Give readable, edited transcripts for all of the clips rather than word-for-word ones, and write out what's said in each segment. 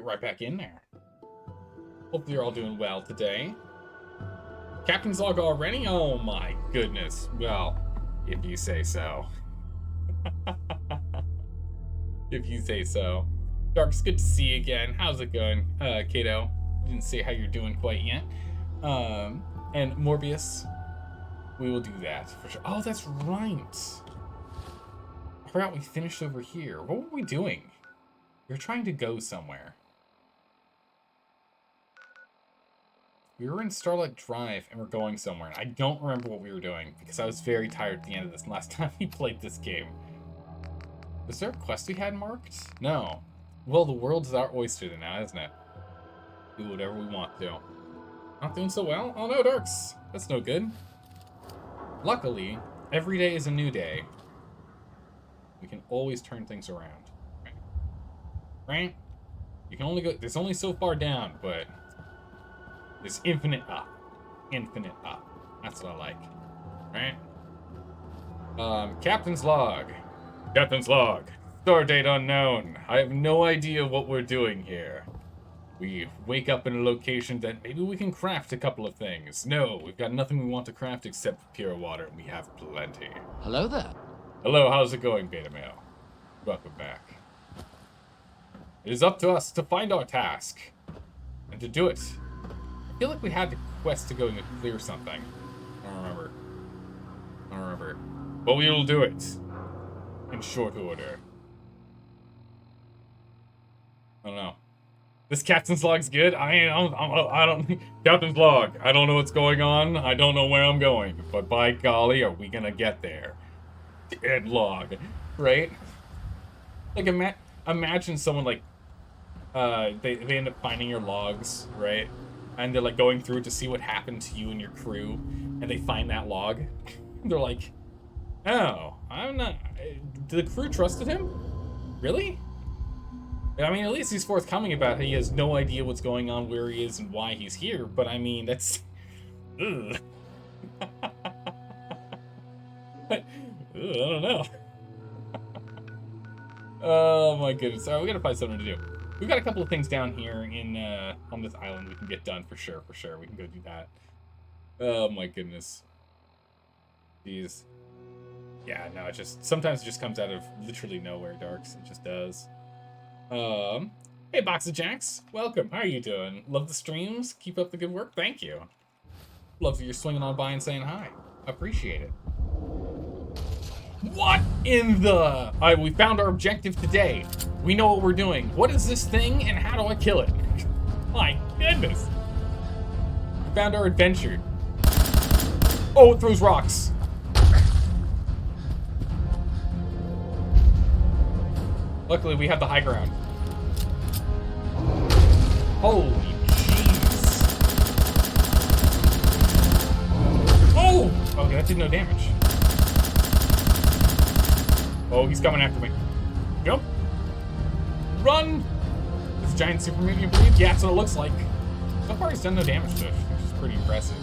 get right back in there. Hope you're all doing well today. Captain's log already? Oh my goodness. Well, if you say so. If you say so. Dark, it's good to see you again. How's it going, Kato? Didn't say how you're doing quite yet. And Morbius, we will do that for sure. Oh, that's right. I forgot we finished over here. What were we doing? We were trying to go somewhere. We were in Starlight Drive and we're going somewhere. I don't remember what we were doing because I was very tired at the end of this last time we played this game. Was there a quest we had marked? No. Well, the world's our oyster now, isn't it? Do whatever we want to. Not doing so well? Oh no, Darks. That's no good. Luckily, every day is a new day. We can always turn things around. Right? You can only go... There's only so far down, but... There's infinite up. Infinite up. That's what I like. Right? Captain's log. Captain's log. Stardate unknown. I have no idea what we're doing here. We wake up in a location that maybe we can craft a couple of things. No, we've got nothing we want to craft except pure water, and we have plenty. Hello there. Hello, how's it going, Beta Male? Welcome back. It is up to us to find our task. And to do it. I feel like we had the quest to go and clear something. I don't remember. But we will do it. In short order. I don't know. This captain's log's good. I don't. Captain's log. I don't know what's going on. I don't know where I'm going. But by golly, are we gonna get there? Dead log, right? Like imagine someone like, they end up finding your logs, right? And they're like going through to see what happened to you and your crew, and they find that log. They're like, oh, I'm not. The crew trusted him? Really? I mean, at least he's forthcoming about it. He has no idea what's going on, where he is, and why he's here. But I mean, that's... Ugh. I don't know. Oh my goodness. Alright, we gotta find something to do. We've got a couple of things down here in on this island we can get done for sure. We can go do that. Oh my goodness. Jeez. Yeah, no, sometimes it just comes out of literally nowhere, Darks. It just does. Hey, Box of Jacks. Welcome. How are you doing? Love the streams. Keep up the good work. Thank you. Love that you're swinging on by and saying hi. Appreciate it. What in the... Alright, we found our objective today. We know what we're doing. What is this thing and how do I kill it? My goodness. We found our adventure. Oh, it throws rocks. Luckily, we have the high ground. Holy jeez. Oh! Okay, that did no damage. Oh, he's coming after me. Jump. Run! This giant super mutant breed? Yeah, that's what it looks like. So far, he's done no damage to it, which is pretty impressive.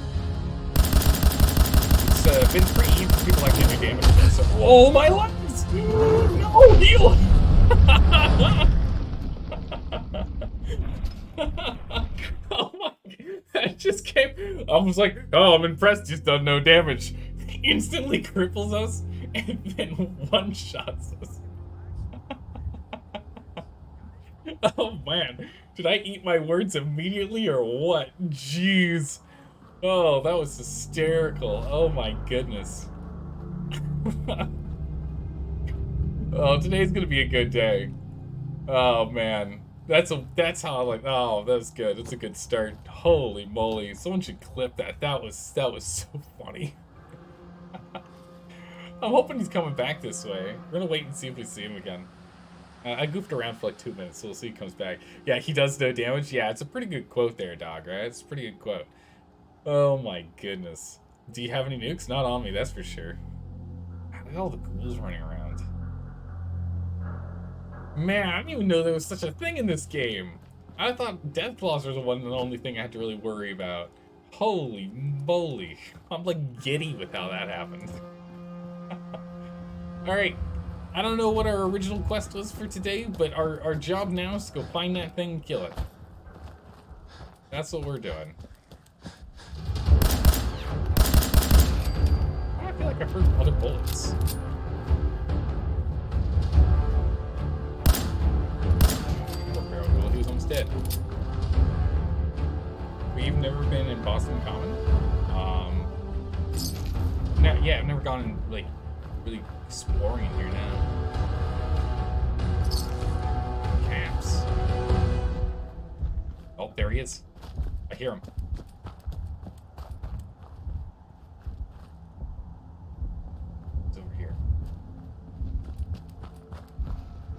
It's been pretty easy for people actually do damage to it, so... Oh, my legs! No, heal! Oh my, that just came. I was like, oh, I'm impressed, he's done no damage. Instantly cripples us and then one-shots us. Oh man, did I eat my words immediately or what? Jeez. Oh, that was hysterical. Oh my goodness. Oh, today's gonna be a good day. Oh man, that's how I like. Oh, that's good. That's a good start. Holy moly! Someone should clip that. That was so funny. I'm hoping he's coming back this way. We're gonna wait and see if we see him again. I goofed around for like 2 minutes, so we'll see if he comes back. Yeah, he does no damage. Yeah, it's a pretty good quote there, dog. Right? It's a pretty good quote. Oh my goodness. Do you have any nukes? Not on me, that's for sure. Look at all the ghouls running around. Man, I didn't even know there was such a thing in this game. I thought death claws was the only thing I had to really worry about. Holy moly. I'm like giddy with how that happened. Alright. I don't know what our original quest was for today, but our job now is to go find that thing and kill it. That's what we're doing. I feel like I've heard other bullets. Poor Pharaoh, he was almost dead. We've never been in Boston Common. Yeah, I've never gone in, like, really exploring in here now. Camps. Oh, there he is. I hear him. He's over here.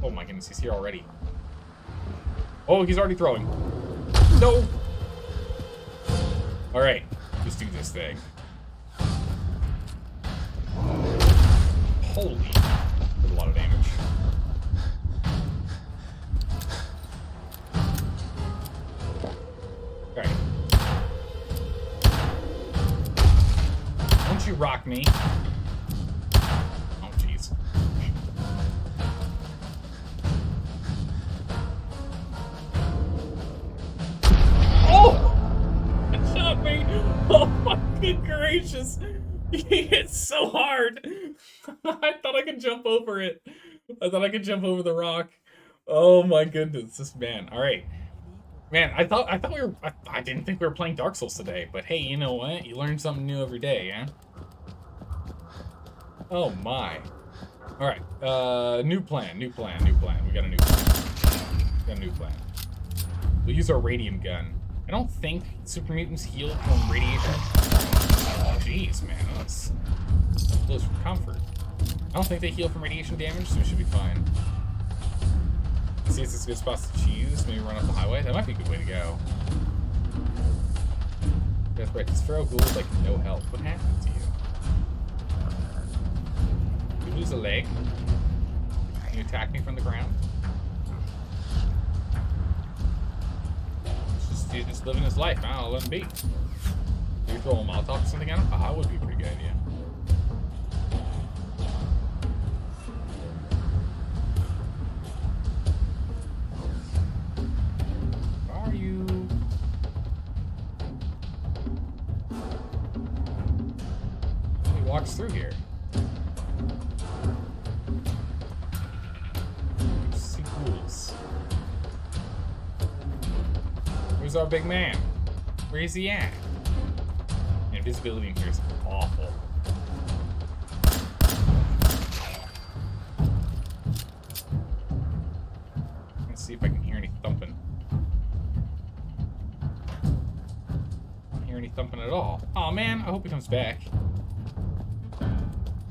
Oh my goodness, he's here already. Oh, he's already throwing. No! Alright, let's do this thing. Holy, that's a lot of damage. Alright. Don't you rock me. Oh, jeez. Oh! It shot me! Oh my good gracious! He hit so hard! I thought I could jump over it. I thought I could jump over the rock. Oh my goodness, this man. Alright. Man, I thought we were I didn't think we were playing Dark Souls today, but hey, you know what? You learn something new every day, yeah? Oh my. Alright. New plan. We got a new plan. We'll use our radium gun. I don't think super mutants heal from radiation. Oh, jeez, man. That's close for comfort. I don't think they heal from radiation damage, so we should be fine. See if it's a good spot to choose. Maybe run up the highway. That might be a good way to go. That's right. This Pharaoh Ghoul is like no health. What happened to you? You lose a leg? Can you attack me from the ground? He's just living his life. I'll let him be. Do you throw a Molotov or something at him? Oh, that would be a pretty good idea. Where are you? He walks through here. See ghouls. Where's our big man? Where is he at? Invisibility in here is awful. Let's see if I can hear any thumping. Can't hear any thumping at all. Oh man, I hope he comes back.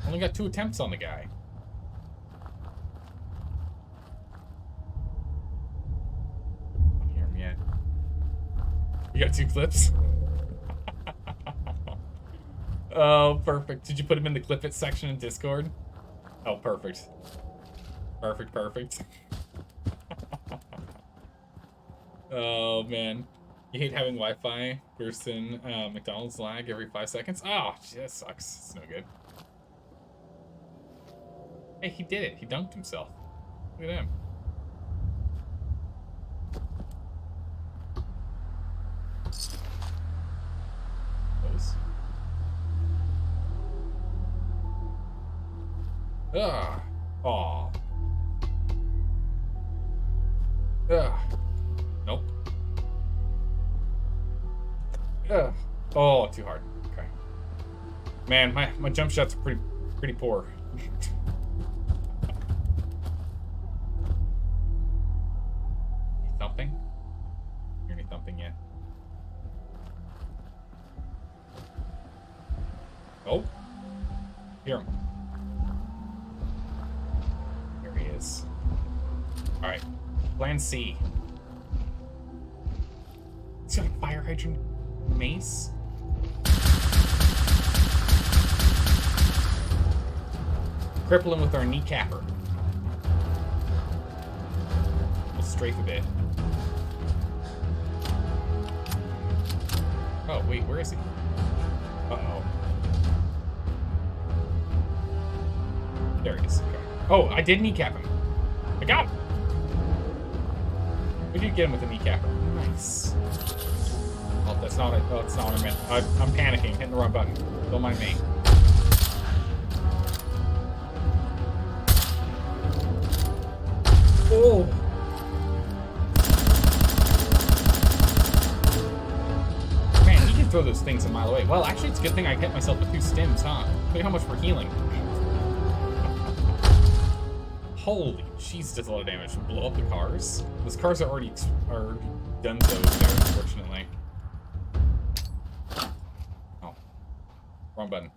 Only got 2 attempts on the guy. I don't hear him yet. You got 2 clips? Oh, perfect. Did you put him in the clip it section in Discord? Oh, perfect. Perfect. Oh, man. You hate having Wi-Fi worse than McDonald's lag every 5 seconds? Oh, gee, that sucks. It's no good. Hey, he did it. He dunked himself. Look at him. Those. Ugh. Aw. Ugh. Nope. Ugh. Oh, too hard. Okay. Man, my jump shots are pretty poor. Any thumping? Hear any thumping yet? Oh. Hear him. There he is. Alright. Plan C. He's got a fire hydrant mace? Cripple him with our kneecapper. We'll strafe a bit. Oh, wait, where is he? Uh-oh. There he is. Okay. Oh, I did kneecap him. I got him. We did get him with a kneecapper. Nice. Oh, that's not it. Oh, that's not what I meant. I'm panicking, hitting the wrong button. Don't mind me. Oh. Man, he can throw those things a mile away. Well, actually, it's a good thing I hit myself with 2 stims, huh? Look at how much we're healing. Holy jeez, does a lot of damage. Blow up the cars. Those cars are already done so there, unfortunately. Oh. Wrong button.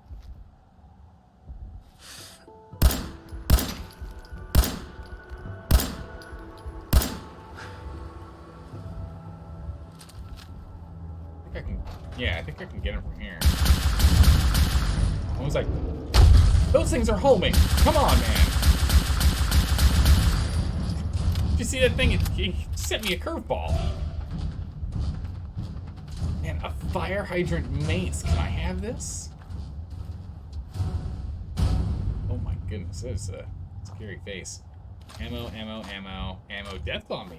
I think I can get him from here. I was like, those things are homing. Come on, man. Did you see that thing? It sent me a curveball. Man, a fire hydrant mace. Can I have this? Oh my goodness, that is a scary face. Ammo, ammo, ammo, ammo. Deathclaw meat.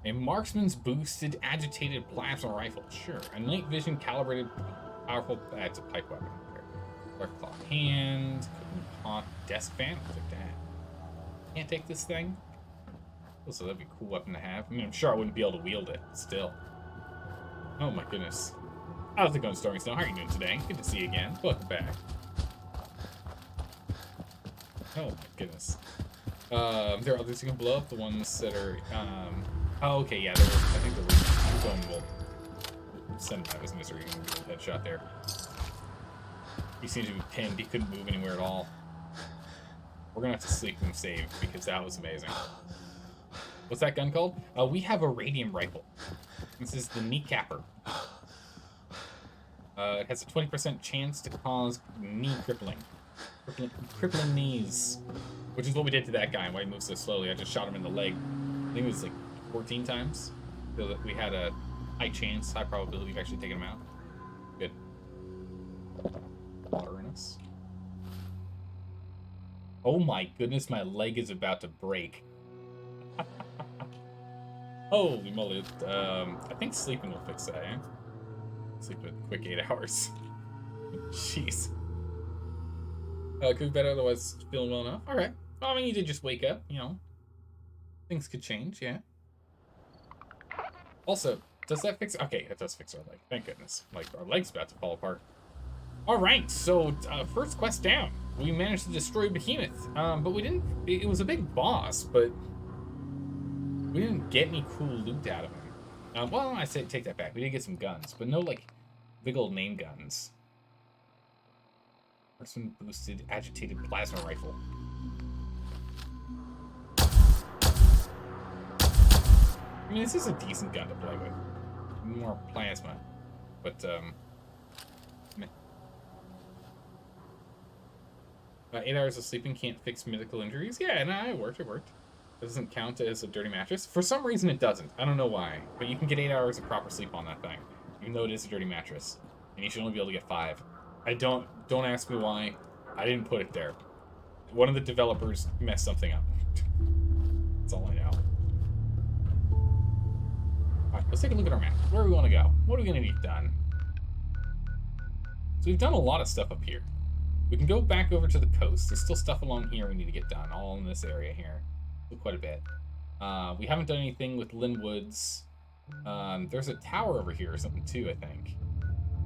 A marksman's boosted agitated plasma rifle. Sure. A night vision calibrated powerful. That's a pipe weapon. Dark claw hand. Hot desk fan. I'll take that. Can't take this thing. Oh, so that'd be a cool weapon to have. I mean, I'm sure I wouldn't be able to wield it. Still. Oh my goodness. How's it going, Stormy Snow? How are you doing today? Good to see you again. Welcome back. Oh my goodness. There are others you can blow up. The ones that are. Oh, okay, yeah, there was, I think there was one will send him out his misery and give him a headshot there. He seems to be pinned. He couldn't move anywhere at all. We're gonna have to sleep him save because that was amazing. What's that gun called? We have a radium rifle. This is the kneecapper. It has a 20% chance to cause knee crippling. Crippling knees. Which is what we did to that guy. Why he moves so slowly. I just shot him in the leg. I think it was like 14 times. So that we had a high chance, high probability of actually taking him out. Good. Water in us. Oh my goodness, my leg is about to break. Holy moly. I think sleeping will fix that, eh? Sleep a quick 8 hours. Jeez. Could be better, otherwise feeling well enough. Alright. Well, I mean, you did just wake up, you know. Things could change, yeah. Also, does that fix... Okay, it does fix our leg. Thank goodness. Like, our leg's about to fall apart. Alright, so, first quest down. We managed to destroy Behemoth. But we didn't... It was a big boss, but... we didn't get any cool loot out of him. Well, I say take that back. We did get some guns, but no, like, big old name guns. Person boosted agitated plasma rifle. I mean, this is a decent gun to play with. More plasma. But, meh. 8 hours of sleeping can't fix medical injuries? Yeah, no, it worked, it worked. It doesn't count as a dirty mattress. For some reason, it doesn't. I don't know why. But you can get 8 hours of proper sleep on that thing. Even though it is a dirty mattress. And you should only be able to get 5. Don't ask me why. I didn't put it there. One of the developers messed something up. That's all I know. Alright, let's take a look at our map. Where do we want to go? What are we going to need done? So we've done a lot of stuff up here. We can go back over to the coast. There's still stuff along here we need to get done. All in this area here. Quite a bit. We haven't done anything with Linwoods. There's a tower over here or something too, I think.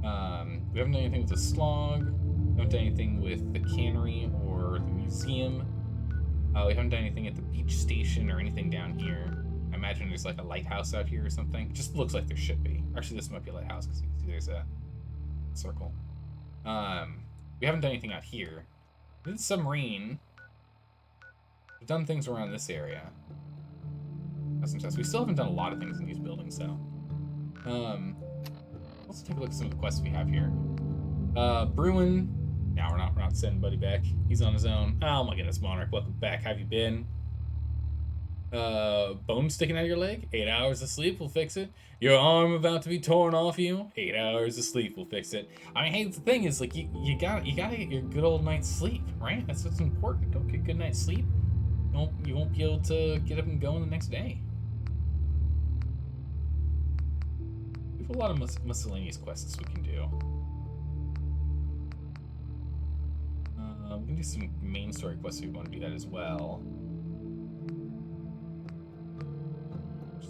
We haven't done anything with the slog. We haven't done anything with the cannery or the museum. We haven't done anything at the beach station or anything down here. I imagine there's like a lighthouse out here or something. It just looks like there should be. Actually, this might be a lighthouse because you can see there's a circle. We haven't done anything out here. We did submarine. We've done things around this area. We still haven't done a lot of things in these buildings, though. Let's take a look at some of the quests we have here. Bruin. No, we're not sending Buddy back. He's on his own. Oh my goodness, Monarch, welcome back. How have you been? Bone sticking out of your leg? 8 hours of sleep will fix it. Your arm about to be torn off you? 8 hours of sleep will fix it. I mean, hey, the thing is, like, you gotta get your good old night's sleep, right? That's what's important. Don't get good night's sleep, you won't be able to get up and go the next day. We have a lot of miscellaneous quests we can do. We can do some main story quests if we want to do that as well.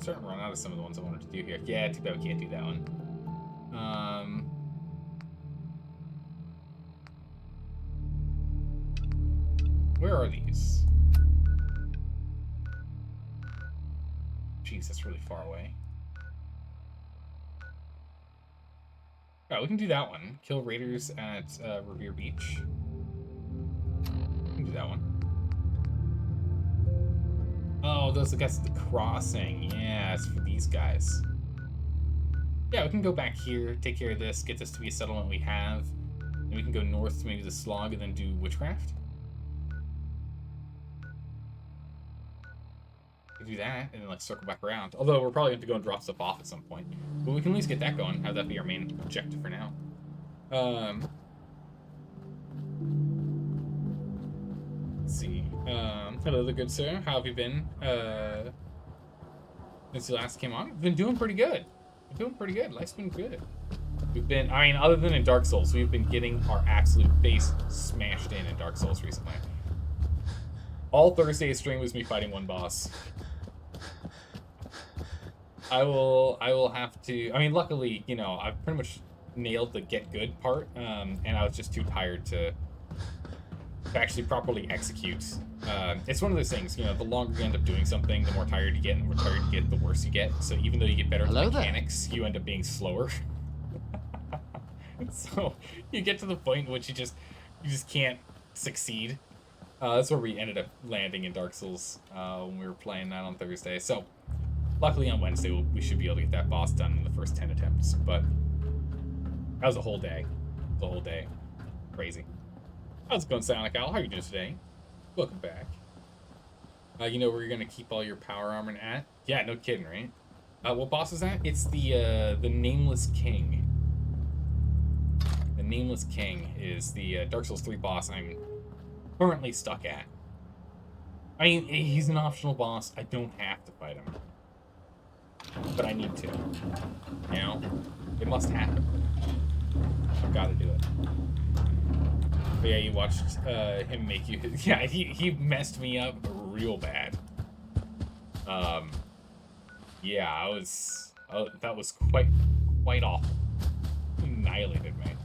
Starting to run out of some of the ones I wanted to do here. Yeah, too bad we can't do that one. Where are these? Jeez, that's really far away. Oh, we can do that one. Kill raiders at Revere Beach. We can do that one. Oh, those are the guys at the crossing. Yeah, it's for these guys. Yeah, we can go back here, take care of this, get this to be a settlement we have. Then we can go north to maybe the Slog and then do Witchcraft. We can do that and then like circle back around. Although we're probably going to go and drop stuff off at some point. But we can at least get that going, have that be our main objective for now. Let's see. Hello, the good sir. How have you been? Since you last came on, we've been doing pretty good. Life's been good. We've been, I mean, other than in Dark Souls, we've been getting our absolute face smashed in Dark Souls recently. All Thursday's stream was me fighting one boss. I will have to. I mean, luckily, you know, I've pretty much nailed the get good part, and I was just too tired to actually properly execute. It's one of those things, you know, the longer you end up doing something, the more tired you get, and the more tired you get, the worse you get. So even though you get better at the mechanics, you end up being slower. So you get to the point in which you just can't succeed. That's where we ended up landing in Dark Souls when we were playing that on Thursday. So luckily on Wednesday we should be able to get that boss done in the first 10 attempts. But that was a whole day. Crazy. How's it going, Sonic Owl? How are you doing today? Welcome back. You know where you're gonna keep all your power armor at? Yeah, no kidding, right? What boss is that? It's the Nameless King. The Nameless King is the Dark Souls 3 boss I'm currently stuck at. I mean, he's an optional boss. I don't have to fight him, but I need to. You know, it must happen. I've got to do it. But yeah, you watched him make you. Yeah, he messed me up real bad. Yeah, that was quite awful. Annihilated me.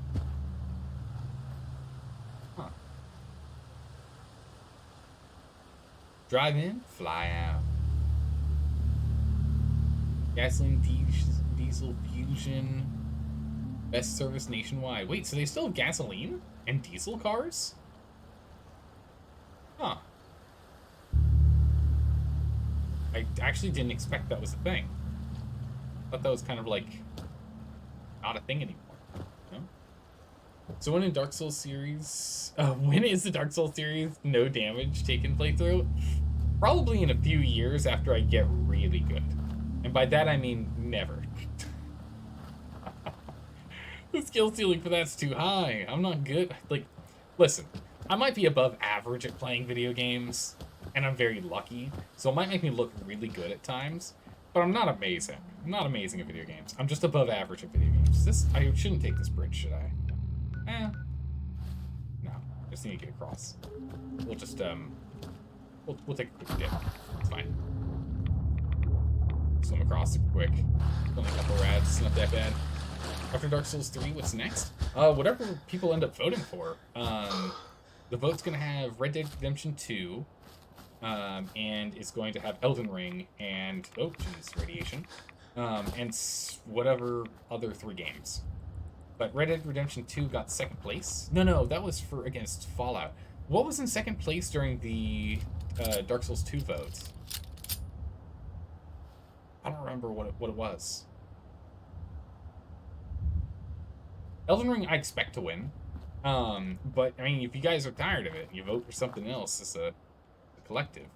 Huh. Drive in, fly out. Gasoline, diesel fusion. Best service nationwide. Wait, so they still have gasoline and diesel cars? Huh. I actually didn't expect that was a thing. I thought that was kind of like not a thing anymore. You know? So when in Dark Souls series, when is the Dark Souls series no damage taken playthrough? Probably in a few years after I get really good. And by that I mean never. The skill ceiling for that's too high. I'm not good. Like, listen, I might be above average at playing video games, and I'm very lucky, so it might make me look really good at times, but I'm not amazing. I'm not amazing at video games. I'm just above average at video games. I shouldn't take this bridge, should I? No. Just need to get across. We'll just, we'll take a quick dip. It's fine. Swim across super quick. Only a couple rads, it's not that bad. After Dark Souls 3, what's next? Whatever people end up voting for. The vote's going to have Red Dead Redemption 2, and it's going to have Elden Ring, and, oh, jeez, radiation, and whatever other 3 games. But Red Dead Redemption 2 got 2nd place. No, that was against Fallout. What was in 2nd place during the Dark Souls 2 votes? I don't remember what it was. Elden Ring, I expect to win. But, I mean, if you guys are tired of it, you vote for something else as a collective.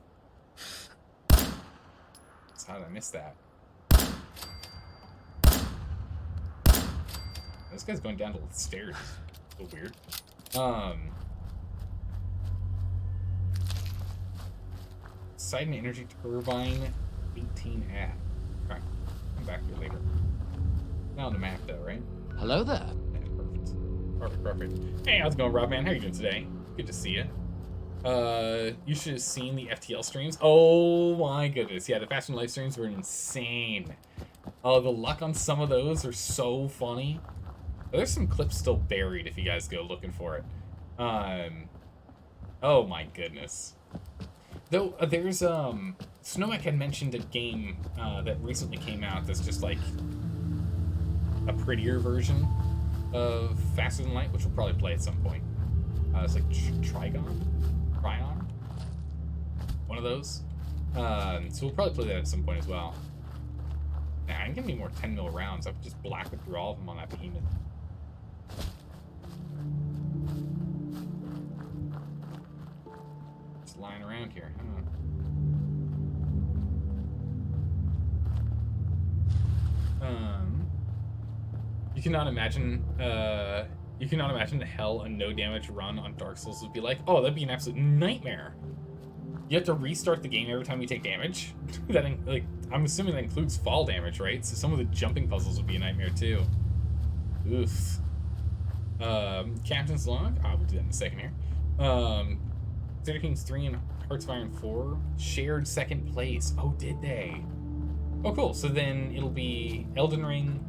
How did I miss that? This guy's going down the stairs. A little weird. Sidon Energy Turbine 18A. Okay. Come back here later. Not on the map though, right? Hello there. Yeah, perfect. Hey, how's it going, Rob, man? How you doing today? Good to see you. You should have seen the FTL streams. Oh my goodness. Yeah, the Fast and Life streams were insane. Oh, the luck on some of those are so funny. There's some clips still buried if you guys go looking for it. Oh my goodness. Though, there's, Snowmac had mentioned a game, that recently came out that's just like a prettier version of Faster Than Light, which we'll probably play at some point. It's like Trigon? One of those. So we'll probably play that at some point as well. Nah, I can give me more 10 mil rounds. I've just blacked through all of them on that behemoth. Just lying around here. You cannot imagine the hell a no damage run on Dark Souls would be like. Oh, that'd be an absolute nightmare. You have to restart the game every time you take damage. That, like, I'm assuming that includes fall damage, right? So some of the jumping puzzles would be a nightmare too. Oof. Captain's Log. We'll do that in a second here. Crusader Kings 3 and Hearts of Iron 4 shared second place. Oh, did they? Oh, cool. So then it'll be Elden Ring,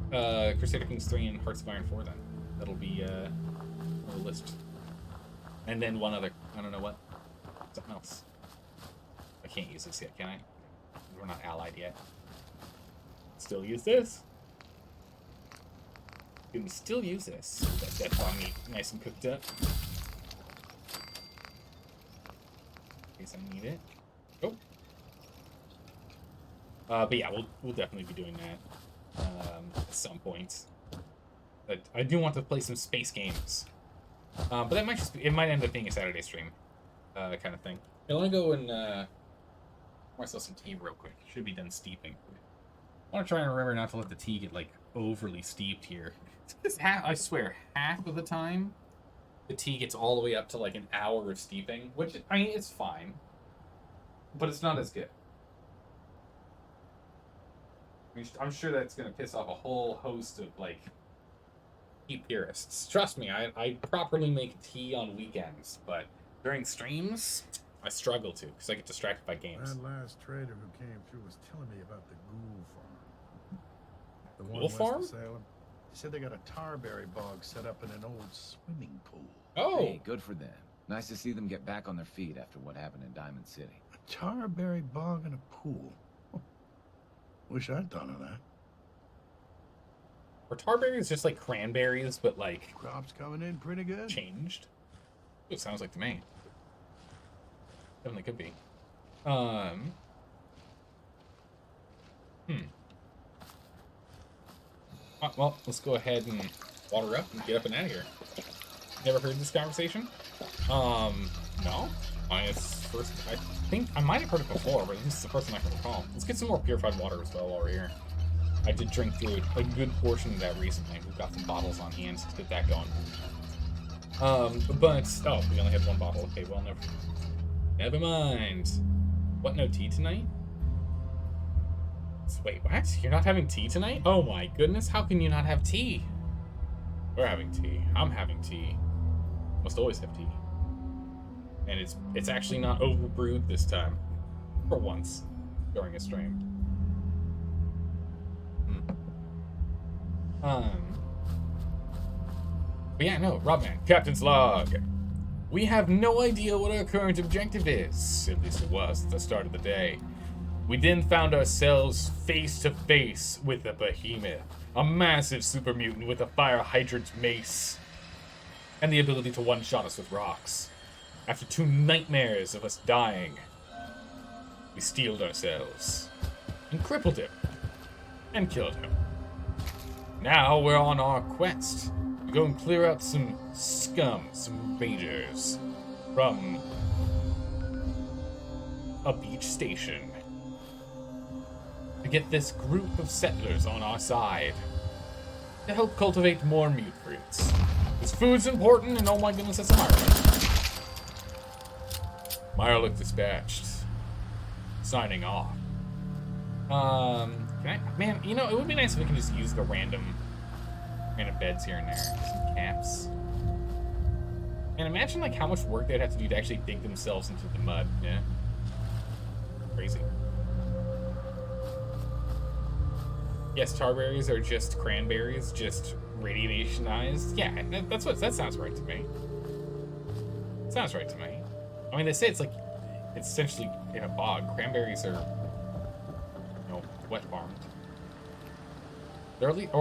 Crusader Kings 3, and Hearts of Iron 4 then. That'll be on the list. And then one other. I don't know what. Something else. I can't use this yet, can I? We're not allied yet. Still use this. You can still use this. That death bomb meat nice and cooked up. In case I need it. Oh. But yeah, we'll definitely be doing that at some point. But I do want to play some space games. But that might just be, it might end up being a Saturday stream, kind of thing. I want to go and pour myself some tea real quick. Should be done steeping. I want to try and remember not to let the tea get like overly steeped here. I swear, half of the time, the tea gets all the way up to like an hour of steeping, which I mean it's fine, but it's not as good. I mean, I'm sure that's gonna piss off a whole host of like tea purists. Trust me, I properly make tea on weekends, but during streams, I struggle to because I get distracted by games. That last trader who came through was telling me about the ghoul farm. The one Ghoul west farm? of Salem. He said they got a tarberry bog set up in an old swimming pool. Oh, Hey, good for them. Nice to see them get back on their feet after what happened in Diamond City. A tarberry bog and a pool. Wish I'd thought of that. are tarberries just like cranberries, but like Crops coming in pretty good. changed? It sounds like to me. Definitely could be. Well, let's go ahead and water up and get up and out of here. Never heard this conversation? No. It's first. I think I might have heard it before, but this is the first time I can recall. Let's get some more purified water as well while we're here. I did drink through a good portion of that recently. We've got some bottles on hand, so let's get that going. But oh, we only had one bottle. Okay, well, never mind. What? No tea tonight? Wait, what? You're not having tea tonight? Oh my goodness! How can you not have tea? We're having tea. I'm having tea. Must always have tea. And it's actually not overbrewed this time. For once. During a stream. But yeah, no, Robman, Captain's Log. We have no idea what our current objective is. At least it was at the start of the day. We then found ourselves face to face with a behemoth. A massive super mutant with a fire hydrant mace. And the ability to one-shot us with rocks. After 2 nightmares of us dying, we steeled ourselves. And crippled him. And killed him. Now we're on our quest to go and clear out some scum, some raiders, from a beach station. get this group of settlers on our side to help cultivate more mute fruits. This food's important, and oh my goodness, that's a Mirelurk. Mirelurk dispatched. Signing off. Man, you know, it would be nice if we can just use the random beds here and there. Some caps. And imagine, like, how much work they'd have to do to actually dig themselves into the mud, yeah? Crazy. Yes, tarberries are just cranberries, just radiationized. Yeah, that sounds right to me. Sounds right to me. I mean, they say it's essentially in a bog. Cranberries are, wet farmed. They're at least,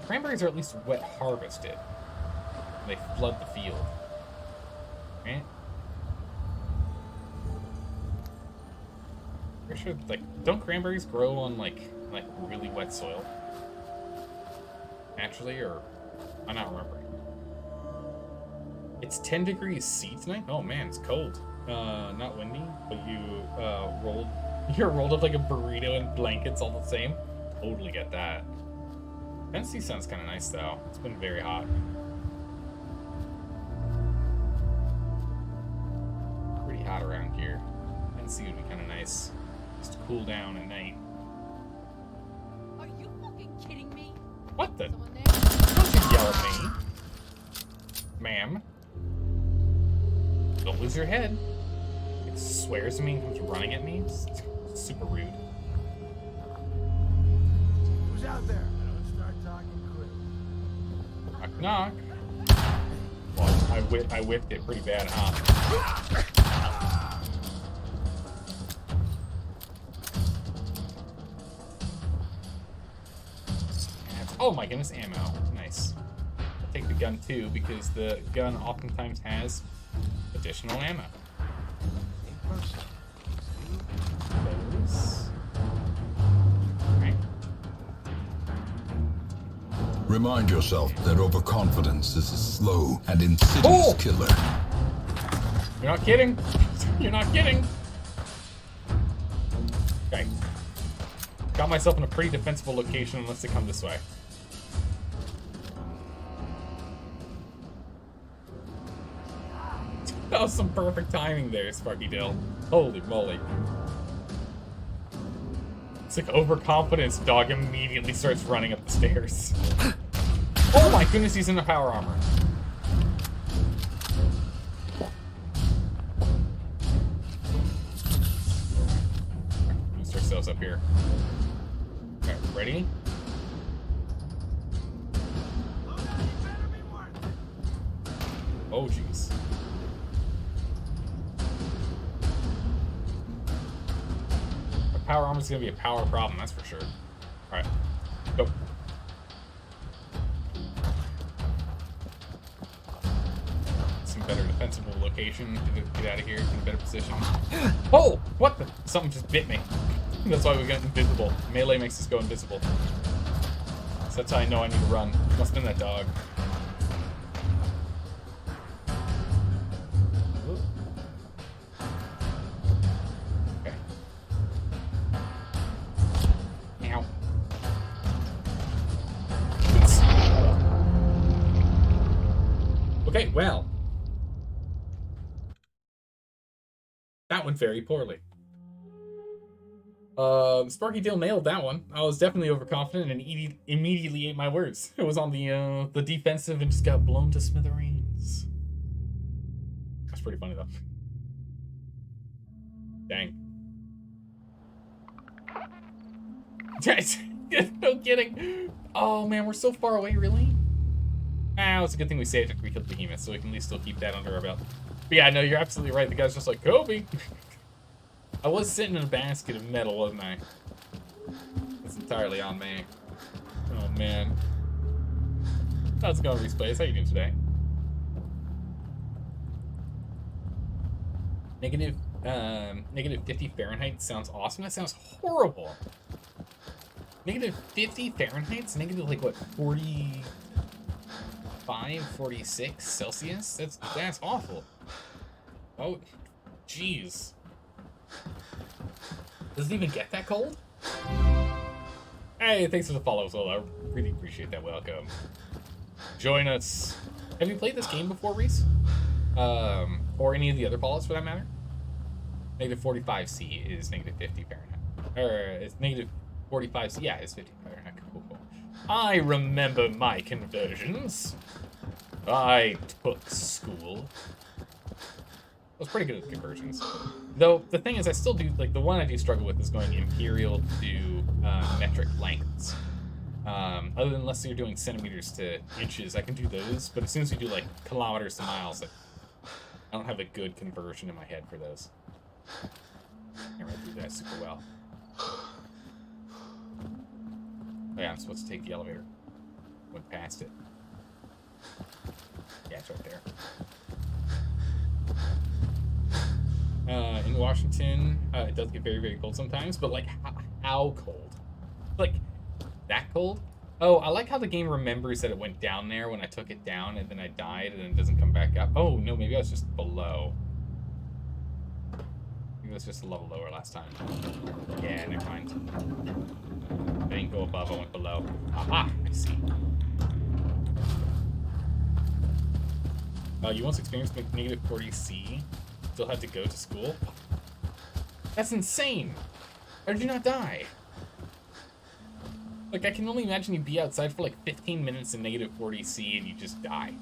cranberries are at least wet harvested. They flood the field. Right? Pretty sure, don't cranberries grow on, like really wet soil? Naturally, or I'm not remembering. It's 10 degrees C tonight? Oh man, it's cold. Not windy, but you're rolled up like a burrito in blankets all the same. Totally get that. Tennessee sounds kind of nice though. It's been very hot. Pretty hot around here. Tennessee would be kind of nice. Just to cool down at night. Are you fucking kidding me? What the? Someone there? Don't you yell at me. Ma'am. Don't lose your head. It swears at me and comes running at me. It's super rude. Who's out there? Don't start talking quick. Knock, knock. Well, I whipped it pretty bad, huh? Oh my goodness, ammo. Nice. I'll take the gun too, because the gun oftentimes has additional ammo. Those. Right. Remind yourself that overconfidence is a slow and insidious killer. You're not kidding. You're not kidding. Okay. Got myself in a pretty defensible location unless they come this way. That was some perfect timing there, Sparky Dill. Holy moly. It's like overconfidence. Dog immediately starts running up the stairs. Oh my goodness, he's in the power armor. Boost ourselves up here. Alright, ready? Oh jeez. Power armor is going to be a power problem, that's for sure. Alright, go. Some better defensible location to get out of here, get in a better position. Oh! What the? Something just bit me. That's why we got invisible. Melee makes us go invisible. So that's how I know I need to run. Must have been that dog. Okay, well. That went very poorly. Sparky Dill nailed that one. I was definitely overconfident and immediately ate my words. It was on the defensive and just got blown to smithereens. That's pretty funny though. Dang. No kidding. Oh man, we're so far away, really? Ah, it's a good thing we saved after we killed Behemoth, so we can at least still keep that under our belt. But yeah, no, you're absolutely right. The guy's just like, Kobe! I was sitting in a basket of metal, wasn't I? It's entirely on me. Oh, man. How's it going, Respace? How you doing today? Negative 50 Fahrenheit sounds awesome. That sounds horrible. Negative 50 Fahrenheit? Negative, like, what, 45, 46 Celsius? That's awful. Oh, jeez. Does it even get that cold? Hey, thanks for the follow, Zola. I really appreciate that. Welcome. Join us. Have you played this game before, Reese? Or any of the other Fallouts for that matter? Negative 45C is negative 50 Fahrenheit. Or it's negative 45C. Yeah, it's 50 Fahrenheit. Cool, cool. I remember my conversions. I took school. I was pretty good at conversions. Though, the thing is, I still do, like, the one I do struggle with is going imperial to metric lengths. Other than unless you're doing centimeters to inches, I can do those. But as soon as you do, like, kilometers to miles, I don't have a good conversion in my head for those. I can't really do that super well. Oh yeah, I'm supposed to take the elevator. Went past it. Yeah, it's right there. In Washington, it does get very, very cold sometimes, but like, how cold? Like, that cold? Oh, I like how the game remembers that it went down there when I took it down, and then I died, and then it doesn't come back up. Oh, no, maybe I was just below. Maybe it was just a level lower last time. Yeah, never mind. I didn't go above, I went below. Aha, I see. You once experienced negative 40C, still had to go to school? That's insane! How did you not die? Like, I can only imagine you'd be outside for like 15 minutes in negative 40C and you just die.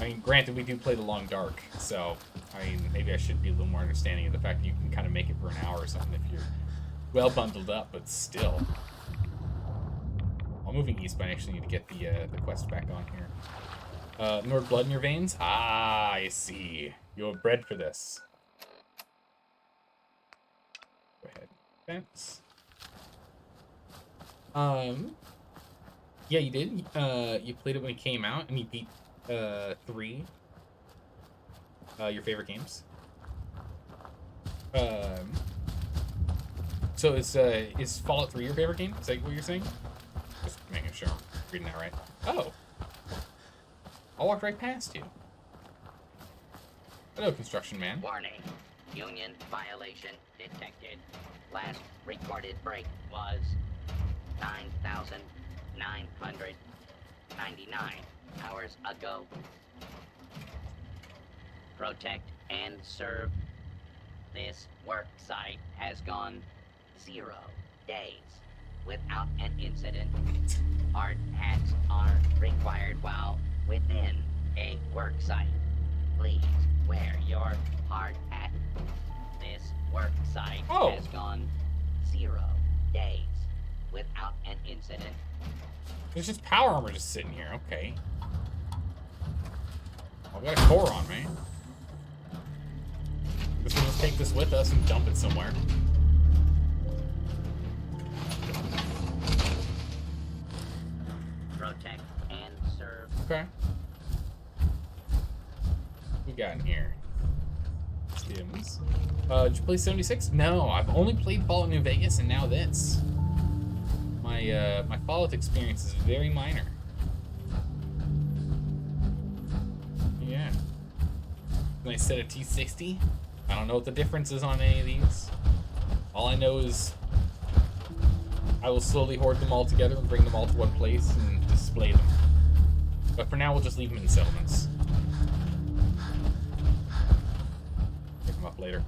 I mean, granted, we do play the long dark, so, I mean, maybe I should be a little more understanding of the fact that you can kind of make it for an hour or something if you're well bundled up, but still. While moving east, but I actually need to get the quest back on here. More blood in your veins? Ah, I see. You were bred for this. Go ahead. Fence. Yeah, you did. You played it when it came out, and you beat 3. Your favorite games. So is Fallout 3 your favorite game? Is that what you're saying? Just making sure I'm reading that right. Oh. I walked right past you. Hello, construction man. Warning. Union violation detected. Last recorded break was 9,999 hours ago. Protect and serve. This work site has gone 0 days without an incident. Hard hats are required while within a work site. Please wear your hard hat. This work site has gone 0 days without an incident. There's just power armor just sitting here. Okay. I've got a core on me. Guess we'll just take this with us and dump it somewhere. Protect and serve. Okay. What we got in here? Stims. Did you play 76? No, I've only played Fallout New Vegas and now this. My Fallout experience is very minor. Yeah. Can I set a T60? I don't know what the difference is on any of these. All I know is I will slowly hoard them all together and bring them all to one place and display them. But for now, we'll just leave them in settlements. Pick them up later.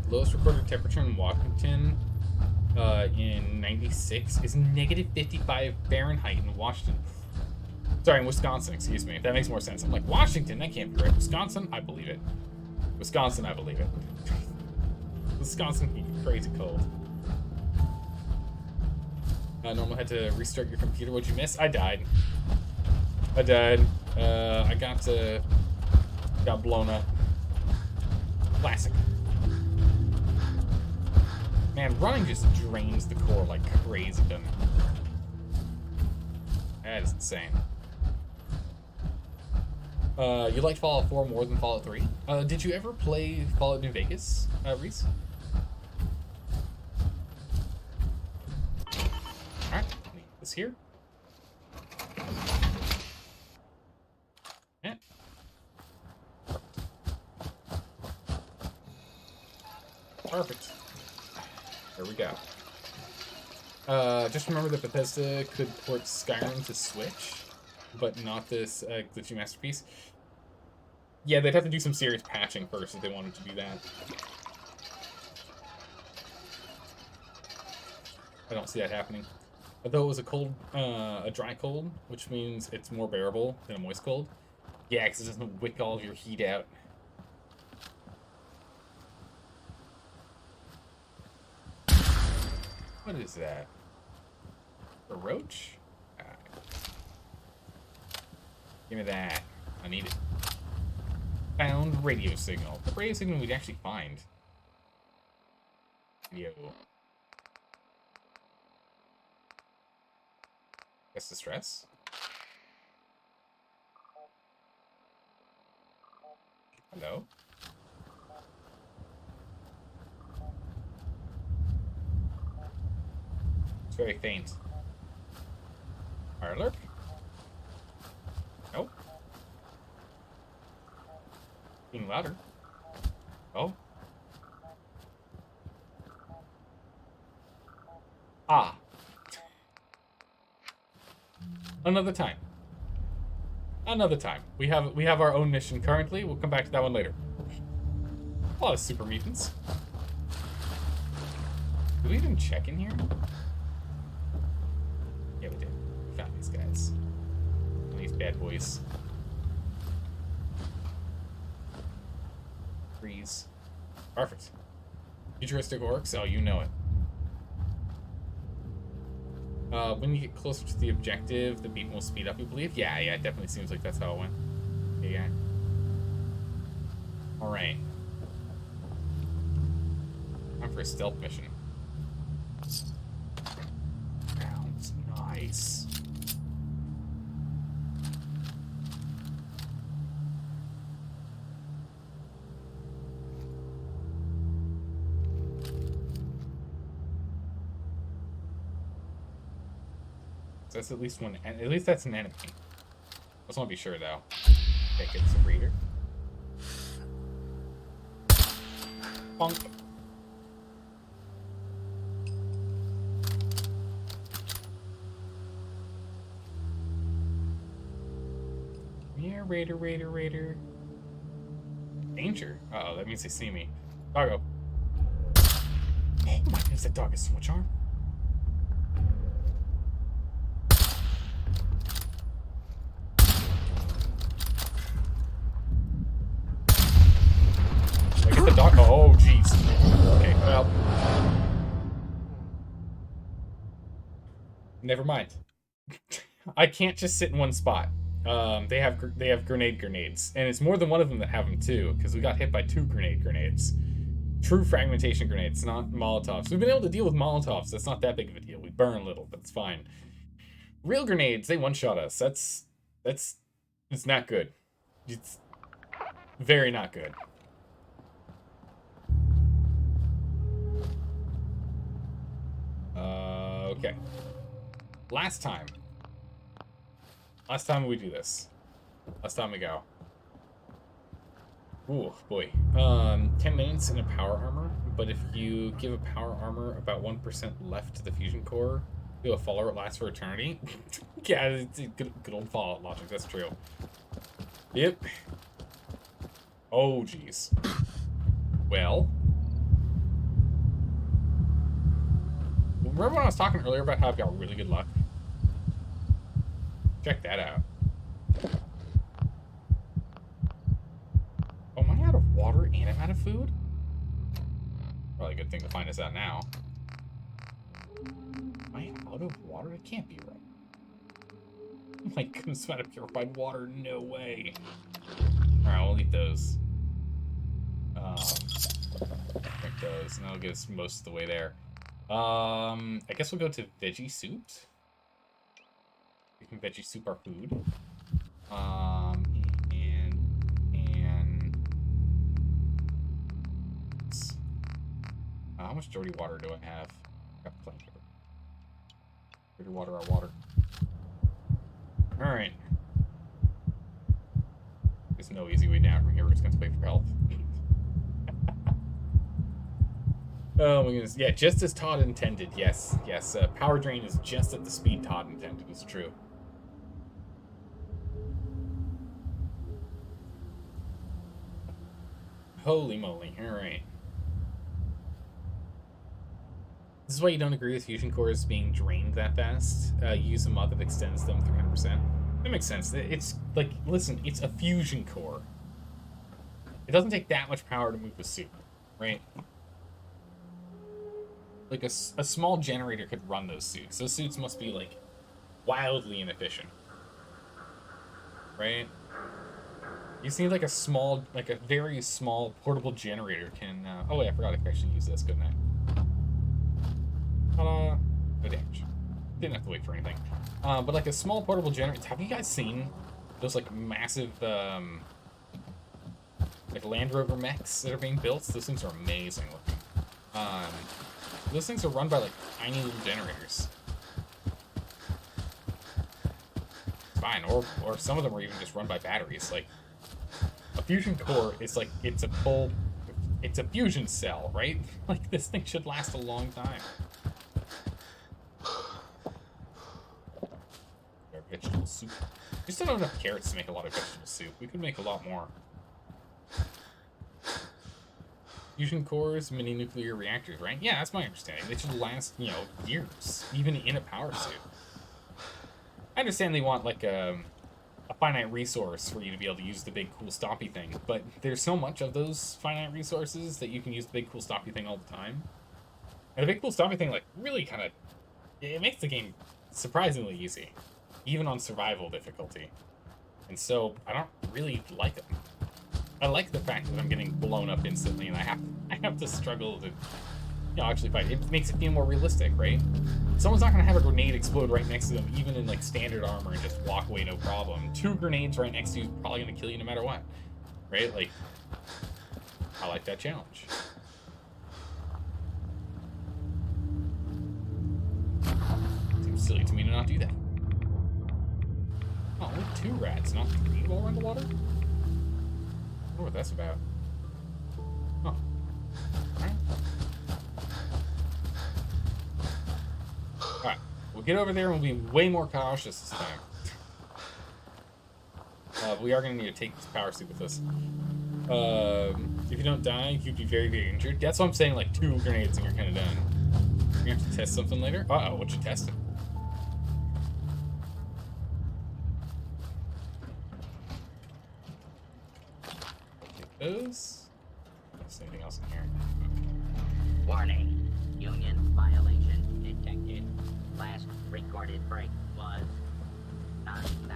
Lowest recorded temperature in Washington in 96 is negative 55 Fahrenheit in Washington. Sorry, in Wisconsin, excuse me. If that makes more sense. I'm like, Washington, that can't be right. Wisconsin, I believe it. Wisconsin, I believe it. Wisconsin can be crazy cold. Normal had to restart your computer. What'd you miss? I died. I got blown up. Classic. Man, running just drains the core like crazy, doesn't it? That is insane. You liked Fallout 4 more than Fallout 3? Did you ever play Fallout New Vegas, Reese? Alright, leave this here. Yeah. Perfect. There we go. Just remember that Bethesda could port Skyrim to Switch, but not this glitchy masterpiece. Yeah, they'd have to do some serious patching first if they wanted to do that. I don't see that happening. Although it was a dry cold, which means it's more bearable than a moist cold. Yeah, because it doesn't wick all of your heat out. What is that? A roach? Give me that. I need it. Found radio signal. The radio signal we'd actually find. Radio. Guess distress? Hello? It's very faint. Fire alert? Nope. Being louder. Oh. Ah. Another time. Another time. We have our own mission currently. We'll come back to that one later. A lot of super mutants. Did we even check in here? Yeah, we did. We found these guys. These bad boys. Freeze. Perfect. Futuristic orcs? Oh, you know it. When you get closer to the objective, the beat will speed up, you believe? Yeah, it definitely seems like that's how it went. Yeah. Alright. Time for a stealth mission. Sounds nice. That's at least one. At least that's an enemy. Just want to be sure though. Okay, it's a raider. Bonk. Yeah, raider. Danger. Uh oh, that means they see me. Doggo. Oh my goodness, that dog has so much arm. Oh, jeez. Okay, well. Never mind. I can't just sit in one spot. They have grenades, and it's more than one of them that have them too, because we got hit by 2 grenades. True fragmentation grenades, not Molotovs. We've been able to deal with Molotovs. That's not that big of a deal. We burn a little, but it's fine. Real grenades, they one-shot us. It's not good. It's very not good. Okay. Last time we do this. Last time we go. Ooh, boy. 10 minutes in a power armor, but if you give a power armor about 1% left to the fusion core, do a follower, it lasts for eternity. Yeah, it's good old Fallout logic, that's true. Yep. Oh, jeez. Well. Remember when I was talking earlier about how I've got really good luck? Check that out. Oh, am I out of water and I'm out of food? Probably a good thing to find us out now. Am I out of water? It can't be right. Oh my goodness, I'm out of purified water. No way. Alright, we'll eat those. Drink those, and that'll get us most of the way there. I guess we'll go to veggie soups. We can veggie soup our food. How much dirty water do I have? Got plenty of dirty water, our water. Alright. There's no easy way down from here. We're just gonna wait for health. Oh my goodness. Yeah, just as Todd intended. Yes, yes. Power drain is just at the speed Todd intended. It's true. Holy moly. Alright. This is why you don't agree with fusion cores being drained that fast. Use a mod that extends them 300%. That makes sense. It's like, listen, it's a fusion core. It doesn't take that much power to move a suit, right? Like a small generator could run those suits. Those suits must be like wildly inefficient, right? You see, like a very small portable generator can. Oh wait, I forgot I could actually use this, couldn't I? No damage. Didn't have to wait for anything. But like a small portable generator. Have you guys seen those like massive like Land Rover mechs that are being built? Those things are amazing looking. Those things are run by like tiny little generators. It's fine, or some of them are even just run by batteries. Like a fusion core is like it's a fusion cell, right? Like this thing should last a long time. Our vegetable soup. We still don't have enough carrots to make a lot of vegetable soup. We could make a lot more. Fusion cores, mini nuclear reactors, right? Yeah, that's my understanding. They should last, you know, years, even in a power suit. I understand they want like a finite resource for you to be able to use the big cool stoppy thing, but there's so much of those finite resources that you can use the big cool stoppy thing all the time. And the big cool stoppy thing, like, really kind of, it makes the game surprisingly easy, even on survival difficulty. And so I don't really like them. I like the fact that I'm getting blown up instantly, and I have to struggle to, you know, actually fight. It makes it feel more realistic, right? Someone's not gonna have a grenade explode right next to them, even in like standard armor, and just walk away no problem. 2 grenades right next to you is probably gonna kill you no matter what, right? Like, I like that challenge. Seems silly to me to not do that. Oh, only 2 rats, not 3 while we're in the water? I wonder what that's about. Oh. Alright. Alright. We'll get over there and we'll be way more cautious this time. But we are going to need to take this power suit with us. If you don't die, you'd be very, very injured. That's what I'm saying, like 2 grenades and you're kind of done. You're going to have to test something later. Uh-oh, what you testing? Those. Is anything else in here? Warning. Union violation detected. Last recorded break was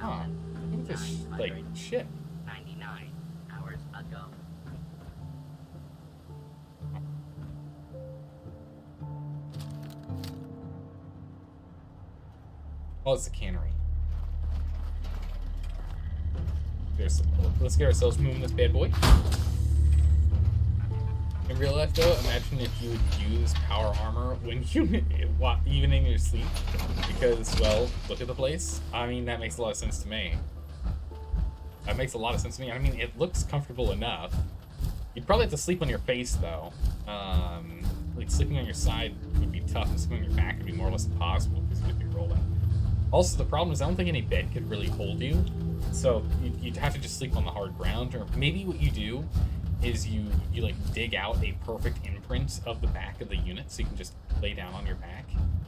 Huh. Look at this, like, shit. 9,999 hours ago. Oh, it's the cannery. Let's get ourselves moving this bad boy. In real life, though, imagine if you would use power armor when you, even in your sleep, because, well, look at the place. I mean, that makes a lot of sense to me. That makes a lot of sense to me. I mean, it looks comfortable enough. You'd probably have to sleep on your face, though. Like, sleeping on your side would be tough, and sleeping on your back would be more or less impossible, because you'd be rolling. Also, the problem is I don't think any bed could really hold you. So you'd have to just sleep on the hard ground, or maybe what you do is you like dig out a perfect imprint of the back of the unit, so you can just lay down on your back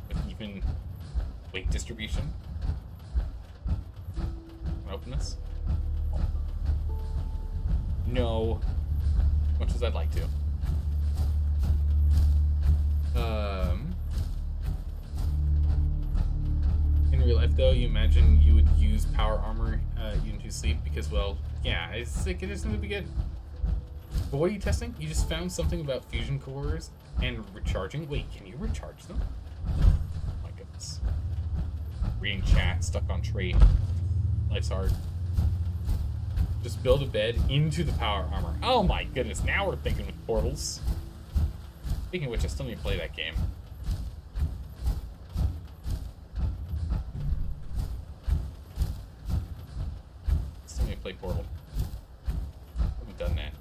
with even weight distribution. Can I open this? No, as much as I'd like to. In real life, though, you imagine you would use power armor even to sleep because, well, yeah, it's like it isn't gonna be good. But what are you testing? You just found something about fusion cores and recharging. Wait, can you recharge them? Oh my goodness. Reading chat, stuck on trait. Life's hard. Just build a bed into the power armor. Oh my goodness, now we're thinking with portals. Speaking of which, I still need to play that game. Still need to play Portal. Haven't done that.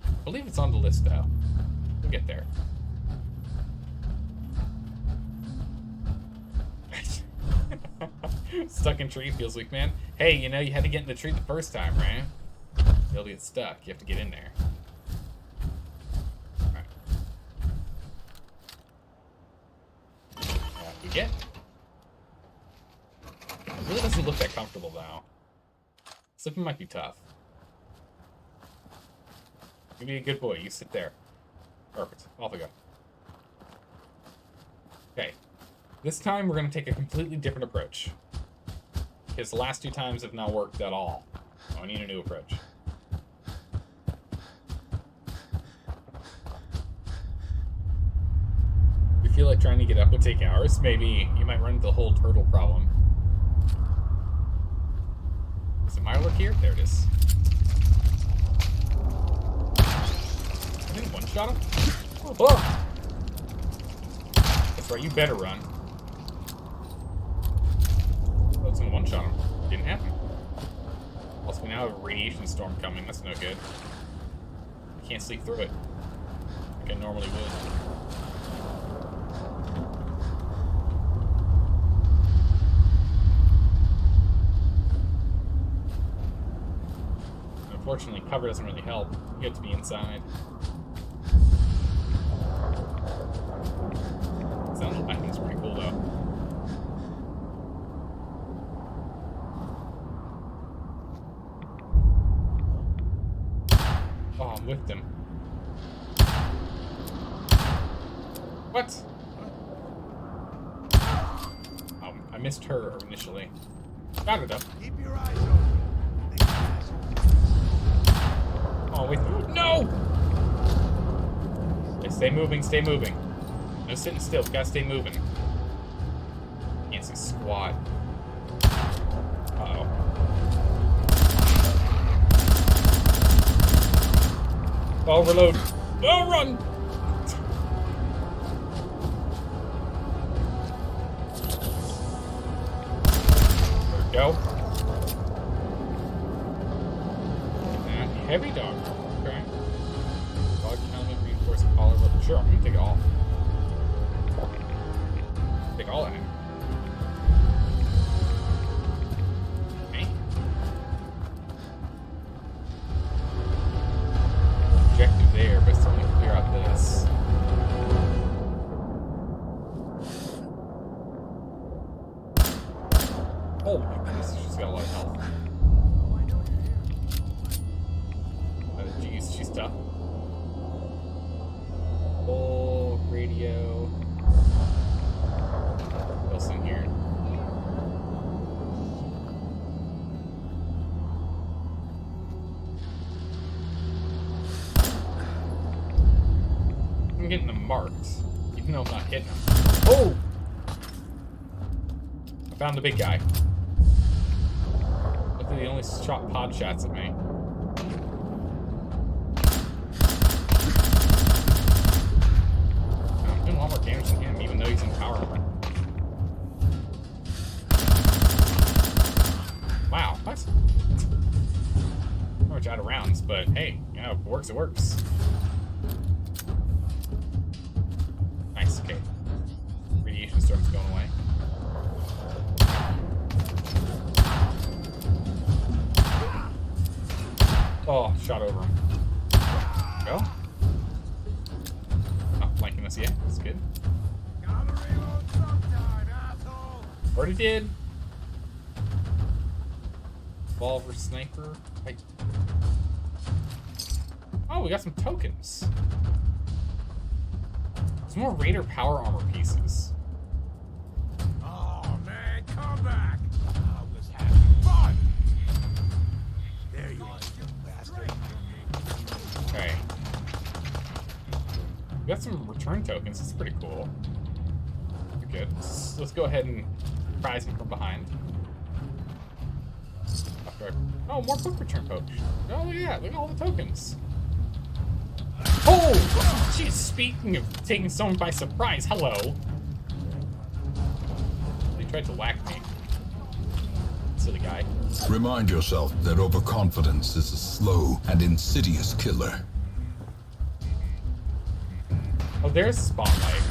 I believe it's on the list, though. We'll get there. Stuck in tree feels weak, man. Hey, you know, you had to get in the tree the first time, right? You'll get stuck. You have to get in there. Alright. Off we get. It really doesn't look that comfortable, though. Slipping might be tough. You be a good boy. You sit there. Perfect. Off we go. Okay. This time, we're going to take a completely different approach. Because the last 2 times have not worked at all. I need a new approach. We feel like trying to get up would take hours. Maybe you might run into the whole turtle problem. Is it Mirelurk here? There it is. I think one-shot him? Oh! That's right, you better run. I was gonna one-shot him. Didn't happen. Also, we now have a radiation storm coming. That's no good. I can't sleep through it like I normally would. Unfortunately, cover doesn't really help. You have to be inside. Sound of lightning's pretty cool, though. Oh, I'm with them. What? Oh, I missed her initially. Got her, though. Keep your eyes open. Oh, wait. No! Okay, stay moving, stay moving. No sitting still. Gotta stay moving. Can't see squat. Uh-oh. Oh, reload. Oh, run! There we go. Heavy dog. Okay. Dog helmet, reinforced collar. Sure, I'm gonna take it all. Take all of it. Okay. Objective there, but still need to clear out this. Oh my goodness, she's got a lot of health. She's tough. Full radio. What else in here? I'm getting them marked, even though I'm not hitting them. Oh! I found the big guy. Luckily, they only shot pod shots at me. More damage than him, even though he's in power armor. Wow, what? Not much out of rounds, but hey, yeah, if it works, it works. Nice, okay. Radiation storm's going away. Oh, shot over him. Go. Flanking us yet. That's good. Gotta reload sometime, asshole. Already did. Revolver, sniper. Right. Oh, we got some tokens. There's more Raider power armor pieces. Oh man, come back. I was having fun. There you are, you bastard. Okay. We got some return tokens. That's pretty cool. Good. Let's go ahead and prize him from behind. Oh, more book return poke. Oh, look at that. Look at all the tokens. Oh! Geez, speaking of taking someone by surprise, hello. They tried to whack me. Silly guy. Remind yourself that overconfidence is a slow and insidious killer. Oh, there's a spotlight.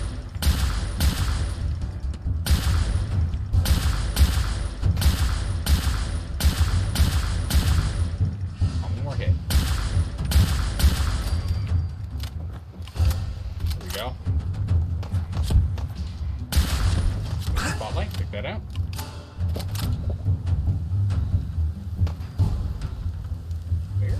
that out. Where?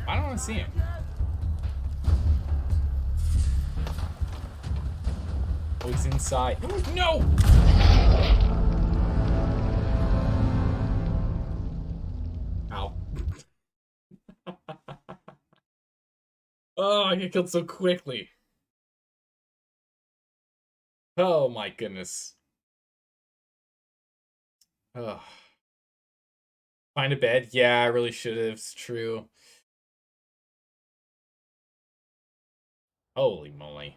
I don't want to see him. Oh, he's inside. No! Ow. Oh, I get killed so quickly. Oh my goodness. Oh. Find a bed? Yeah, I really should have. It's true. Holy moly.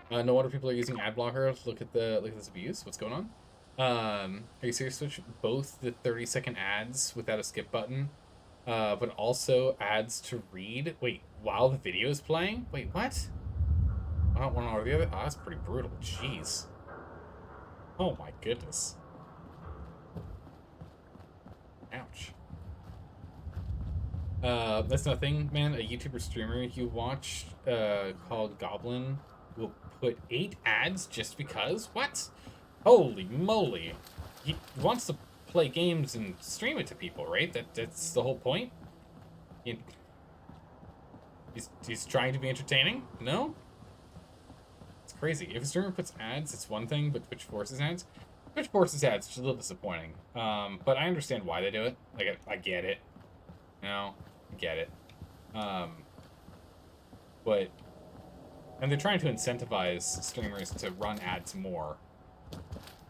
No wonder people are using ad blocker. Look at this abuse. What's going on? Are you serious? Switch both the 30-second ads without a skip button, but also ads to read. Wait, while the video is playing? Wait, what? I don't one or the other. Oh, that's pretty brutal. Jeez. Oh my goodness. Ouch. That's nothing, man. A YouTuber streamer you watch, called Goblin, will put 8 ads just because? What? Holy moly. He wants to play games and stream it to people, right? That's the whole point? He's trying to be entertaining? No? It's crazy. If a streamer puts ads, it's one thing, but Twitch forces ads? Twitch forces ads, which is a little disappointing. But I understand why they do it. Like, I get it. You know? I get it. But... And they're trying to incentivize streamers to run ads more.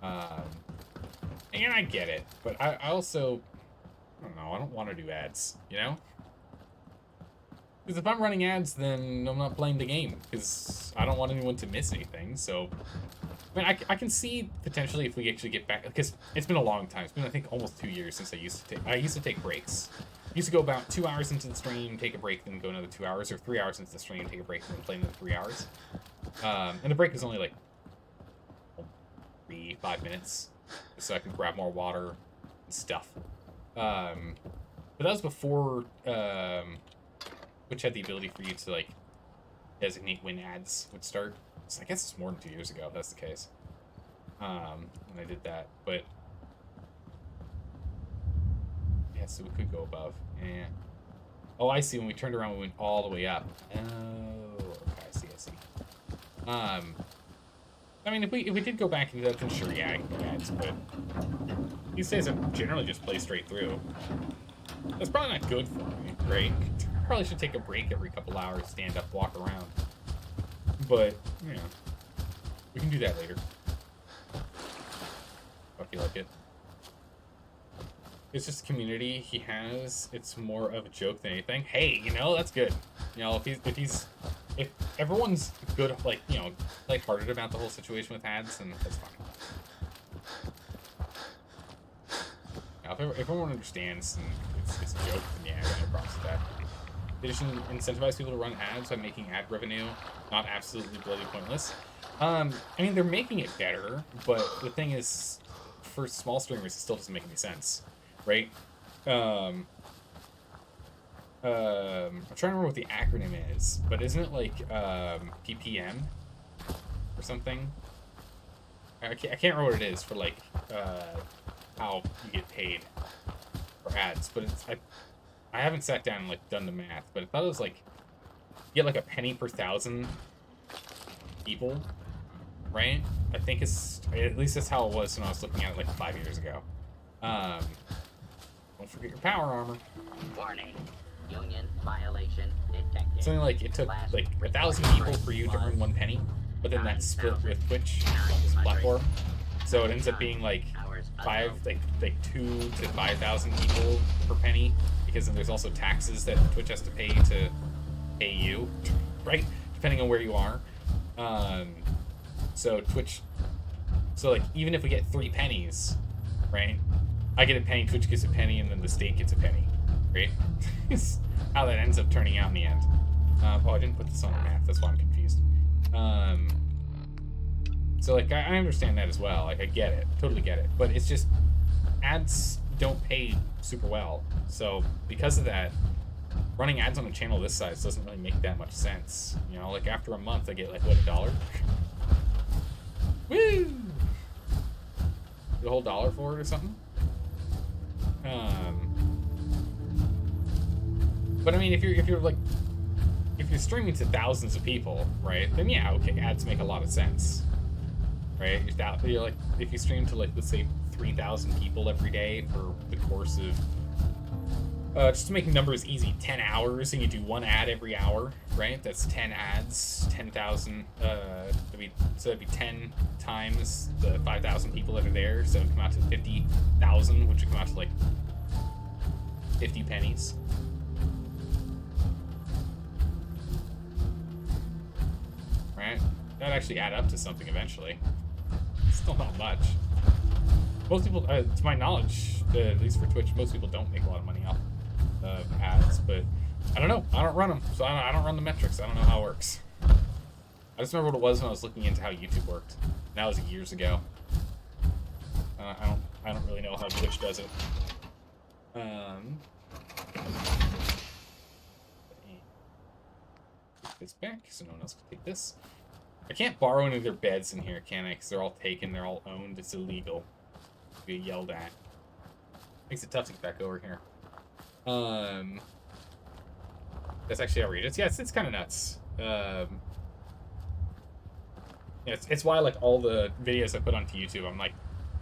And I get it. But I also... I don't know, I don't want to do ads, you know? Because if I'm running ads, then I'm not playing the game. Because I don't want anyone to miss anything, so... I mean, I can see potentially if we actually get back... Because it's been a long time. It's been, I think, almost 2 years since I used to take breaks. I used to go about 2 hours into the stream, take a break, then go another 2 hours, or 3 hours into the stream, take a break, and then play another 3 hours. And the break is only like 3-5 minutes, so I can grab more water and stuff. But that was before Twitch had the ability for you to like designate when ads would start. So I guess it's more than 2 years ago, if that's the case. When I did that, but yeah, so we could go above. Yeah. Oh, I see. When we turned around, we went all the way up. Oh, okay, I see. I mean, if we did go back into that, then sure, yeah, I can do ads, but these days I generally just play straight through. That's probably not good for me, right? Probably should take a break every couple hours, stand up, walk around. But, you know, we can do that later. I feel like it. It's just a community he has. It's more of a joke than anything. Hey, you know, that's good. You know, if everyone's good, like, you know, lighthearted about the whole situation with ads, then that's fine. Now, if everyone understands and it's a joke, then yeah, I got no problems with that. They just incentivize people to run ads by making ad revenue not absolutely bloody pointless. I mean, they're making it better, but the thing is, for small streamers, it still doesn't make any sense, right? I'm trying to remember what the acronym is, but isn't it like PPM or something? I can't remember what it is for like how you get paid for ads, but it's I haven't sat down and like done the math, but I thought it was like you get like a penny per 1,000 people, right? I think it's at least that's how it was when I was looking at it like 5 years ago. Don't forget your power armor. Warning. Union violation detected. Something like it took like 1,000 people for you to earn 1 penny, but then that's split with Twitch, this platform. So it ends up being like 2 to 5,000 people per penny, because then there's also taxes that Twitch has to pay you, right? Depending on where you are. So Twitch, so like even if we get 3 pennies, right? I get a penny, Twitch gets a penny, and then the state gets a penny, right? It's how that ends up turning out in the end. Oh, I didn't put this on the map, that's why I'm confused. So like I understand that as well. Like I get it, totally get it. But it's just ads don't pay super well. So because of that, running ads on a channel this size doesn't really make that much sense. You know, like after a month I get like, what, $1? Woo! The whole $1 for it or something? But I mean, if you're streaming to thousands of people, right? Then yeah, okay, ads make a lot of sense, right? You're like, if you stream to like, let's say 3,000 people every day for the course of, just to make numbers easy, 10 hours, and you do 1 ad every hour, right? That's 10 ads, 10,000. That'd be 10 times the 5,000 people that are there, so it'd come out to 50,000, which would come out to like 50 pennies. Right? That'd actually add up to something eventually. Still not much. Most people, to my knowledge, at least for Twitch, most people don't make a lot of money off of ads, but I don't know. I don't run them, so I don't run the metrics. I don't know how it works. I just remember what it was when I was looking into how YouTube worked. And that was years ago. I don't really know how Twitch does it. Take this back so no one else can take this. I can't borrow any of their beds in here, can I? Because they're all taken, they're all owned. It's illegal. Get yelled at. Makes it tough to get back over here. That's actually outrageous. Yeah, it's kind of nuts. Yeah, it's why like all the videos I put onto YouTube, I'm like,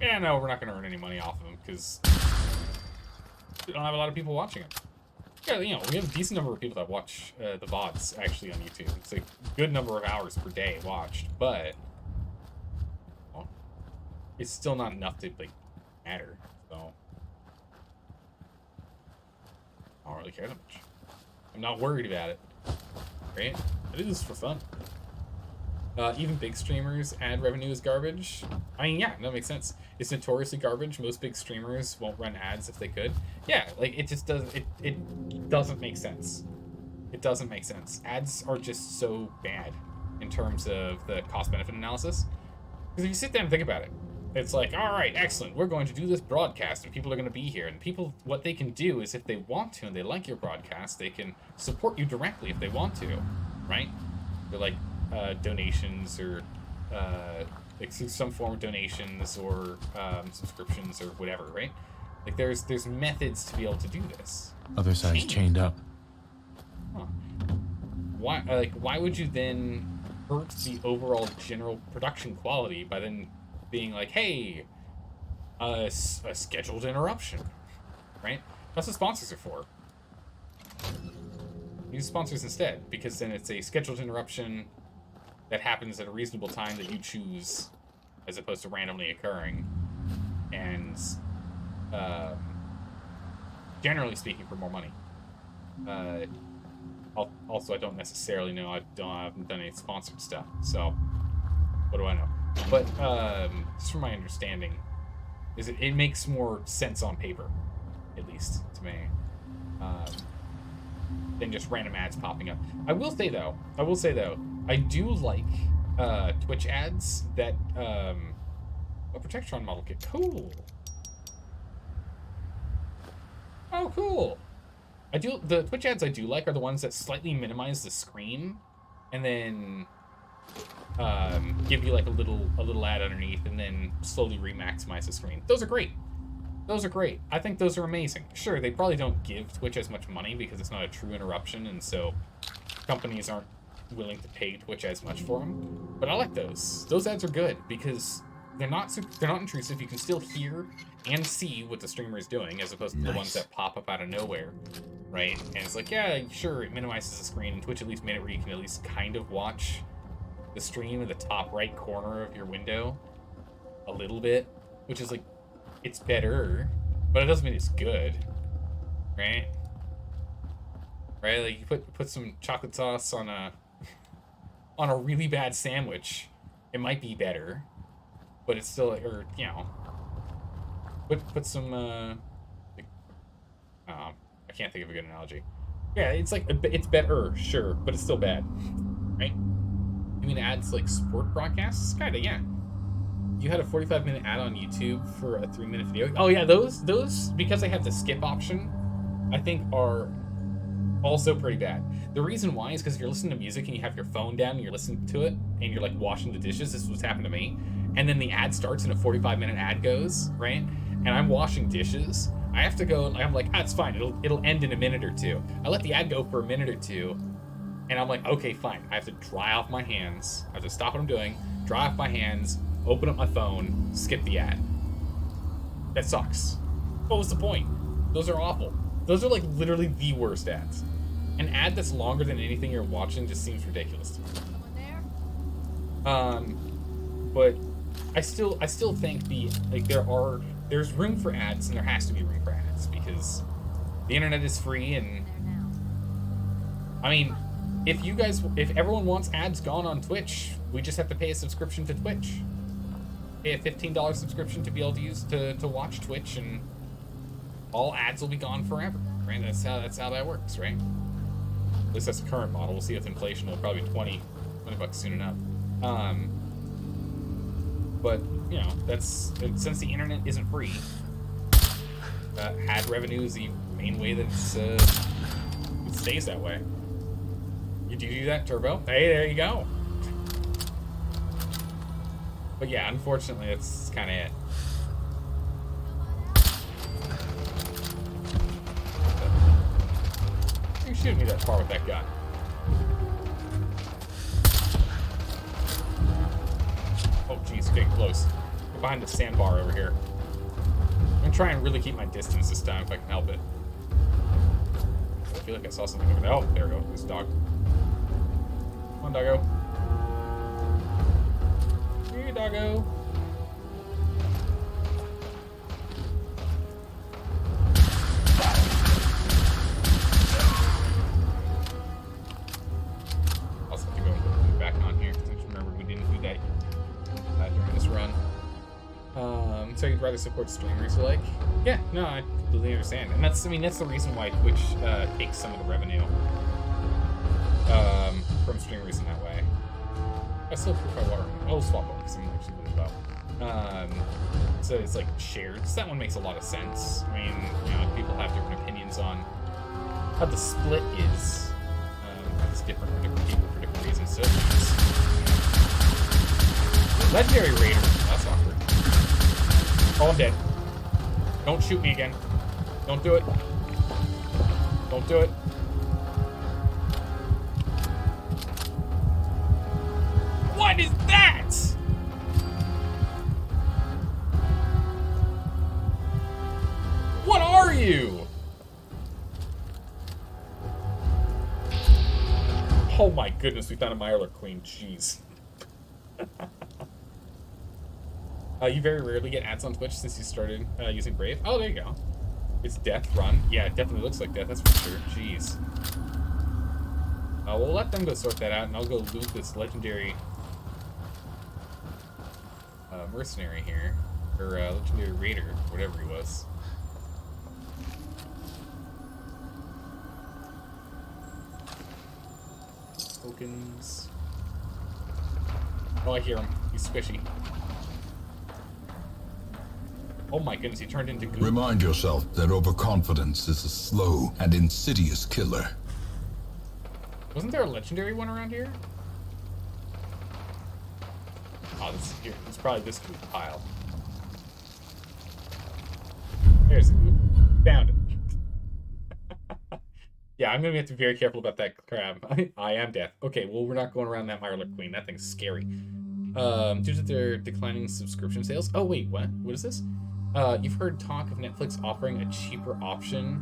yeah, no, we're not going to earn any money off of them because we don't have a lot of people watching them. Yeah, you know, we have a decent number of people that watch the VODs actually on YouTube. It's a good number of hours per day watched, but well, it's still not enough to like matter. So I don't really care that much. I'm not worried about it. Right? I do this for fun. Even big streamers, ad revenue is garbage. I mean, yeah, that makes sense. It's notoriously garbage. Most big streamers won't run ads if they could. Yeah, like, it just doesn't, it doesn't make sense. It doesn't make sense. Ads are just so bad in terms of the cost-benefit analysis. Because if you sit there and think about it, it's like, all right, excellent, we're going to do this broadcast, and people are going to be here. And people, what they can do is if they want to, and they like your broadcast, they can support you directly if they want to, right? They're like, donations or like some form of donations or subscriptions or whatever, right? Like there's methods to be able to do this. Other side's chained up. Huh. Why would you then hurt the overall general production quality by then being like, hey, a scheduled interruption, right? That's what sponsors are for. Use sponsors instead, because then it's a scheduled interruption that happens at a reasonable time that you choose, as opposed to randomly occurring. And generally speaking, for more money. Also, I don't necessarily know. I haven't done any sponsored stuff, so what do I know? But just from my understanding, is it makes more sense on paper, at least to me, than just random ads popping up. I will say though, I do like Twitch ads that a Protectron model kit. Cool. Oh, cool. The Twitch ads I do like are the ones that slightly minimize the screen and then give you like a little ad underneath and then slowly re-maximize the screen. Those are great. Those are great. I think those are amazing. Sure, they probably don't give Twitch as much money because it's not a true interruption, and so companies aren't willing to pay Twitch as much for them. But I like those. Those ads are good because they're not intrusive. You can still hear and see what the streamer is doing, as opposed to the ones that pop up out of nowhere, right? And it's like, yeah, sure, it minimizes the screen, and Twitch at least made it where you can at least kind of watch the stream in the top right corner of your window a little bit, which is like, it's better, but it doesn't mean it's good, right? Right? Like you put some chocolate sauce on a really bad sandwich, it might be better, but it's still, or you know, put some like, I can't think of a good analogy. Yeah, it's like it's better, sure, but it's still bad, right? You mean ads like sport broadcasts? Kinda, yeah. You had a 45-minute ad on YouTube for a 3-minute video. Oh yeah, those because I have the skip option, I think are Also pretty bad. The reason why is because if you're listening to music and you have your phone down and you're listening to it and you're like washing the dishes, this is what's happened to me. And then the ad starts and a 45-minute ad goes, right? And I'm washing dishes. I have to go, and I'm like, it's fine. It'll end in a minute or two. I let the ad go for a minute or two, and I'm like, okay, fine. I have to dry off my hands. I have to stop what I'm doing, dry off my hands, open up my phone, skip the ad. That sucks. What was the point? Those are awful. Those are like literally the worst ads. An ad that's longer than anything you're watching just seems ridiculous to me. Someone there? But I still think there's room for ads, and there has to be room for ads because the internet is free. And There now. I mean, if everyone wants ads gone on Twitch, we just have to pay a subscription to Twitch. Pay a $15 subscription to be able to use to watch Twitch, and all ads will be gone forever. Right? That's how that works, right? At least that's the current model. We'll see with inflation. It'll probably be $20 soon enough. But you know, since the internet isn't free, ad revenue is the main way that it stays that way. You do that, Turbo? Hey, there you go. But yeah, unfortunately, that's kind of it. You shooting me that far with that gun? Oh, jeez, getting close. Get behind the sandbar over here. I'm gonna try and really keep my distance this time if I can help it. I feel like I saw something over there. Oh, there we go. There's a dog. Come on, doggo. Here, doggo. Also, have to go back on here because I just remembered we didn't do that during this run. So you'd rather support streamers alike? Yeah, no, I completely understand. And that's the reason why Twitch takes some of the revenue from streamers in that way. I still prefer water. I'll swap over because I'm actually really low. So it's like shared. So that one makes a lot of sense. I mean, you know, people have different opinions on how the split is. It's different for different people for different reasons. So Legendary Raider. That's awkward. Oh, I'm dead. Don't shoot me again. Don't do it. Don't do it. What is that? What are you? Oh my goodness, we found a Mirelurk Queen. Jeez. You very rarely get ads on Twitch since you started using Brave. Oh, there you go. It's Death Run. Yeah, it definitely looks like Death, that's for sure. Jeez. We'll let them go sort that out, and I'll go loot this legendary mercenary here. Or legendary raider, whatever he was. Tokens. Oh, I hear him. He's squishy. Oh my goodness, he turned into goo. Remind yourself that overconfidence is a slow and insidious killer. Wasn't there a legendary one around here? Oh, this is here. It's probably this goo pile. There's a goo. Found it. Yeah, I'm gonna have to be very careful about that crab. I am death. Okay, well, we're not going around that Mirelurk Queen. That thing's scary. Due to their declining subscription sales. Oh, wait, what? What is this? You've heard talk of Netflix offering a cheaper option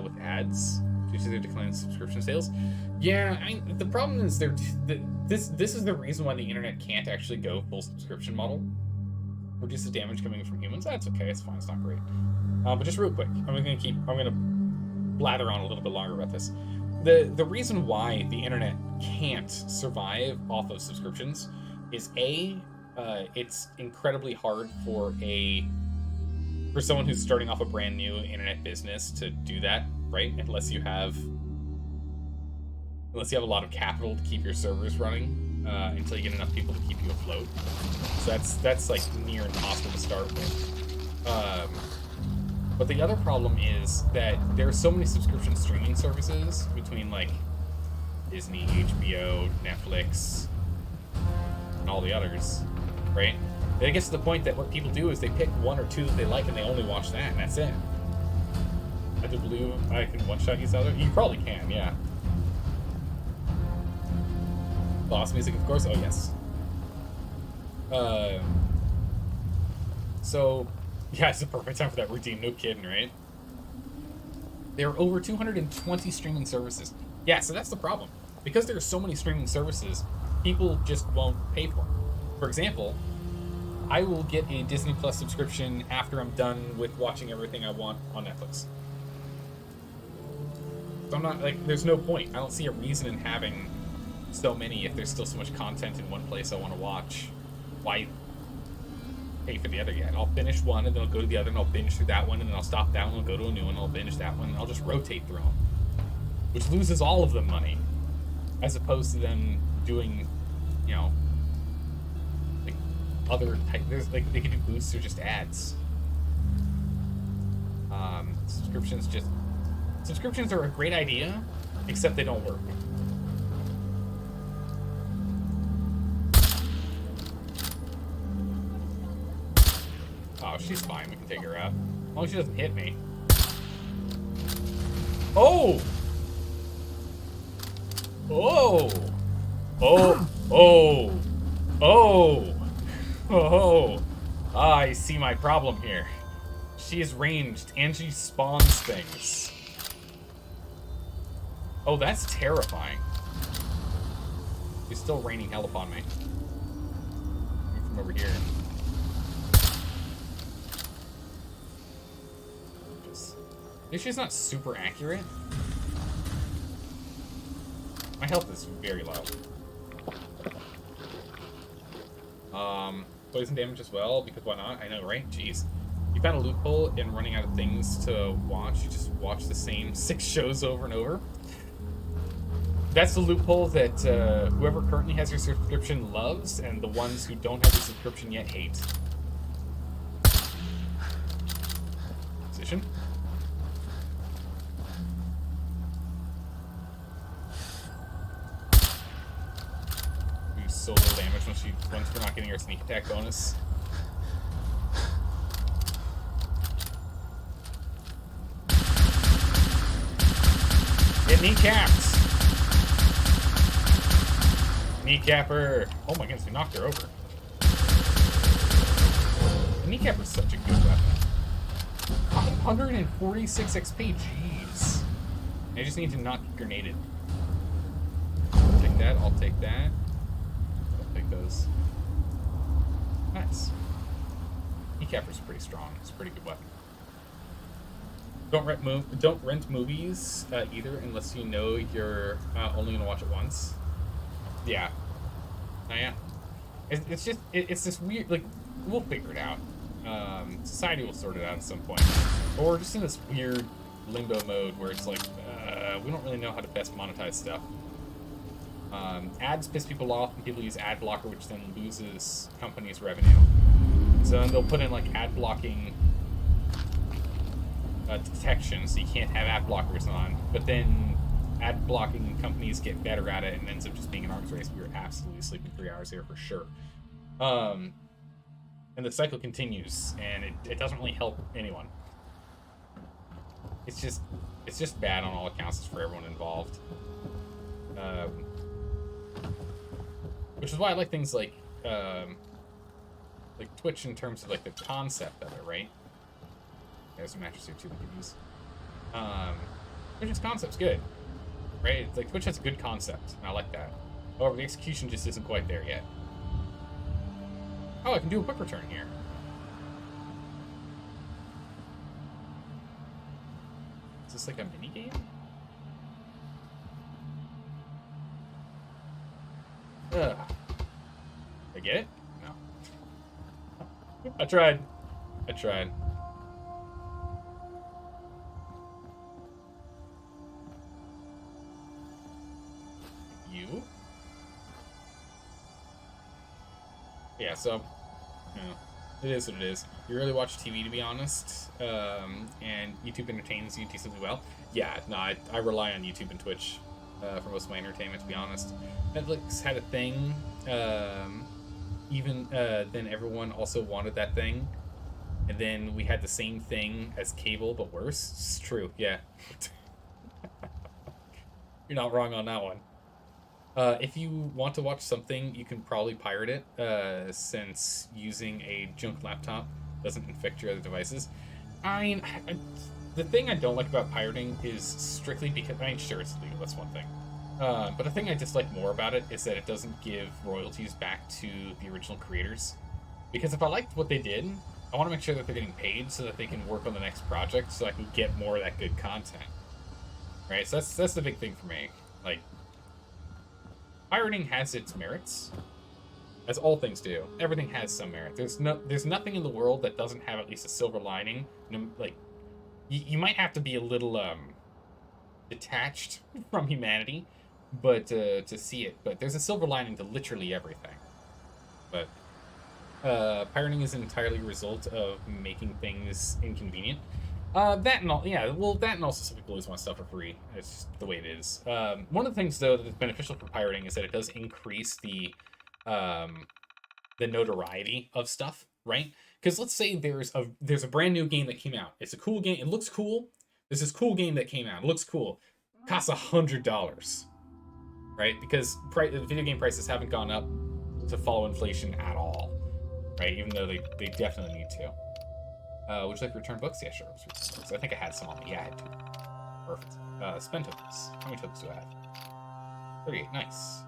with ads due to their declining subscription sales. Yeah, the problem is this is the reason why the internet can't actually go full subscription model. Reduce the damage coming from humans. That's okay. It's fine. It's not great. But just real quick, I'm gonna blather on a little bit longer about this. The reason why the internet can't survive off of subscriptions is it's incredibly hard for someone who's starting off a brand new internet business to do that, right? Unless you have a lot of capital to keep your servers running until you get enough people to keep you afloat. So that's like near impossible to start with. But the other problem is that there are so many subscription streaming services between like Disney, HBO, Netflix, and all the others, right? Then it gets to the point that what people do is they pick one or two that they like and they only watch that, and that's it. I do believe I can one-shot these other. You probably can, yeah. Boss music, of course. Oh yes. So, yeah, it's the perfect time for that routine. No kidding, right? There are over 220 streaming services. Yeah, so that's the problem. Because there are so many streaming services, people just won't pay for them. For example, I will get a Disney Plus subscription after I'm done with watching everything I want on Netflix. So I'm not, like, there's no point. I don't see a reason in having so many if there's still so much content in one place I want to watch. Why pay for the other yet? I'll finish one and then I'll go to the other and I'll binge through that one and then I'll stop that one and I'll go to a new one and I'll binge that one and I'll just rotate through them. Which loses all of them money. As opposed to them doing, you know, like other type, there's like they could do boosts or just ads. Subscriptions are a great idea, except they don't work. Oh, she's fine. We can take her out. As long as she doesn't hit me. Oh! Oh! Oh! Oh! Oh! Oh! Ah, I see my problem here. She is ranged, and she spawns things. Oh, that's terrifying. She's still raining hell upon me. From over here. Maybe she's not super accurate. My health is very low. Poison damage as well, because why not? I know, right? Jeez. You found a loophole in running out of things to watch. You just watch the same 6 shows over and over. That's the loophole that whoever currently has your subscription loves, and the ones who don't have the subscription yet hate. Position. Do so little damage once we're not getting our sneak attack bonus. Get kneecapped! Kneecapper! Oh my goodness, we knocked her over. The kneecapper's such a good weapon. 546 XP, jeez. I just need to not get grenaded. I'll take that, I'll take that. I'll take those. Nice. Kneecapper's pretty strong, it's a pretty good weapon. Don't rent movies either, unless you know you're only gonna watch it once. Yeah. Oh yeah. It's just it's this weird, like, we'll figure it out. Society will sort it out at some point. Or we're just in this weird limbo mode where it's like we don't really know how to best monetize stuff. Ads piss people off and people use ad blocker, which then loses companies' revenue. So then they'll put in like ad blocking detection, so you can't have ad blockers on. But then ad blocking companies get better at it, and ends up just being an arms race. We were absolutely sleeping 3 hours here for sure. And the cycle continues, and it doesn't really help anyone. It's just bad on all accounts. It's for everyone involved. Which is why I like things like Twitch in terms of like the concept of it, right? There's a mattress here too that we can use. Twitch's concept's good, right? It's like Twitch has a good concept, and I like that. However, the execution just isn't quite there yet. Oh, I can do a quick return here. Is this like a mini game? Ugh. Did I get it? No. I tried. You? Yeah, so, you know, It is what it is. You really watch TV, to be honest, and YouTube entertains you decently well. Yeah, no, I rely on YouTube and Twitch for most of my entertainment, to be honest. Netflix had a thing, even then everyone also wanted that thing, and then we had the same thing as cable, but worse. It's true, yeah. You're not wrong on that one. If you want to watch something, you can probably pirate it, since using a junk laptop doesn't infect your other devices. I mean, the thing I don't like about pirating is strictly because, I mean, sure, it's legal, that's one thing. But the thing I dislike more about it is that it doesn't give royalties back to the original creators. Because if I liked what they did, I want to make sure that they're getting paid so that they can work on the next project so I can get more of that good content. Right, so that's the big thing for me. Like, pirating has its merits, as all things do. Everything has some merit. There's nothing in the world that doesn't have at least a silver lining. Like, you might have to be a little detached from humanity, but to see it. But there's a silver lining to literally everything. But pirating is entirely a result of making things inconvenient. That and all, yeah. Well, that and also some people always want stuff for free. It's just the way it is. One of the things though that is beneficial for pirating is that it does increase the notoriety of stuff, right? Because let's say there's a brand new game that came out. It's a cool game. It looks cool. There's this cool game that came out. It looks cool. Costs $100, right? Because video game prices haven't gone up to follow inflation at all, right? Even though they definitely need to. Would you like to return books? Yeah, sure. I think I had some on me. Yeah, I had two. Perfect. Spend tokens. How many tokens do I have? 38. Nice.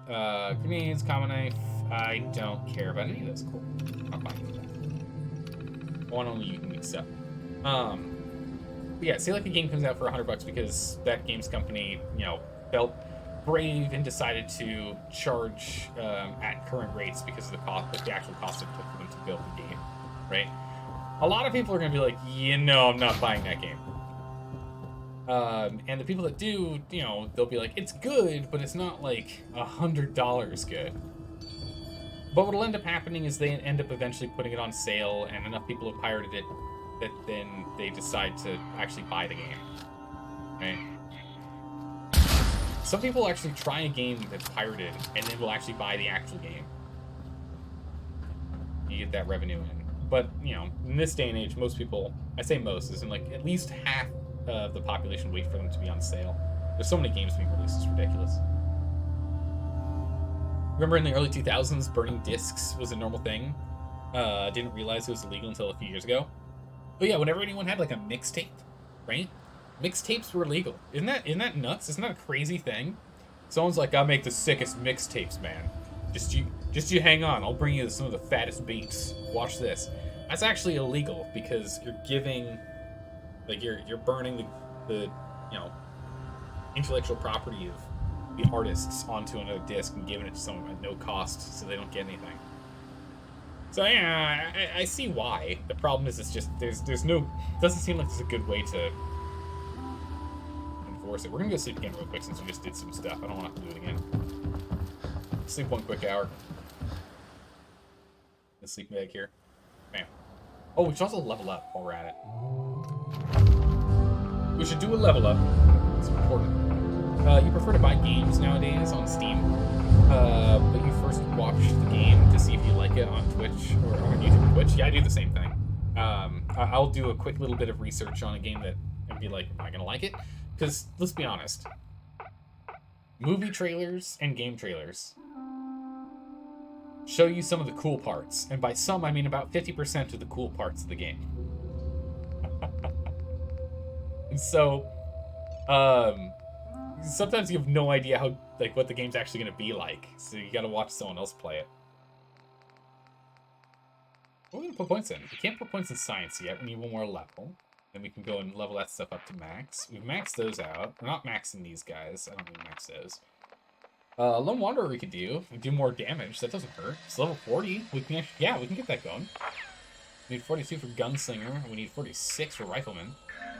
Grenades, common knife. I don't care about any of those. Cool. I'm fine with that. One only you can mix up. Yeah, say like a game comes out for $100 because that games company, felt brave and decided to charge at current rates because of the actual cost it took for them to build the game, right? A lot of people are going to be like, I'm not buying that game. And the people that do, they'll be like, it's good, but it's not like $100 good. But what'll end up happening is they end up eventually putting it on sale, and enough people have pirated it that then they decide to actually buy the game. Right? Some people actually try a game that's pirated, and then will actually buy the actual game. You get that revenue in. But, in this day and age, most people, I say most, is in like at least half of the population wait for them to be on sale. There's so many games being released, it's ridiculous. Remember in the early 2000s, burning discs was a normal thing? Didn't realize it was illegal until a few years ago. But yeah, whenever anyone had like a mixtape, right? Mixtapes were illegal. Isn't that nuts? Isn't that a crazy thing? Someone's like, I'll make the sickest mixtapes, man. Just you hang on. I'll bring you some of the fattest beats. Watch this. That's actually illegal because you're giving, like, you're burning the intellectual property of the artists onto another disc and giving it to someone at no cost, so they don't get anything. So yeah, I see why. The problem is it's just there's no, doesn't seem like there's a good way to enforce it. We're gonna go sleep again real quick since we just did some stuff. I don't want to have to do it again. Sleep one quick hour. Let's sleep bag here. Bam. Oh, we should also level up while we're at it. We should do a level up. It's important. You prefer to buy games nowadays on Steam, but you first watch the game to see if you like it on Twitch or on YouTube and Twitch. Yeah, I do the same thing. I'll do a quick little bit of research on a game and be like, am I gonna like it? Because let's be honest, movie trailers and game trailers show you some of the cool parts, and by some I mean about 50% of the cool parts of the game. And so, sometimes you have no idea how, like, what the game's actually going to be like, so you got to watch someone else play it. What are we going to put points in? We can't put points in science yet. We need one more level. Then we can go and level that stuff up to max. We've maxed those out. We're not maxing these guys. I don't need to max those. Lone Wanderer we could do more damage. That doesn't hurt. It's level 40. We can get that going. We need 42 for Gunslinger, and we need 46 for Rifleman.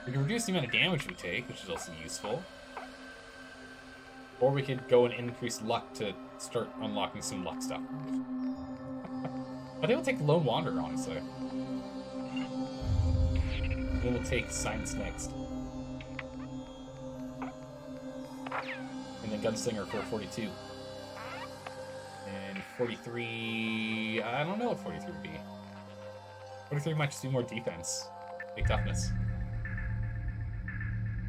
We can reduce the amount of damage we take, which is also useful. Or we could go and increase luck to start unlocking some luck stuff. I think I'll take Lone Wanderer, honestly. Then we'll take science next. And then gunslinger for 42. And 43... I don't know what 43 would be. 43 might just do more defense. Big toughness.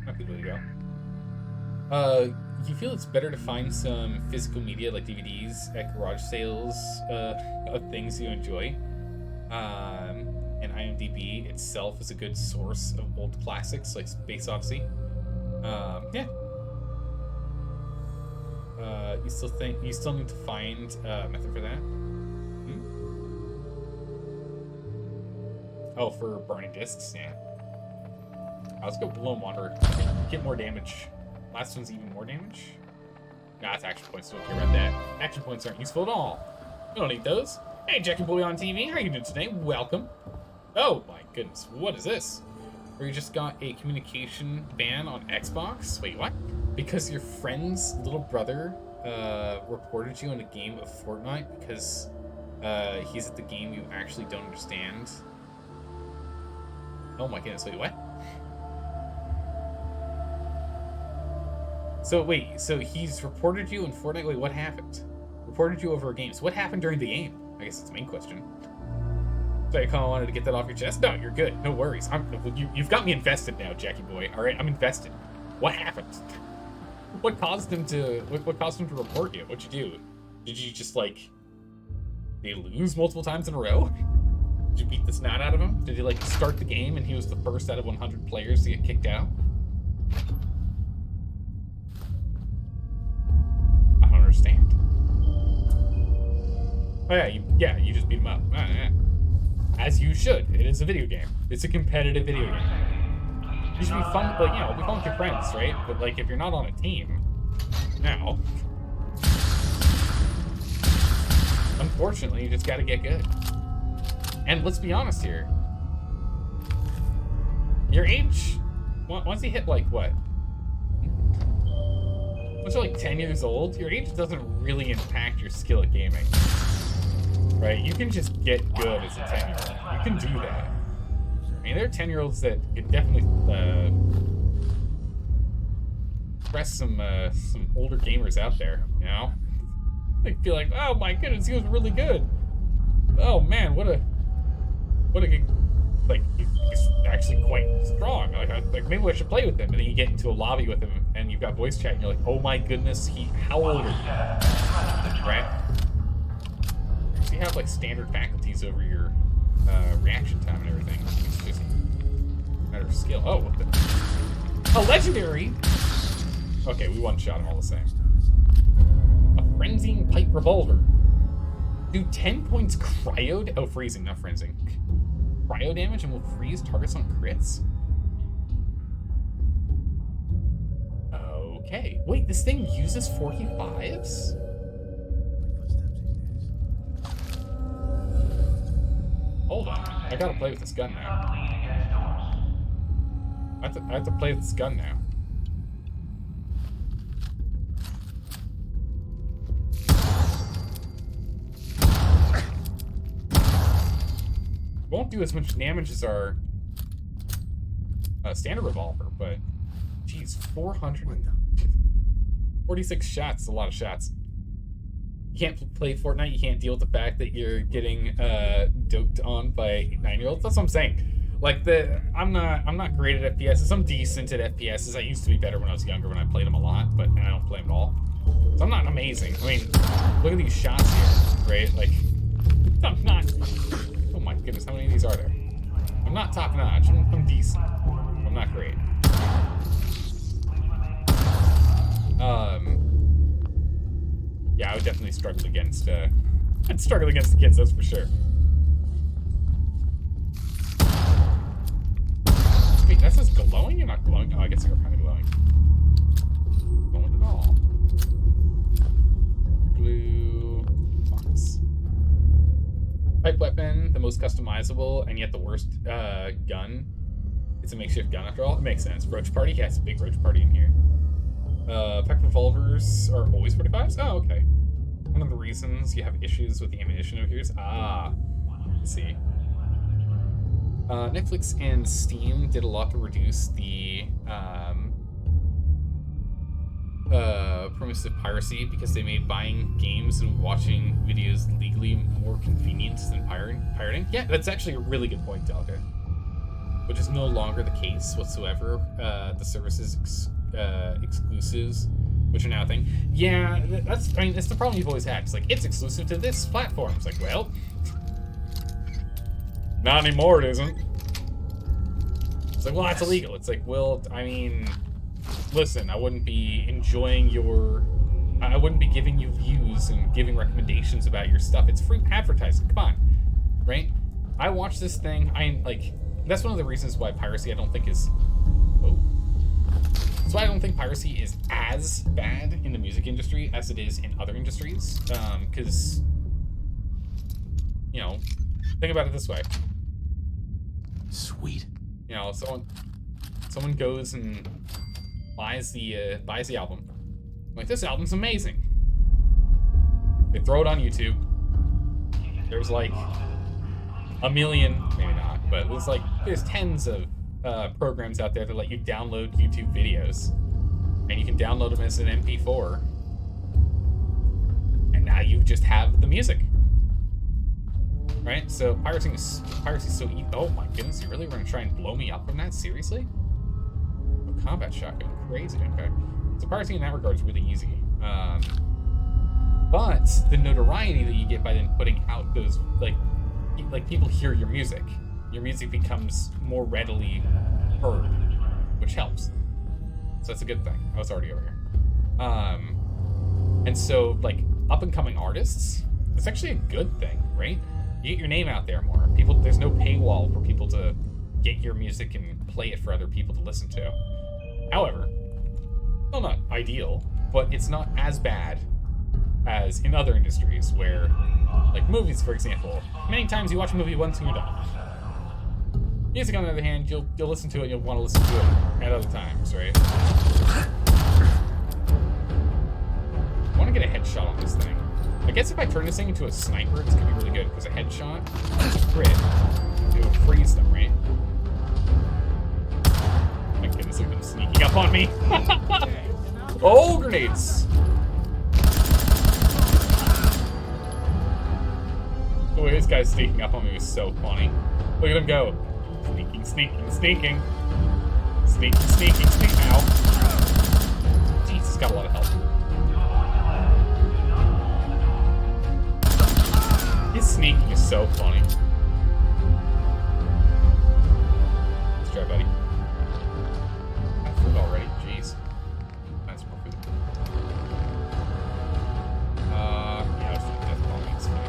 Might be the way to go. You feel it's better to find some physical media like DVDs at garage sales of things you enjoy. And IMDb itself is a good source of old classics like Space Odyssey. Yeah. You still need to find a method for that? Oh, for burning discs? Yeah. Let's go Blown Wanderer. Get more damage. Last one's even more damage? Nah, it's action points. Don't care about that. Action points aren't useful at all. You don't need those. Hey, Jackie Boy on TV. How you doing today? Welcome. Oh, my goodness. What is this? Or you just got a communication ban on Xbox? Wait, what? Because your friend's little brother reported you in a game of Fortnite because he's at the game you actually don't understand. Oh my goodness, wait, what? So wait, so he's reported you in Fortnite? Wait, what happened? Reported you over a game. So what happened during the game? I guess that's the main question. So I kind of wanted to get that off your chest. No, you're good. No worries. You've got me invested now, Jackie Boy. All right, I'm invested. What happened? What caused him to report you? What'd you do? Did you just like did you lose multiple times in a row? Did you beat the snot out of him? Did he like start the game and he was the first out of 100 players to get kicked out? I don't understand. Oh yeah, you just beat him up. Yeah. As you should. It is a video game. It's a competitive video game. It should be fun, like, you know, be fun with your friends, right? But like, if you're not on a team, now, unfortunately, you just gotta get good. And let's be honest here. Your age, once you hit like what? Once you're like 10 years old, your age doesn't really impact your skill at gaming. Right? You can just get good as a 10-year-old. You can do that. I mean, there are 10-year-olds that can definitely press some older gamers out there, you know? They feel like, oh my goodness, he was really good. Oh man, what a good, like, he's actually quite strong. Like maybe I should play with him. And then you get into a lobby with him and you've got voice chat and you're like, oh my goodness, how old are you? Right? So you have like standard faculties over your reaction time and everything. It's just a matter of skill. Oh, what the? A legendary! Okay, we one-shot him all the same. A frenzying pipe revolver. Do 10 points cryo... Oh, freezing, not frenzying. Cryo damage and will freeze targets on crits? Okay. Wait, this thing uses 45s? Hold on. I gotta play with this gun now. I have to play with this gun now. Won't do as much damage as our standard revolver, but geez, 446 shots is a lot of shots. You can't play Fortnite. You can't deal with the fact that you're getting doped on by 9-year-olds. That's what I'm saying. Like I'm not great at FPSs. I'm decent at FPSs. I used to be better when I was younger when I played them a lot, but I don't play them at all. So I'm not amazing. I mean, look at these shots here, right? Like, I'm not. Oh my goodness, how many of these are there? I'm not top notch. I'm decent. I'm not great. Yeah, I would definitely struggle against. I'd struggle against the kids, that's for sure. Wait, that says glowing? You're not glowing. Oh, I guess you're kind of glowing. Glowing at all. Blue box. Pipe weapon, the most customizable, and yet the worst gun. It's a makeshift gun after all. It makes sense. Roach party? Yeah, it's a big roach party in here. Pipe revolvers are always 45s? Oh, okay. One of the reasons you have issues with the ammunition over here is... Ah, let's see. Netflix and Steam did a lot to reduce the permissive piracy because they made buying games and watching videos legally more convenient than pirating. Yeah, that's actually a really good point, Delga. Which is no longer the case whatsoever. The services exclusives, which are now a thing. Yeah, that's the problem you've always had. It's like, it's exclusive to this platform. It's like, well, not anymore, it isn't. It's like, well, that's illegal. It's like, well, I mean, listen, I wouldn't be enjoying I wouldn't be giving you views and giving recommendations about your stuff. It's free advertising. Come on, right? I watch this thing. That's one of the reasons why piracy I don't think is. Oh. That's why I don't think piracy is as bad in the music industry as it is in other industries. Because, think about it this way. Sweet. Someone goes and buys the album. Like, this album's amazing. They throw it on YouTube. There's like a million, maybe not, but there's tens of programs out there that let you download YouTube videos, and you can download them as an MP4, and now you just have the music, right? So piracy's so easy. Oh my goodness, you really want to try and blow me up from that? Seriously? A combat shotgun, crazy. Okay, so piracy in that regard is really easy. But the notoriety that you get by then putting out those like people hear your music becomes more readily heard, which helps. So that's a good thing. I was already over here. And so, like, up and coming artists, it's actually a good thing, right? You get your name out there more. There's no paywall for people to get your music and play it for other people to listen to. However, well, not ideal, but it's not as bad as in other industries where, like movies, for example, many times you watch a movie once and you're done. Music, on the other hand, you'll listen to it and you'll want to listen to it at other times, right? I want to get a headshot on this thing. I guess if I turn this thing into a sniper, it's going to be really good, because a headshot, crit, it will freeze them, right? My goodness, they've been sneaking up on me. Oh, grenades! The way this guy's sneaking up on me was so funny. Look at him go. Sneaking, sneaking, sneaking. Sneaking, sneaking, sneaking. Ow. Jesus, got a lot of health. His sneaking is so funny. Let's try, buddy. Got food already? Jeez. That's more food. Yeah, that's probably it's fine.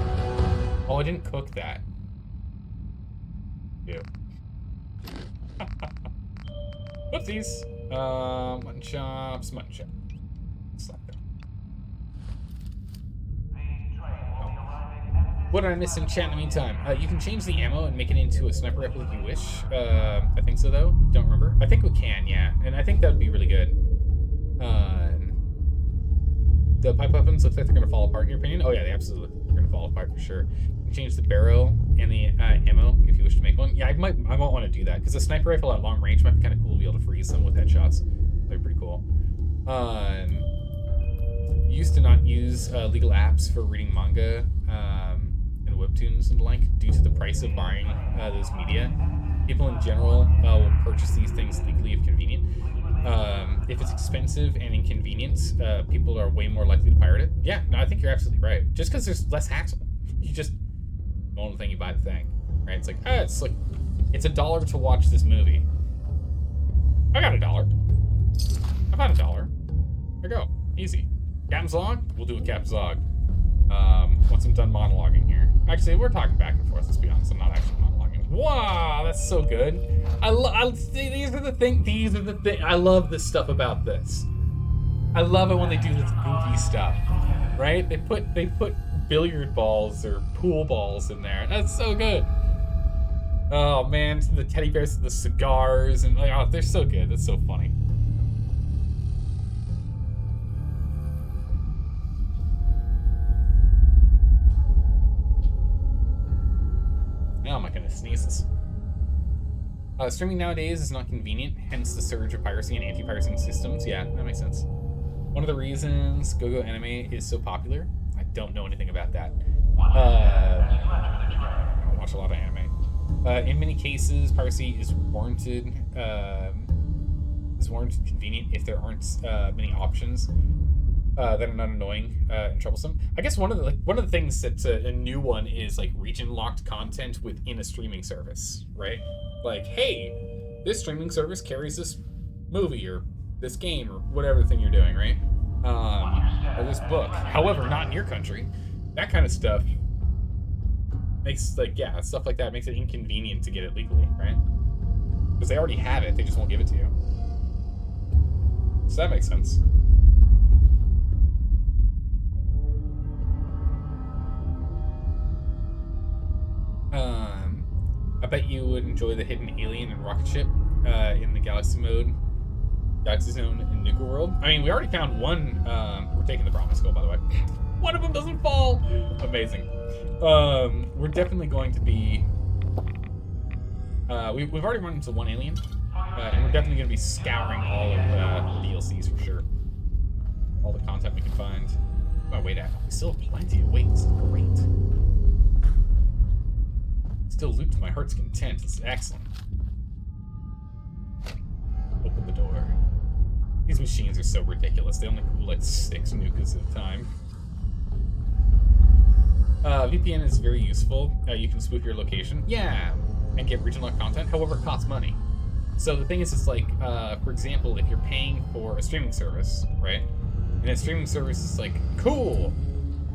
Oh, I didn't cook that. Ew. Whoopsies. Mutton chops, mutton chop. Slap that. What did I miss in chat in the meantime? You can change the ammo and make it into a sniper rifle if you wish. I think so, though. Don't remember. I think we can, yeah. And I think that would be really good. The pipe weapons look like they're going to fall apart, in your opinion? Oh, yeah, they absolutely are going to fall apart for sure. You can change the barrel and the ammo if you wish to make one. Yeah, I might want to do that, because a sniper rifle at long range might be kind of cool to be able to freeze them with headshots. That'd be pretty cool. Used to not use legal apps for reading manga and webtoons and the like due to the price of buying those media. People in general will purchase these things legally if convenient. If it's expensive and inconvenient, people are way more likely to pirate it. Yeah, no, I think you're absolutely right. Just because there's less hassle. You just own the thing, you buy the thing, right? It's like, it's $1 to watch this movie. I got $1. I got $1. There you go, easy. Captain's log? We'll do a captain's log. Once I'm done monologuing here. Actually, we're talking back and forth. Let's be honest. I'm not actually monologuing. Wow, that's so good. These are the things. I love this stuff about this. I love it when they do this goofy stuff, right? They put billiard balls or pool balls in there. That's so good. Oh man, the teddy bears and the cigars and they're so good. That's so funny. Now am I gonna sneeze this? Streaming nowadays is not convenient, hence the surge of piracy and anti-piracy systems. Yeah, that makes sense. One of the reasons Go-Go Anime is so popular, I don't know anything about that. I don't watch a lot of anime. In many cases, piracy is warranted. Is warranted convenient if there aren't many options that are not annoying and troublesome. I guess one of the things that's a new one is like region locked content within a streaming service, right? Like, hey, this streaming service carries this movie or this game or whatever thing you're doing, right? Or this book. However, not in your country. That kind of stuff makes, like, yeah, stuff like that makes it inconvenient to get it legally, right? Because they already have it, they just won't give it to you. So that makes sense. I bet you would enjoy the hidden alien and rocket ship in the Galaxy Zone in Nuka World. I mean, we already found one. We're taking the Promise Skull, by the way. One of them doesn't fall. Amazing. We're definitely going to be. We've already run into one alien, and we're definitely going to be scouring all of the DLCs for sure. All the content we can find. Oh, wait, we still have plenty of weights. Great. Still loot to my heart's content. It's excellent. Open the door. These machines are so ridiculous. They only cool like 6 nukas at a time. VPN is very useful. You can spoof your location. Yeah, and get region lock content. However, it costs money. So the thing is, it's like, for example, if you're paying for a streaming service, right? And that streaming service is like, cool,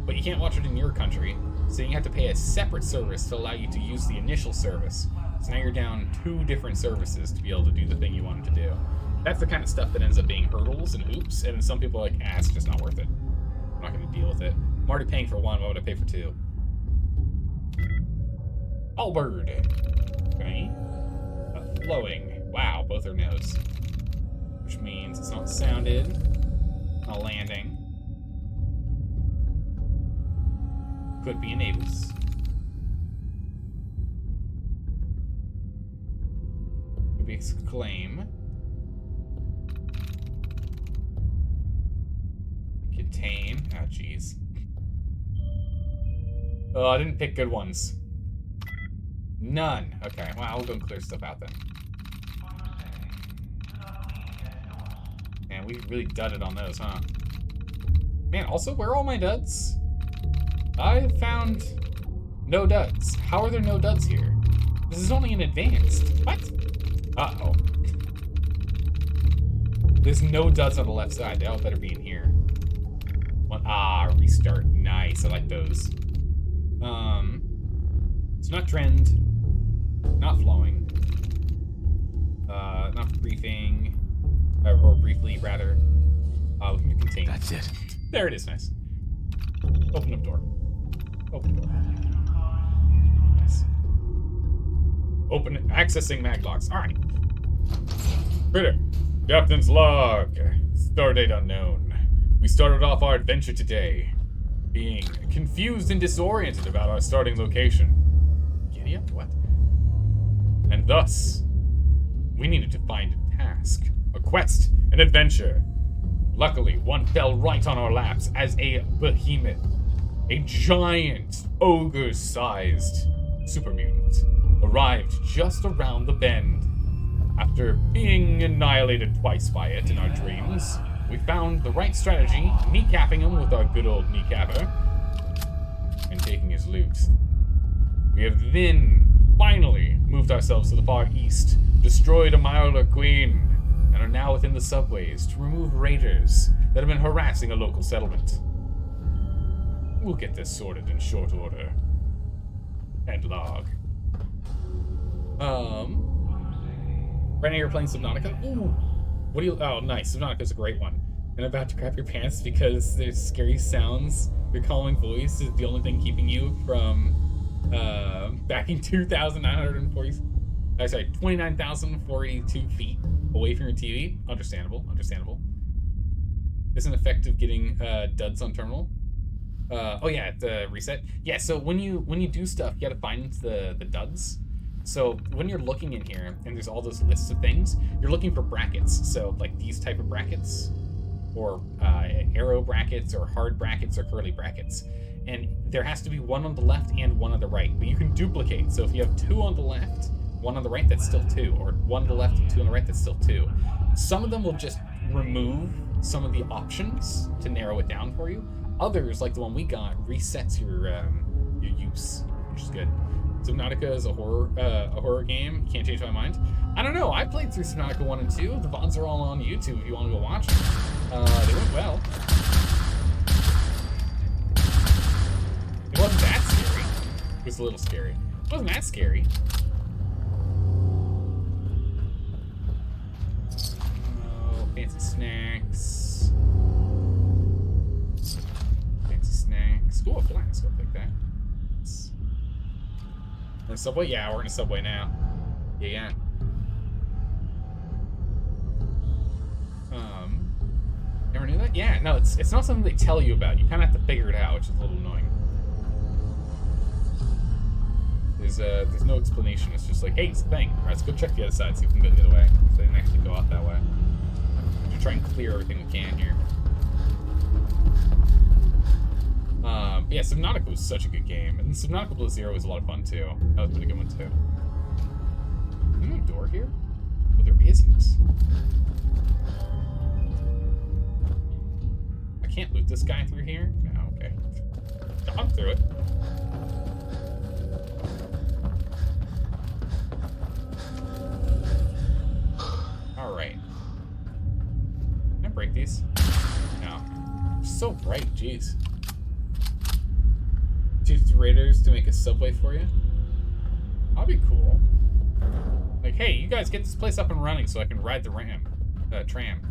but you can't watch it in your country. So you have to pay a separate service to allow you to use the initial service. So now you're down 2 different services to be able to do the thing you wanted to do. That's the kind of stuff that ends up being hurdles and hoops, and some people are like, it's just not worth it. I'm not going to deal with it. I'm already paying for 1, why would I pay for 2? Allbird. Okay. Flowing. Wow, both are no's. Which means it's not sounded. Not landing. Could be enables. Could be exclaim. Contain. Oh, jeez. Oh, I didn't pick good ones. None. Okay, well, I'll go and clear stuff out then. Man, we really dudded on those, huh? Man, also, where are all my duds? I found no duds. How are there no duds here? This is only an advanced. What? Uh-oh. There's no duds on the left side. They all better be in here. Restart. Nice. I like those. It's not trend. Not flowing. Not briefing. Or briefly, rather. We can contain. That's it. There it is. Nice. Open up door. Open door. Nice. Open it. Accessing maglocks. Alright. Critter. Captain's log. Stardate unknown. We started off our adventure today being confused and disoriented about our starting location. Giddy up? What? And thus, we needed to find a task, a quest, an adventure. Luckily, one fell right on our laps as a behemoth, a giant, ogre-sized super mutant, arrived just around the bend. After being annihilated twice by it in our dreams, we found the right strategy, kneecapping him with our good old kneecapper, and taking his loot. We have then finally moved ourselves to the far east, destroyed a Mirror Queen, and are now within the subways to remove raiders that have been harassing a local settlement. We'll get this sorted in short order. End log. Right now you're playing Subnautica? Ooh! What do you... Oh, nice. Subnautica's a great one. And about to crap your pants because there's scary sounds. Your calming voice is the only thing keeping you from backing 29,482 feet away from your TV. Understandable. Understandable. There's an effect of getting duds on terminal. Oh yeah, the reset. Yeah, so when you do stuff, you gotta find the duds. So when you're looking in here and there's all those lists of things, you're looking for brackets. So like these type of brackets, or arrow brackets, or hard brackets, or curly brackets. And there has to be one on the left and one on the right, but you can duplicate. So if you have 2 on the left, 1 on the right, that's still 2, or 1 on the left and 2 on the right, that's still 2. Some of them will just remove some of the options to narrow it down for you. Others, like the one we got, resets your use, which is good. Subnautica is a horror game. Can't change my mind. I don't know. I played through Subnautica 1 and 2. The VODs are all on YouTube if you want to go watch them. They went well. It wasn't that scary. It was a little scary. It wasn't that scary. Oh, fancy snacks. Fancy snacks. Ooh, a flask. I'll take that. In a subway? Yeah, we're in a subway now. Yeah. Never knew that? Yeah, no, it's not something they tell you about. You kind of have to figure it out, which is a little annoying. There's no explanation. It's just like, hey, it's a thing. All right, let's go check the other side, see if we can go the other way. So they didn't actually go out that way. We're trying to clear everything we can here. But yeah, Subnautica was such a good game. And Subnautica Below Zero was a lot of fun, too. That was a pretty good one, too. Is there a door here? Oh, there isn't. I can't loot this guy through here? No, okay. I'm through it. Alright. Can I break these? No. They're so bright, jeez. 2 raiders to make a subway for you? That'd be cool. Like, hey, you guys get this place up and running so I can ride the tram.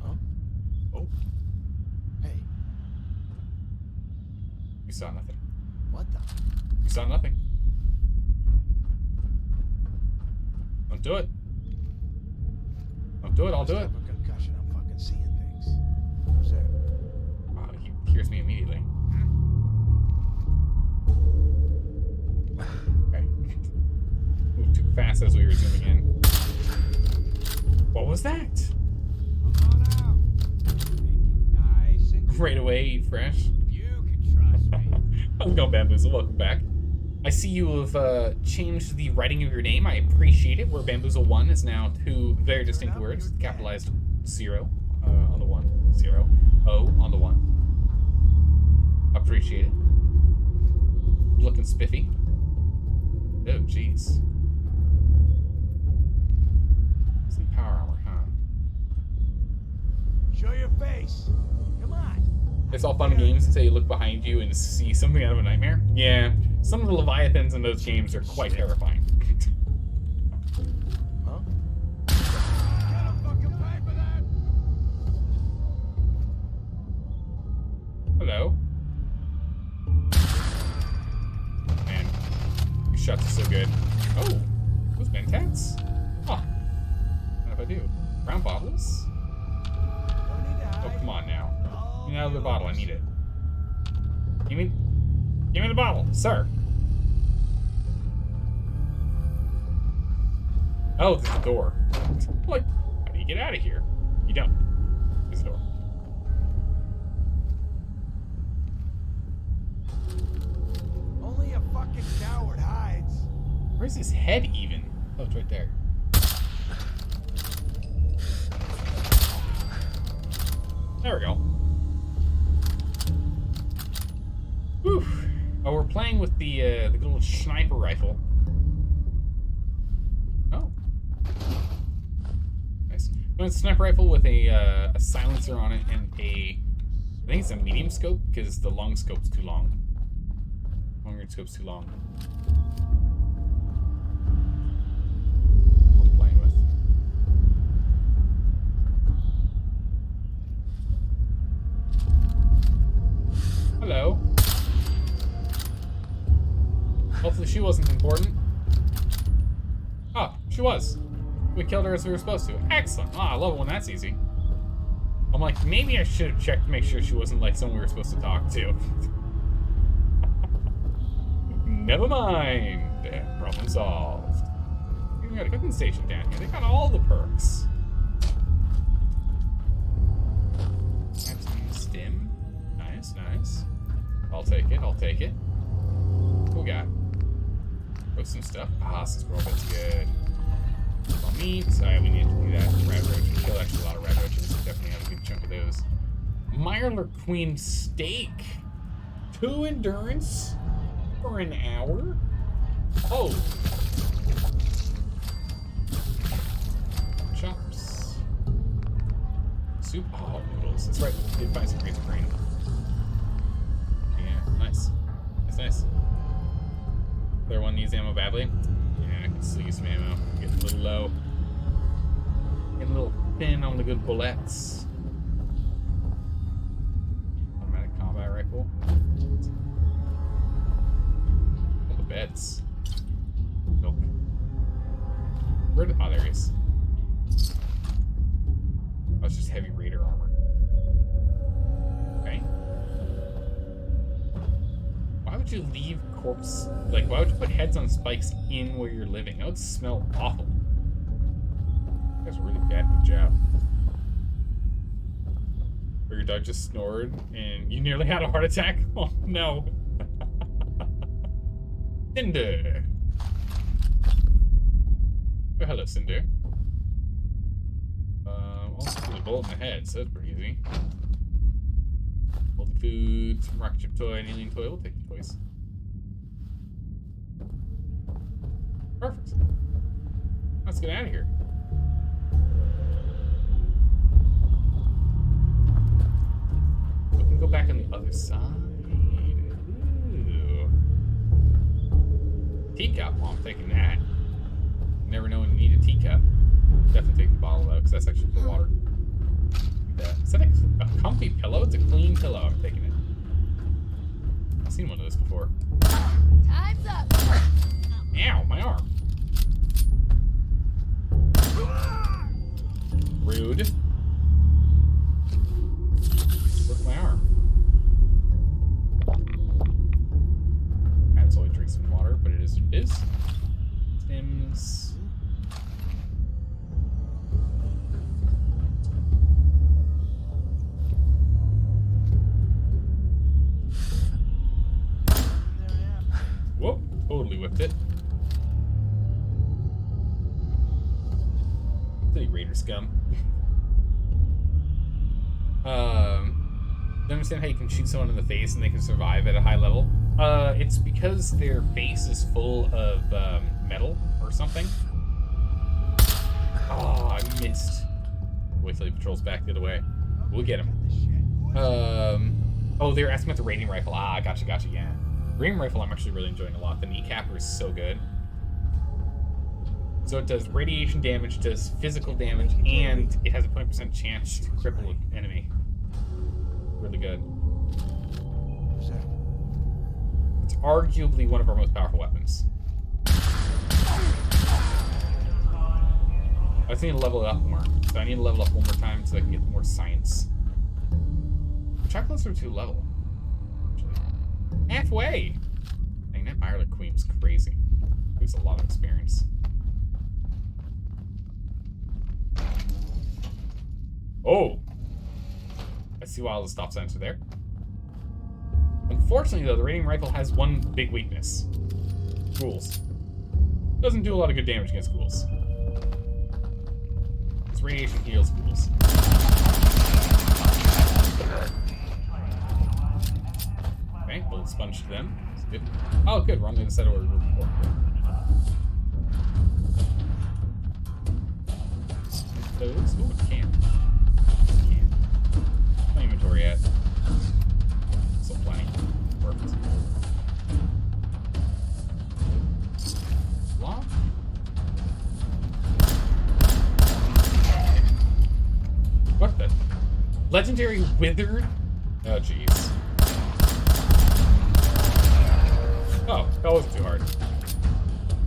Huh? Oh. Hey, You saw nothing. what the? You saw nothing. Don't do it. Don't do it, I'll do it. Must have a concussion. I'm fucking seeing things. Who's there? Wow, he hears me immediately. Okay. Moved too fast as we were zooming in. What was that? Come on out. Take it nice and Right away, eat fresh. you can trust me. How's it going, Bamboozle? Welcome back. I see you have changed the writing of your name. I appreciate it. Where Bamboozle1 is now 2 very distinct words. Capitalized 0 on the 1. 0. O on the 1. Appreciate it. Looking spiffy. Oh, jeez. Some power armor, huh? Show your face. Come on. It's all fun and games until you look behind you and see something out of a nightmare. Yeah, some of the Leviathans in those games are quite terrifying. Huh? Gotta fucking pay for that. Hello. Man, these shots are so good. Oh, those Mentats? Huh. What if I do? Brown bottles? No need to Oh, hide. come on now. Get me out of the bottle, I need it. Give me the bottle, sir. Oh, there's a door. Like, how do you get out of here? You don't. There's a door. Only a fucking coward hides. Where's his head even? Oh, it's right there. There we go. Whew. Oh, we're playing with the good old sniper rifle. Oh. Nice. Going sniper rifle with a silencer on it and I think it's a medium scope because the long scope's too long. Long range scope's too long. I'm playing with. Hello. Hopefully she wasn't important. Oh, she was. We killed her as we were supposed to. Excellent. Oh, I love it when that's easy. I'm like, maybe I should have checked to make sure she wasn't like someone we were supposed to talk to. Never mind. Problem solved. We got a cooking station down here. They got all the perks. Have some stim. Nice, nice. I'll take it, I'll take it. What we got? Roast some stuff. Ah, this robot's good. Well, meat. Sorry, we need to do that. Red roach. We killed actually a lot of red roaches. Definitely have a good chunk of those. Mirelurk Queen steak. 2 endurance for an hour. Oh. Chops. Soup. Oh, noodles. That's right. We did buy some great grain. Yeah, nice. That's nice. Other one needs ammo badly. Yeah, I can still use some ammo. Get a little low. Get a little thin on the good bullets. Automatic combat rifle. All the beds. Nope. Where did... Oh, there he is. Oh, it's just heavy raider armor. Okay. Why would you leave corpse... Like, why would you put heads on spikes in where you're living? That would smell awful. You guys are really bad. Good job. Or your dog just snored and you nearly had a heart attack? Oh, no. Cinder. Oh, hello, Cinder. Also, a bullet in the head, so that's pretty easy. Moldy food, some rocket ship toy, an alien toy. We'll take the toys. Perfect. Let's get out of here. We can go back on the other side. Ooh. Teacup. Well, I'm taking that. You never know when you need a teacup. Definitely take the bottle though, because that's actually for water. Is that a comfy pillow? It's a clean pillow. I'm taking it. I've seen one of those before. Time's up. Ow, my arm. Rude. Look at my arm. That's only drink some water, but it is what it is. Tim's. Whoop, totally whipped it. Silly raider scum. Do you understand how you can shoot someone in the face and they can survive at a high level? It's because their face is full of metal or something. Oh, I missed. Wait till he patrols back the other way. We'll get him. Oh, they were asking about the raiding rifle. Ah, gotcha, yeah. Raiding rifle I'm actually really enjoying a lot. The kneecapper is so good. So it does radiation damage, does physical damage, and it has a 20% chance to cripple an enemy. Really good. It's arguably one of our most powerful weapons. I just need to level it up more. So I need to level up one more time so I can get more science. Chocolates are too level. Actually. Halfway! Dang, that Mirelurk Queen's crazy. Gives a lot of experience. Oh! I see why all the stop signs are there. Unfortunately, though, the raiding rifle has one big weakness. Ghouls. Doesn't do a lot of good damage against ghouls. Its radiation heals ghouls. Okay, bullet sponge to them. That's good. Oh, good. We're on the other side of where we were before. Those. Ooh, a can. No inventory yet. Still plenty. Perfect. Lock. What the? Legendary withered? Oh, jeez. Oh, that wasn't too hard.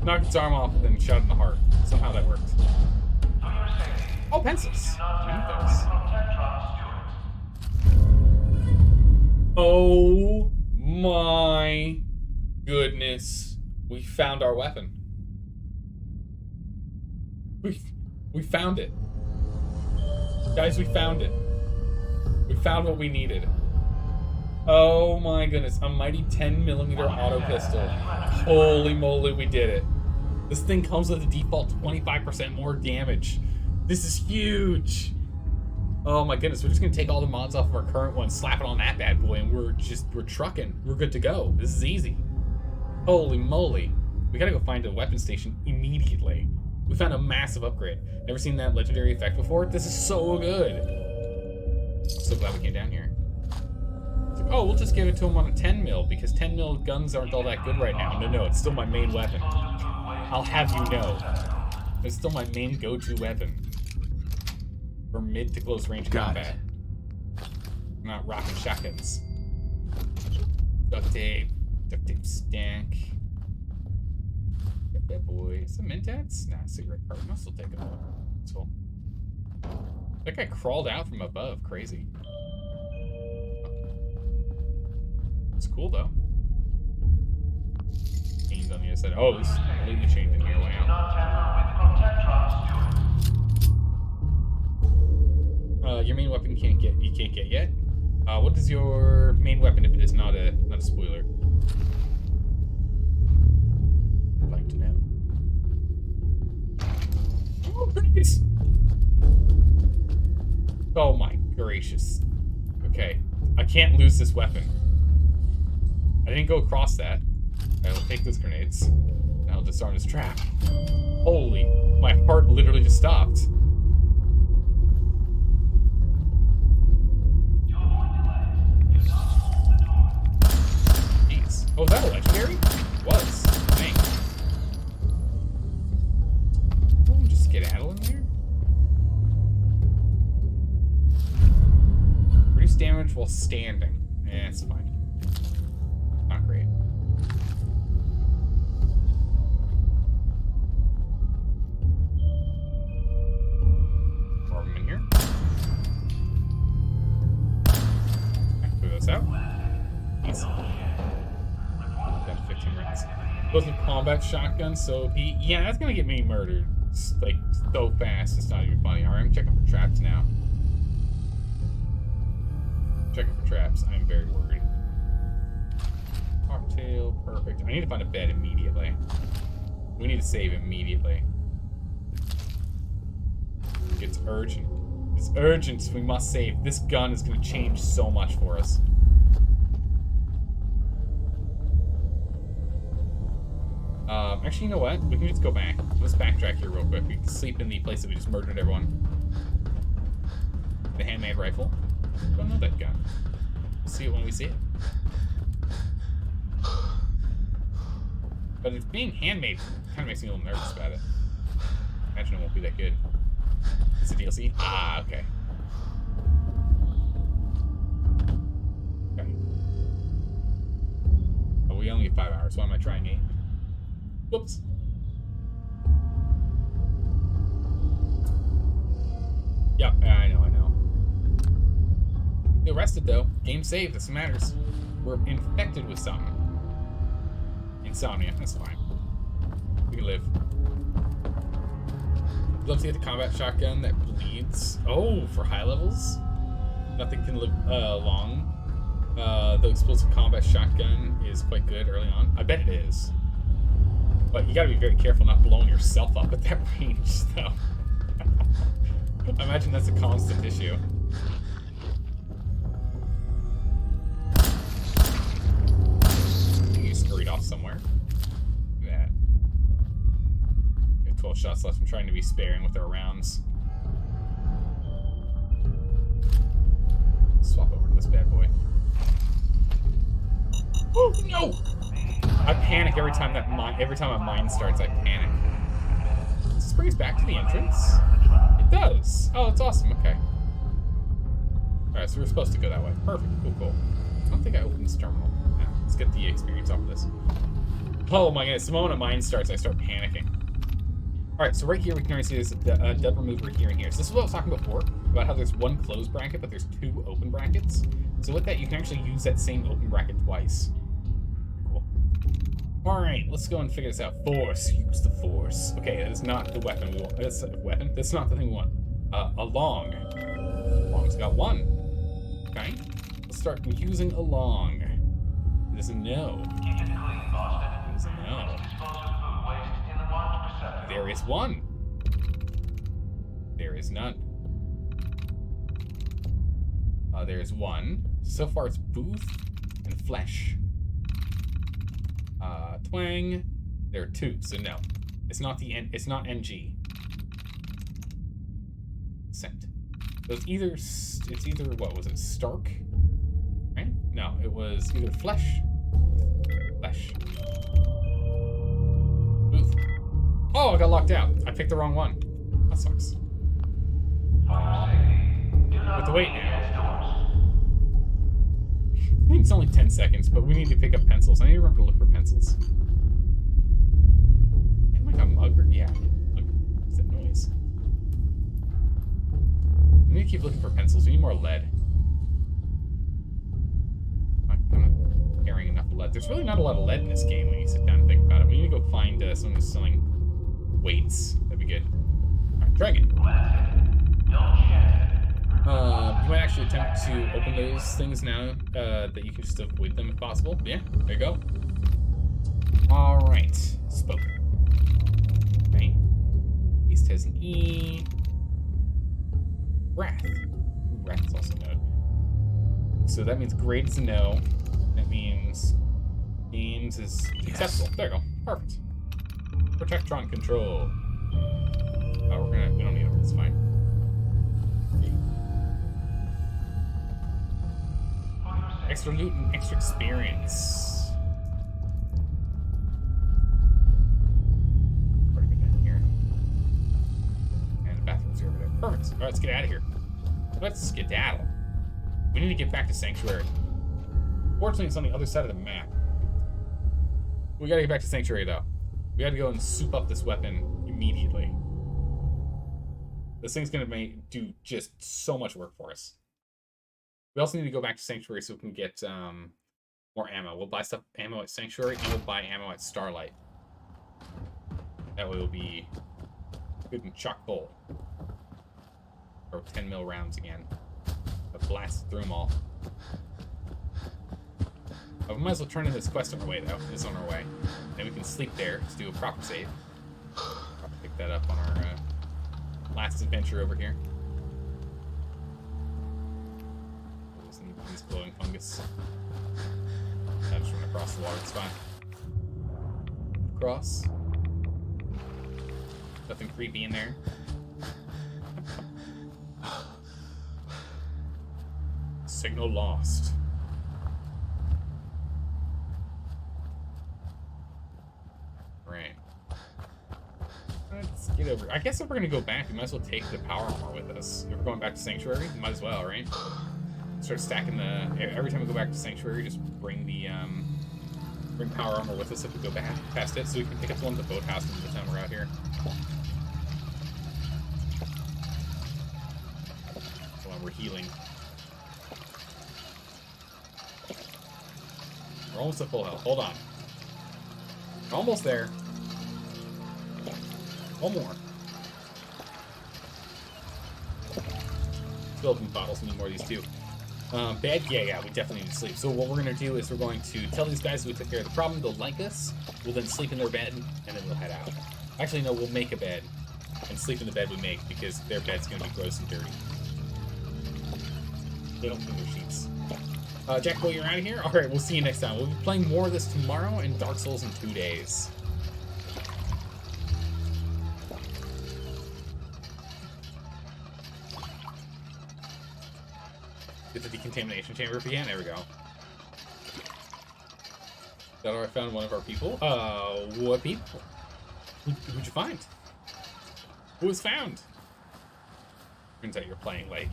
Knocked its arm off, then shot it in the heart. Somehow that worked. Oh, pencils. I need those. Oh my goodness We found our weapon. We found it. Guys, we found it. We found what we needed. Oh my goodness, a mighty 10mm auto pistol. Holy moly, we did it. This thing comes with a default 25% more damage. This is huge. Oh my goodness, we're just gonna take all the mods off of our current one, slap it on that bad boy, and we're trucking. We're good to go. This is easy. Holy moly. We gotta go find a weapon station immediately. We found a massive upgrade. Never seen that legendary effect before. This is so good. So glad we came down here. It's like, oh, we'll just give it to him on a 10mm because 10mm guns aren't all that good right now. No, it's still my main weapon. I'll have you know. It's still my main go-to weapon for mid to close range combat. I'm not rocking shotguns. Duct tape stack. Got that boy. Some mentats? Nah, cigarette carton. I'll still take it all. That's cool. That guy crawled out from above. Crazy. It's cool though. Games on the other side. Oh, this is completely changed in here. Wow. Your main weapon you can't get yet. What is your main weapon if it is not a spoiler? I'd like to know. Oh, grenades! Oh my gracious. Okay, I can't lose this weapon. I didn't go across that. I will take those grenades. And I'll disarm this trap. Holy, my heart literally just stopped. Jeez. Oh, is that a legendary? It was. Thanks. Oh, just skedaddle in there? Reduce damage while standing. Yeah, it's fine. Not great. More of them in here. Okay, clear those out. Easy. Got 15 rounds. Goes with combat shotgun, so yeah, that's gonna get me murdered. It's like so fast, it's not even funny. Alright, I'm checking for traps now. Checking for traps. I'm very worried. Cocktail, perfect. I need to find a bed immediately. We need to save immediately. It's urgent. It's urgent. We must save. This gun is going to change so much for us. Actually, you know what? We can just go back. Let's backtrack here real quick. We can sleep in the place that we just murdered everyone. The handmade rifle. Don't know that gun. We'll see it when we see it. But it's being handmade kind of makes me a little nervous about it. Imagine it won't be that good. It's a DLC? Ah, okay. Okay. Oh, we only have 5 hours. Why am I trying 8? Whoops. Yep, I know. Feel rested though. Game saved. This matters. We're infected with something. Insomnia. That's fine. We can live. Love to get the combat shotgun that bleeds. Oh, for high levels? Nothing can live long. The explosive combat shotgun is quite good early on. I bet it is. But you gotta be very careful not blowing yourself up at that range, though. I imagine that's a constant issue. You scurried off somewhere. That. We have 12 shots left. I'm trying to be sparing with our rounds. Swap over to this bad boy. Oh no! I panic every time a mine starts. I panic. Does this bring us back to the entrance? It does. Oh, that's awesome. Okay. All right, so we're supposed to go that way. Perfect. Cool. I don't think I opened this terminal. Yeah, let's get the experience off of this. Oh my goodness! The moment a mine starts, I start panicking. All right, so right here we can already see there's a depth remover here and here. So this is what I was talking before about how there's one closed bracket, but there's 2 open brackets. So with that, you can actually use that same open bracket twice. Cool. Alright, let's go and figure this out. Force. Use the force. Okay, that is not the weapon we want. That's a weapon. That's not the thing we want. A long. Long's got one. Okay. Let's start using a long. It is a no. Keep it clean, Boston. It is a no. Dispose of food waste in the marked receptacle. There is one. There is none. There is one. So far it's booth and flesh. Twang. There are two, so no. It's not it's not NG. Scent. So it's either what was it? Stark? Right? No, it was either flesh. Flesh. Booth. Oh, I got locked out. I picked the wrong one. That sucks. But the wait now. I think it's only 10 seconds, but we need to pick up pencils. I need to remember to look for pencils. And like a mug? Yeah. What's that noise? We need to keep looking for pencils. We need more lead. I'm not carrying enough lead. There's really not a lot of lead in this game when you sit down and think about it. We need to go find someone who's selling weights. That'd be good. Alright, dragon. You might actually attempt to open those things now that you can just avoid them if possible. Yeah, there you go. Alright, spoke. Okay. Beast has an E. Wrath. Ooh, Wrath is also no. So that means grade is a no. That means games is acceptable. There you go. Perfect. Protectron control. Oh, we don't need it. It's fine. Extra loot and extra experience. Already been down here. And the bathroom's over there. Perfect. Alright, let's get out of here. Let's skedaddle. We need to get back to Sanctuary. Fortunately, it's on the other side of the map. We gotta get back to Sanctuary, though. We gotta go and soup up this weapon immediately. This thing's gonna do just so much work for us. We also need to go back to Sanctuary so we can get more ammo. We'll buy ammo at Sanctuary, and we'll buy ammo at Starlight. That way we'll be good and chock full. Throw 10 mil rounds again. But blast through them all. We might as well turn in this quest on our way, though. It's on our way. Then we can sleep there. Let's do a proper save. Probably pick that up on our last adventure over here. These glowing fungus. I just run across the water, it's fine. Cross. Nothing creepy in there. Signal lost. Right. Let's get over. I guess if we're gonna go back, we might as well take the power armor with us. If we're going back to Sanctuary, might as well, right? Start stacking every time we go back to Sanctuary, just bring bring power armor with us if we go back past it, so we can pick up the one at the boathouse the time we're out here. While we're healing. We're almost at full health. Hold on. We're almost there. One more. Fill up bottles, we need more of these too. Bed? Yeah, we definitely need to sleep. So what we're going to do is we're going to tell these guys we took care of the problem, they'll like us, we'll then sleep in their bed, and then we'll head out. Actually, no, we'll make a bed, and sleep in the bed we make, because their bed's going to be gross and dirty. They don't clean their sheets. Jack Boy, you're out of here? Alright, we'll see you next time. We'll be playing more of this tomorrow, and Dark Souls in 2 days. Get the decontamination chamber if we can. There we go. That I found one of our people. What people? Who'd you find? Who was found? Turns out you're playing like.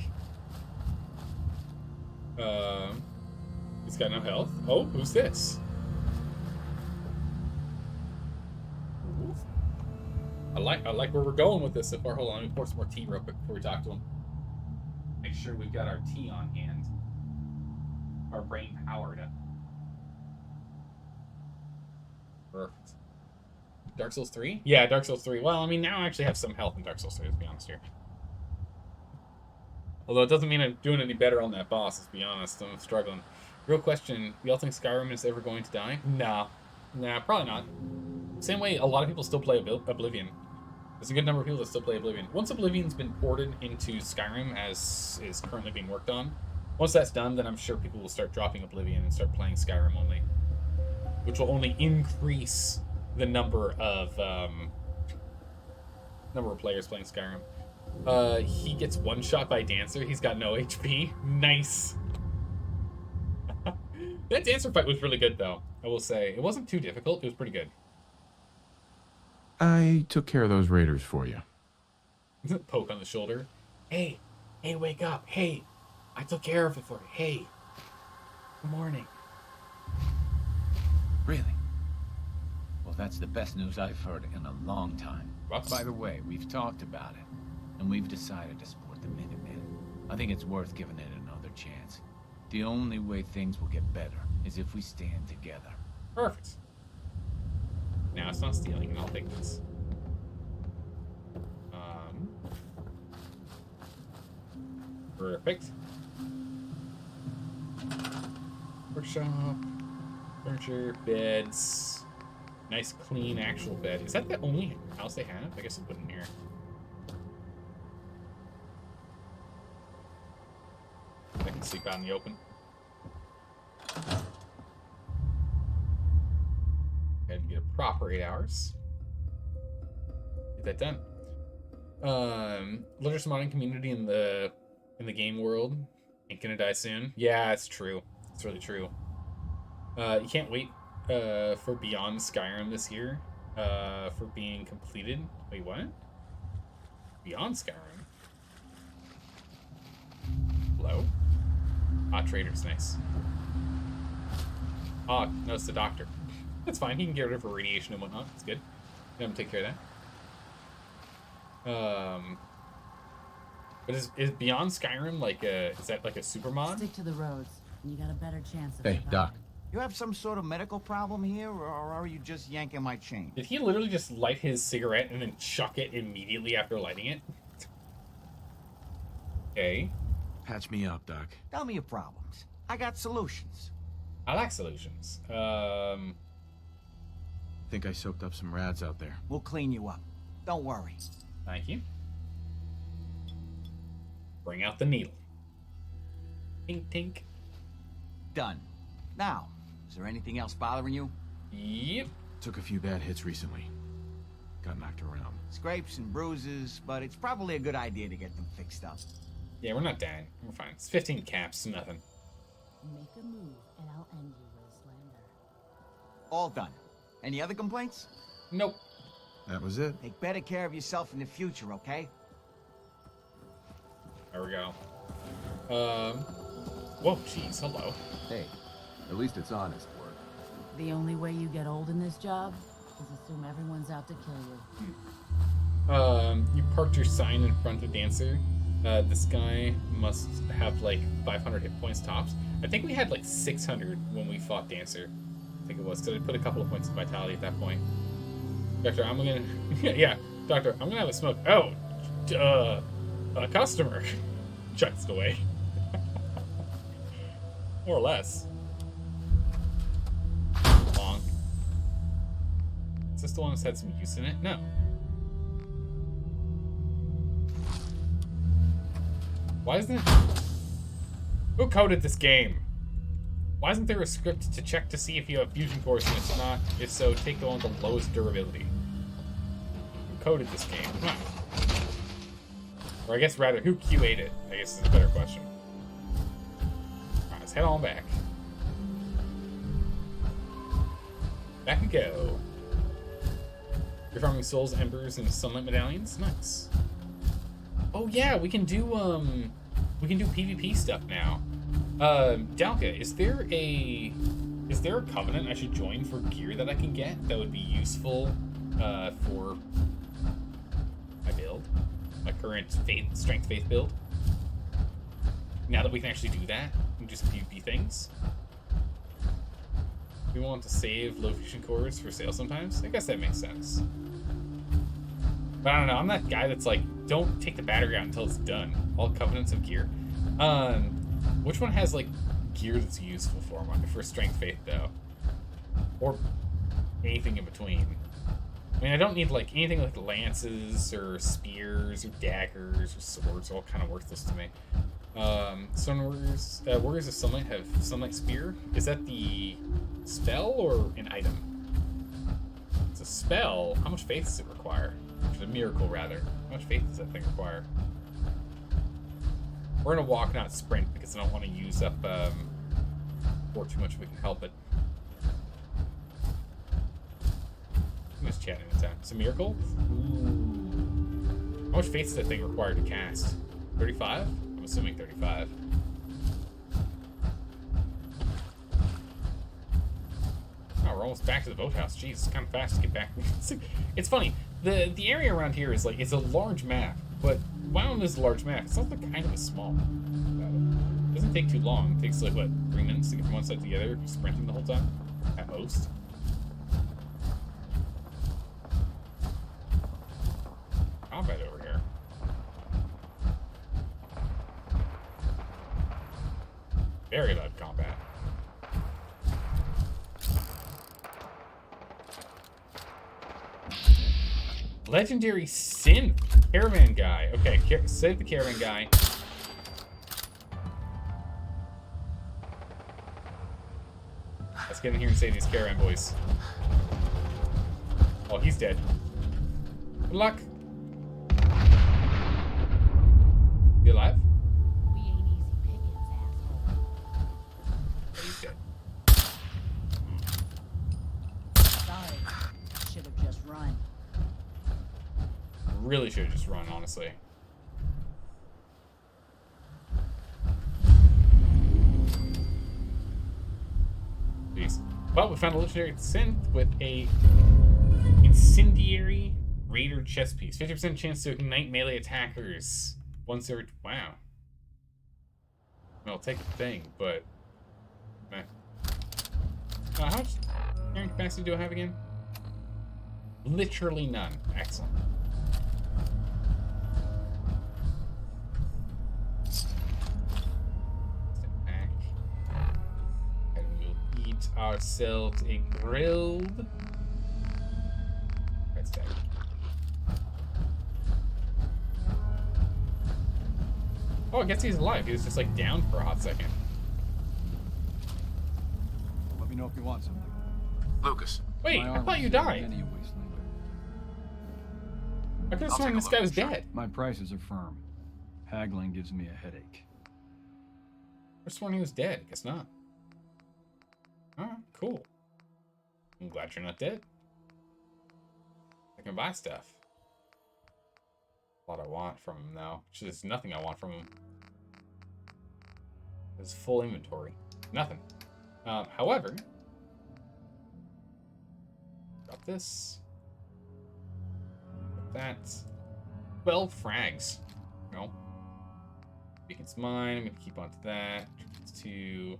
He's got no health. Oh, who's this? Ooh. I like where we're going with this so far. Hold on, let me pour some more tea real quick before we talk to him. Make sure we've got our tea on hand. Our brain powered up. Perfect. Dark Souls 3? Yeah, Dark Souls 3. Well, I mean, now I actually have some health in Dark Souls 3, to be honest here. Although it doesn't mean I'm doing any better on that boss, let's be honest. I'm struggling. Real question, y'all think Skyrim is ever going to die? Nah. Nah, probably not. Same way a lot of people still play Oblivion. There's a good number of people that still play Oblivion. Once Oblivion's been ported into Skyrim, as is currently being worked on, once that's done, then I'm sure people will start dropping Oblivion and start playing Skyrim only. Which will only increase the number of players playing Skyrim. He gets one shot by Dancer. He's got no HP. Nice. That Dancer fight was really good, though. I will say it wasn't too difficult. It was pretty good. I took care of those raiders for you. Poke on the shoulder. Hey, wake up. Hey, I took care of it for you. Hey, good morning. Really? Well, that's the best news I've heard in a long time. What? By the way, we've talked about it, and we've decided to support the Minutemen. I think it's worth giving it another chance. The only way things will get better is if we stand together. Perfect. Now it's not stealing, and I'll take this. Perfect. Workshop, furniture, beds. Nice, clean, actual bed. Is that the only house they have? I guess it wouldn't here. I can sleep out in the open. And get a proper 8 hours. Get that done. Largest modding community in the game world. Ain't gonna die soon. Yeah, it's true. It's really true. You can't wait for Beyond Skyrim this year for being completed. Wait, what? Beyond Skyrim? Hello? Trader's nice. No, it's the doctor. That's fine. He can get rid of her radiation and whatnot. It's good. Let him take care of that. But is Beyond Skyrim like is that like a super mod? Stick to the roads, and you got a better chance of Hey, surviving. Doc. You have some sort of medical problem here, or are you just yanking my chain? Did he literally just light his cigarette and then chuck it immediately after lighting it? Okay. Patch me up, Doc. Tell me your problems. I got solutions. I like solutions. Think I soaked up some rads out there. We'll clean you up. Don't worry. Thank you. Bring out the needle. Tink, tink. Done. Now, is there anything else bothering you? Yep. Took a few bad hits recently. Got knocked around. Scrapes and bruises, but it's probably a good idea to get them fixed up. Yeah, we're not dying. We're fine. It's 15 caps, nothing. Make a move, and I'll end you, Wastelander. All done. Any other complaints? Nope. That was it. Take better care of yourself in the future, okay? There we go. Whoa, jeez, hello. Hey, at least it's honest work. The only way you get old in this job is assume everyone's out to kill you. You parked your sign in front of Dancer. This guy must have like 500 hit points tops. I think we had like 600 when we fought Dancer. I think it was, because I put a couple of points of vitality at that point. Doctor, I'm gonna... yeah, Doctor, I'm gonna have a smoke. Oh, a customer. Chucks it away. More or less. Bonk. Is this the one that's had some use in it? No. Why isn't it... Who coded this game? Why isn't there a script to check to see if you have fusion cores and it's not? If so, take the one with the lowest durability. Who coded this game? Come on. Or I guess rather, who QA'd it? I guess is a better question. Alright, let's head on back. Back we go. You're farming souls, embers, and sunlight medallions? Nice. Oh yeah, we can do PvP stuff now. Dalka, is there a covenant I should join for gear that I can get that would be useful for my build? My current strength faith build? Now that we can actually do that, we can just PvP things. We want to save low fusion cores for sale sometimes. I guess that makes sense. But I don't know. I'm that guy that's like, don't take the battery out until it's done. All covenants of gear. Which one has like gear that's useful for them? For strength faith though, or anything in between. I mean, I don't need like anything like lances or spears or daggers or swords. All kind of worthless to me. Sun Warriors, Warriors of Sunlight have Sunlight Spear. Is that the spell or an item? It's a spell. How much faith does it require? It's a miracle, rather. How much faith does that thing require? We're gonna walk, not sprint, because I don't want to use up or too much if we can help it. I'm just chatting in time. It's a miracle? Ooh. How much faith does that thing require to cast? 35? I'm assuming 35. Oh, we're almost back to the boathouse. Jeez, it's kind of fast to get back. It's funny. The area around here is like, it's a large map, but Wyoming is a large map. It's also kind of a small map. It doesn't take too long. It takes like, what, 3 minutes to get from one side to the other, sprinting the whole time? At most. Combat over here. Very loud combat. Legendary synth caravan guy. Okay, save the caravan guy. Let's get in here and save these caravan boys. Oh, he's dead. Good luck. You alive? We ain't easy pickings, asshole. Yeah, he's dead. Sorry. Should have just run. Really should have just run, honestly. Jeez. Well, we found a legendary synth with a incendiary raider chest piece. 50% chance to ignite melee attackers. Once every... Wow. I'll take the thing, but... Meh. How much carrying capacity do I have again? Literally none. Excellent. Ourselves a grilled. That's that. Oh, I guess he's alive. He was just like down for a hot second. Let me know if you want something. Lucas. Wait, I thought you died. I could have sworn this guy was dead. My prices are firm. Haggling gives me a headache. I sworn he was dead. Guess not. Alright, cool. I'm glad you're not dead. I can buy stuff. A lot I want from him, though. There's nothing I want from him. There's full inventory. Nothing. However... Drop this. Drop that. 12 frags. No. Beacon's mine. I'm going to keep on to that. To...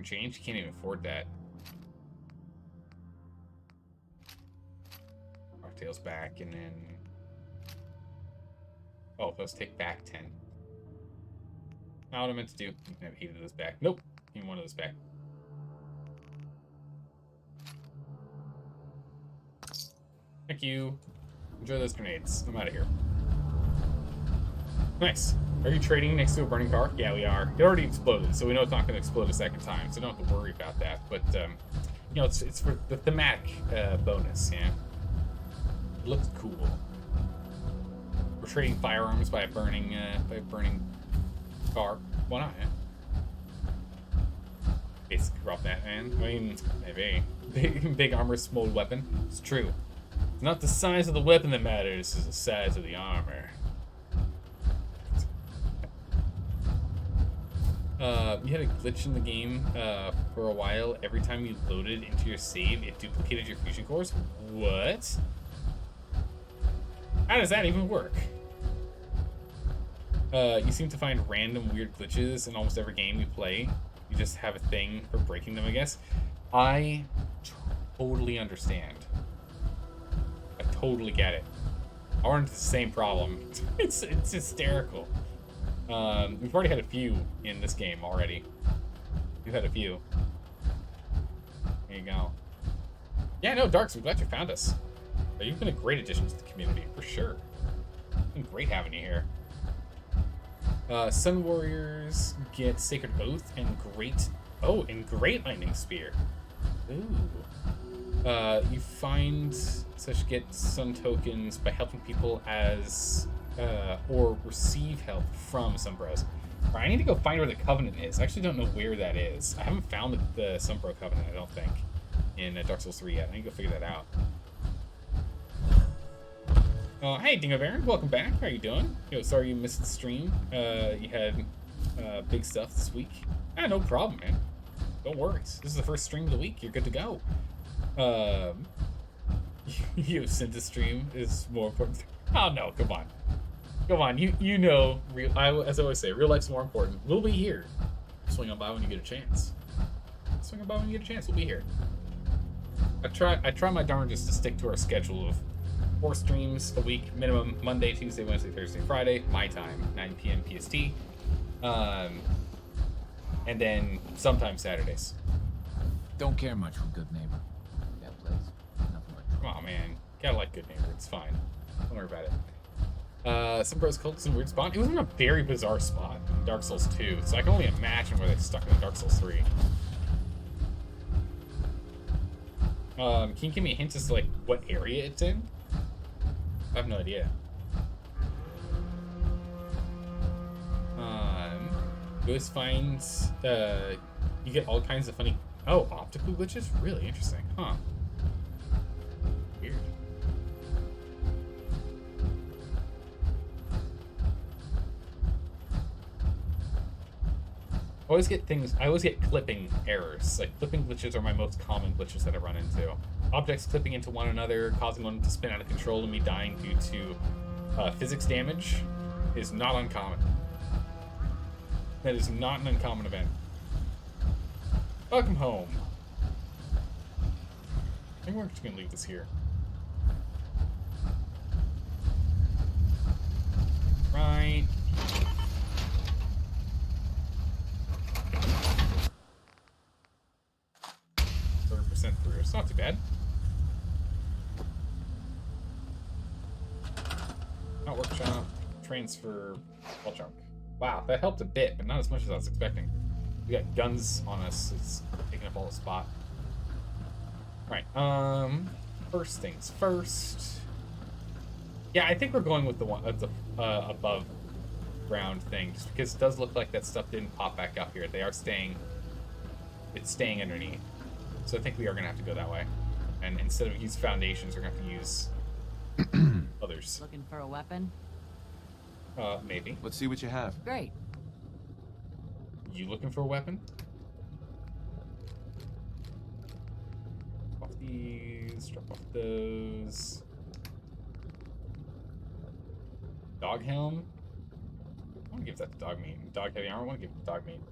change? Can't even afford that. Rocktail's back, and then... Oh, let's take back 10. Not what I meant to do. You can have 8 of those back. Nope. Even 1 of those back. Thank you. Enjoy those grenades. I'm out of here. Nice. Are you trading next to a burning car? Yeah, we are. It already exploded, so we know it's not going to explode a second time, so don't have to worry about that. But, you know, it's for the thematic bonus, yeah? It looks cool. We're trading firearms by a burning car. Why not, yeah? Basically, drop that, man. I mean, maybe. Big armor, small weapon. It's true. It's not the size of the weapon that matters, it's the size of the armor. You had a glitch in the game for a while. Every time you loaded into your save, it duplicated your fusion cores. What? How does that even work? You seem to find random weird glitches in almost every game you play. You just have a thing for breaking them, I guess. I totally understand. I totally get it. I run into the same problem. It's hysterical. We've already had a few in this game already. We've had a few. There you go. Yeah, no, Darks, I'm glad you found us. You've been a great addition to the community, for sure. It's been great having you here. Sun Warriors get Sacred Oath and Great... Oh, and Great Lightning Spear. Ooh. You find such get Sun tokens by helping people as... or receive help from Sunbros. Right, I need to go find where the Covenant is. I actually don't know where that is. I haven't found the Sunbro Covenant, I don't think, in Dark Souls 3 yet. I need to go figure that out. Hey, Dingo Baron, welcome back. How are you doing? Yo, sorry you missed the stream. You had big stuff this week. No problem, man. Don't worry. This is the first stream of the week. You're good to go. You sent the stream is more important. Oh, no, come on. Come on, you know, as I always say, real life's more important. We'll be here. Swing on by when you get a chance. Swing on by when you get a chance. We'll be here. I try my darndest to stick to our schedule of 4 streams a week minimum: Monday, Tuesday, Wednesday, Thursday, Friday, my time, 9 p.m. PST, and then sometimes Saturdays. Don't care much for Good Neighbor. That place, nothing but trouble. Come on, man, gotta like Good Neighbor. It's fine. Don't worry about it. Some bros called this in a weird spot. It was in a very bizarre spot in Dark Souls 2, so I can only imagine where they stuck it in Dark Souls 3. Can you give me a hint as to like what area it's in? I have no idea. You always find you get all kinds of funny optical glitches? Really interesting, huh? Weird. I always get clipping errors. Like, clipping glitches are my most common glitches that I run into. Objects clipping into one another, causing one to spin out of control and me dying due to physics damage is not uncommon. That is not an uncommon event. Welcome home. I think we're just gonna leave this here. Right. 30% through. It's not too bad. Not workshop. Transfer. Wall chunk. Wow, that helped a bit, but not as much as I was expecting. We got guns on us. It's taking up all the spot. Right. First things first. Yeah, I think we're going with the one at the above ground thing, just because it does look like that stuff didn't pop back up here. They are staying. It's staying underneath. So I think we are gonna have to go that way. And instead of use foundations, we're gonna have to use others. Looking for a weapon? Maybe. Let's see what you have. Great. You looking for a weapon? Drop off these, drop off those. Dog helm? I want to give that to dog meat. Dog heavy armor, I want to give it to dog meat.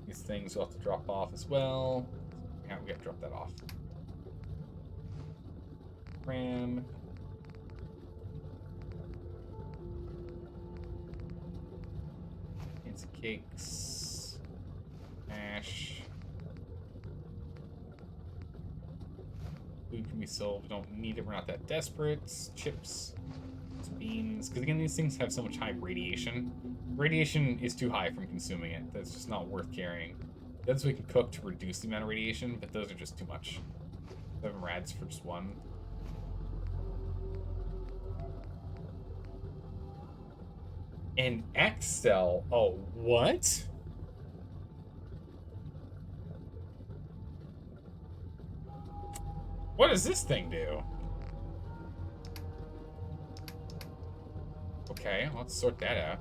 These things we'll have to drop off as well. Yeah, we gotta drop that off. Ram. Fancy cakes. Ash. Food can be sold. We don't need it. We're not that desperate. Chips. Beans. Because again, these things have so much high radiation. Radiation is too high from consuming it. That's just not worth carrying. That's we can cook to reduce the amount of radiation, but those are just too much. 7 rads for just one. An X cell. Oh, what? What does this thing do? Okay, let's sort that out.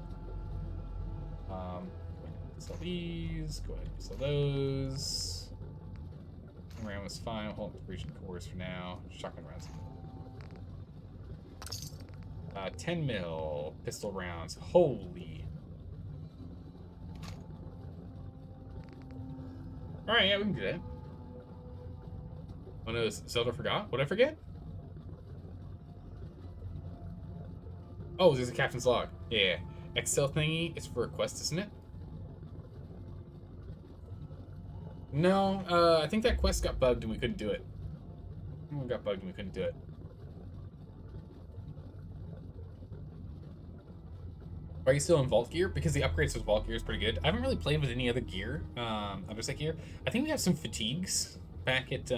Sell these. Go ahead and sell those. Ram was fine. Hold up the breaching cores for now. Shotgun rounds. 10 mil pistol rounds. Holy. Alright, yeah, we can do that. Oh no, Zelda forgot? What'd I forget? Oh, there's a captain's log. Yeah. Excel thingy is for a quest, isn't it? No, I think that quest got bugged and we couldn't do it. It got bugged and we couldn't do it. Are you still in Vault Gear? Because the upgrades with Vault Gear is pretty good. I haven't really played with any other gear, other set gear. I think we have some fatigues back at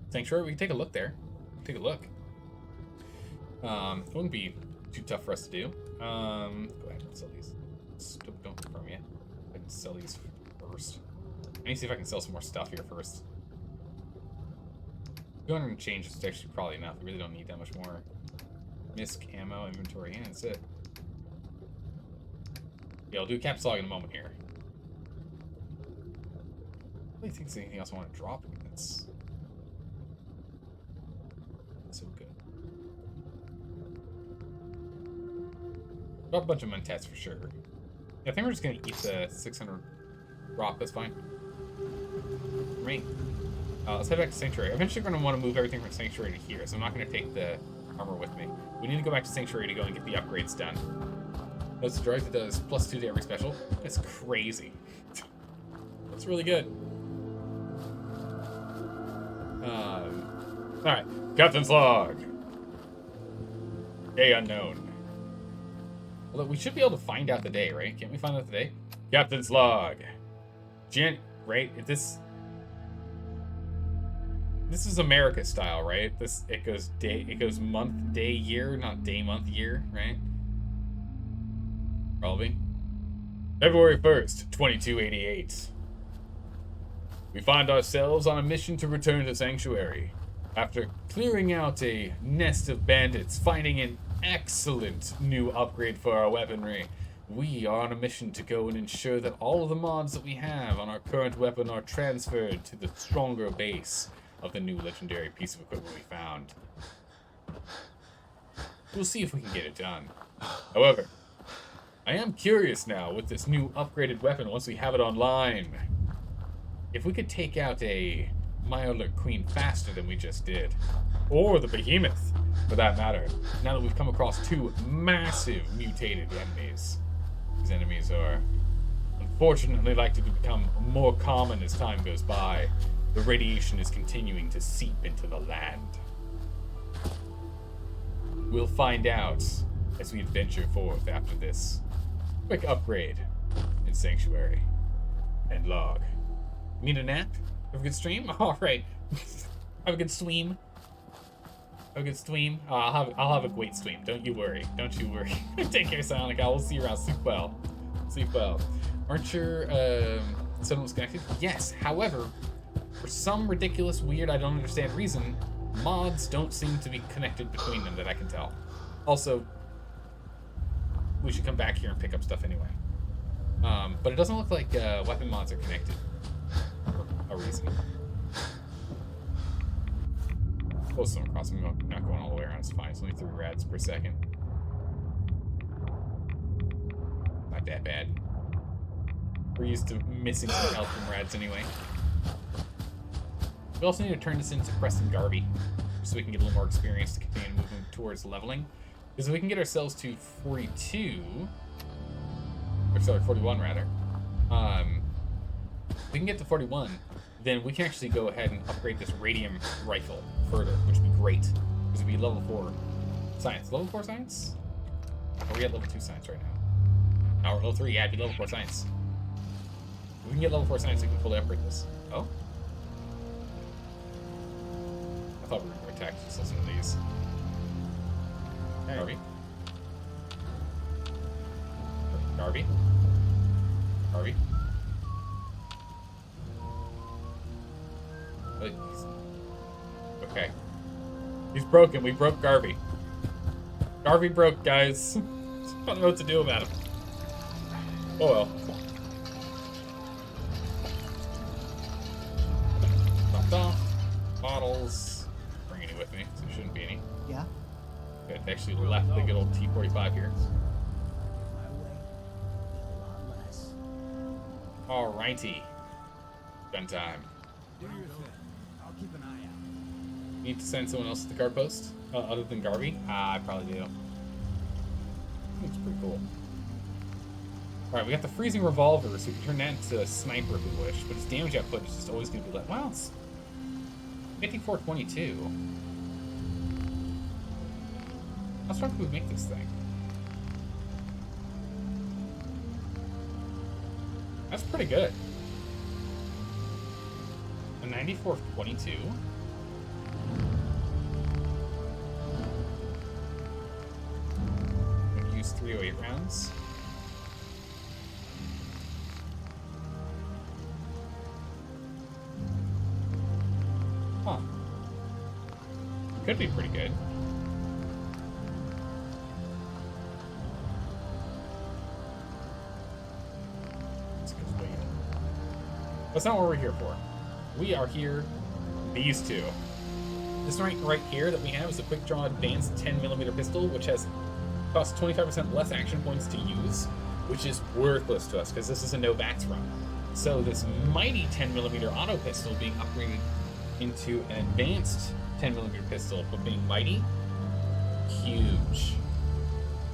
Sanctuary. We can take a look there. Take a look. It wouldn't be too tough for us to do. Go ahead and sell these. Don't confirm yet. I can sell these first. I need to see if I can sell some more stuff here first. 200 change is actually probably enough. We really don't need that much more. Misc, ammo, inventory, and that's it. Yeah, I'll do a cap's log in a moment here. I really think there's anything else I want to drop. That's so good. Drop a bunch of Muntats for sure. Yeah, I think we're just gonna eat the 600 drop. That's fine. For me. Let's head back to Sanctuary. Eventually, we're gonna want to move everything from Sanctuary to here, so I'm not gonna take the armor with me. We need to go back to Sanctuary to go and get the upgrades done. That's a droid that does +2 to every special. That's crazy. That's really good. Alright. Captain's log. Day unknown. Although we should be able to find out the day, right? Can't we find out the day? Captain's log. Right? If this is America style, right? It goes month, day, year, not day, month, year, right? Probably. February 1st, 2288. We find ourselves on a mission to return to Sanctuary. After clearing out a nest of bandits, finding an excellent new upgrade for our weaponry, we are on a mission to go and ensure that all of the mods that we have on our current weapon are transferred to the stronger base of the new legendary piece of equipment we found. We'll see if we can get it done. However, I am curious now with this new upgraded weapon once we have it online. If we could take out a Mirelurk Queen faster than we just did. Or the Behemoth, for that matter. Now that we've come across two massive mutated enemies. These enemies are unfortunately likely to become more common as time goes by. The radiation is continuing to seep into the land. We'll find out as we adventure forth after this quick upgrade in Sanctuary and log. Need a nap? Have a good stream? Alright. Have a good stream. Have a good stream. I'll have a great stream. Don't you worry. Don't you worry. Take care, Sonic. I will see you around. Sleep well. Sleep well. Archer, someone was connected? Yes. However, for some ridiculous, weird, I don't understand reason, mods don't seem to be connected between them that I can tell. Also, we should come back here and pick up stuff anyway. But it doesn't look like weapon mods are connected. For a reason. Close them across. I'm not going all the way around. It's fine. It's only 3 rads per second. Not that bad. We're used to missing some health from rads anyway. We also need to turn this into Preston Garvey, so we can get a little more experience to continue moving towards leveling. Because if we can get ourselves to 42, or sorry, 41 rather, if we can get to 41, then we can actually go ahead and upgrade this radium rifle further, which would be great. Because it would be level 4 science. Level 4 science? Or are we at level 2 science right now? No, we're level 3. Yeah, it'd be level 4 science. If we can get level 4 science, we can fully upgrade this. Oh? I thought we were going to attack just listen to these. Hey. Garvey? Garvey? Garvey? Okay. He's broken. We broke Garvey. Garvey broke, guys. I don't know what to do about him. Oh well. Dropped off. Bottles. Bring any with me, so there shouldn't be any. Yeah? Good. They actually left the good old T-45 here. Alrighty. Gun time. Do your thing. I'll keep an eye out. Need to send someone else to the guard post? Other than Garvey? I probably do. It's pretty cool. Alright, we got the freezing revolver, so we can turn that into a sniper if we wish, but its damage output is just always going to be like, wow, it's 5422. How strong can we make this thing? That's pretty good. A 9422. I'm gonna use 308 rounds. Huh. Could be pretty good. That's not what we're here for. We are here, these two. This right here that we have is a quick draw advanced 10mm pistol, which has costs 25% less action points to use, which is worthless to us because this is a no VATS run. So this mighty 10mm auto pistol being upgraded into an advanced 10mm pistol, but being mighty, huge.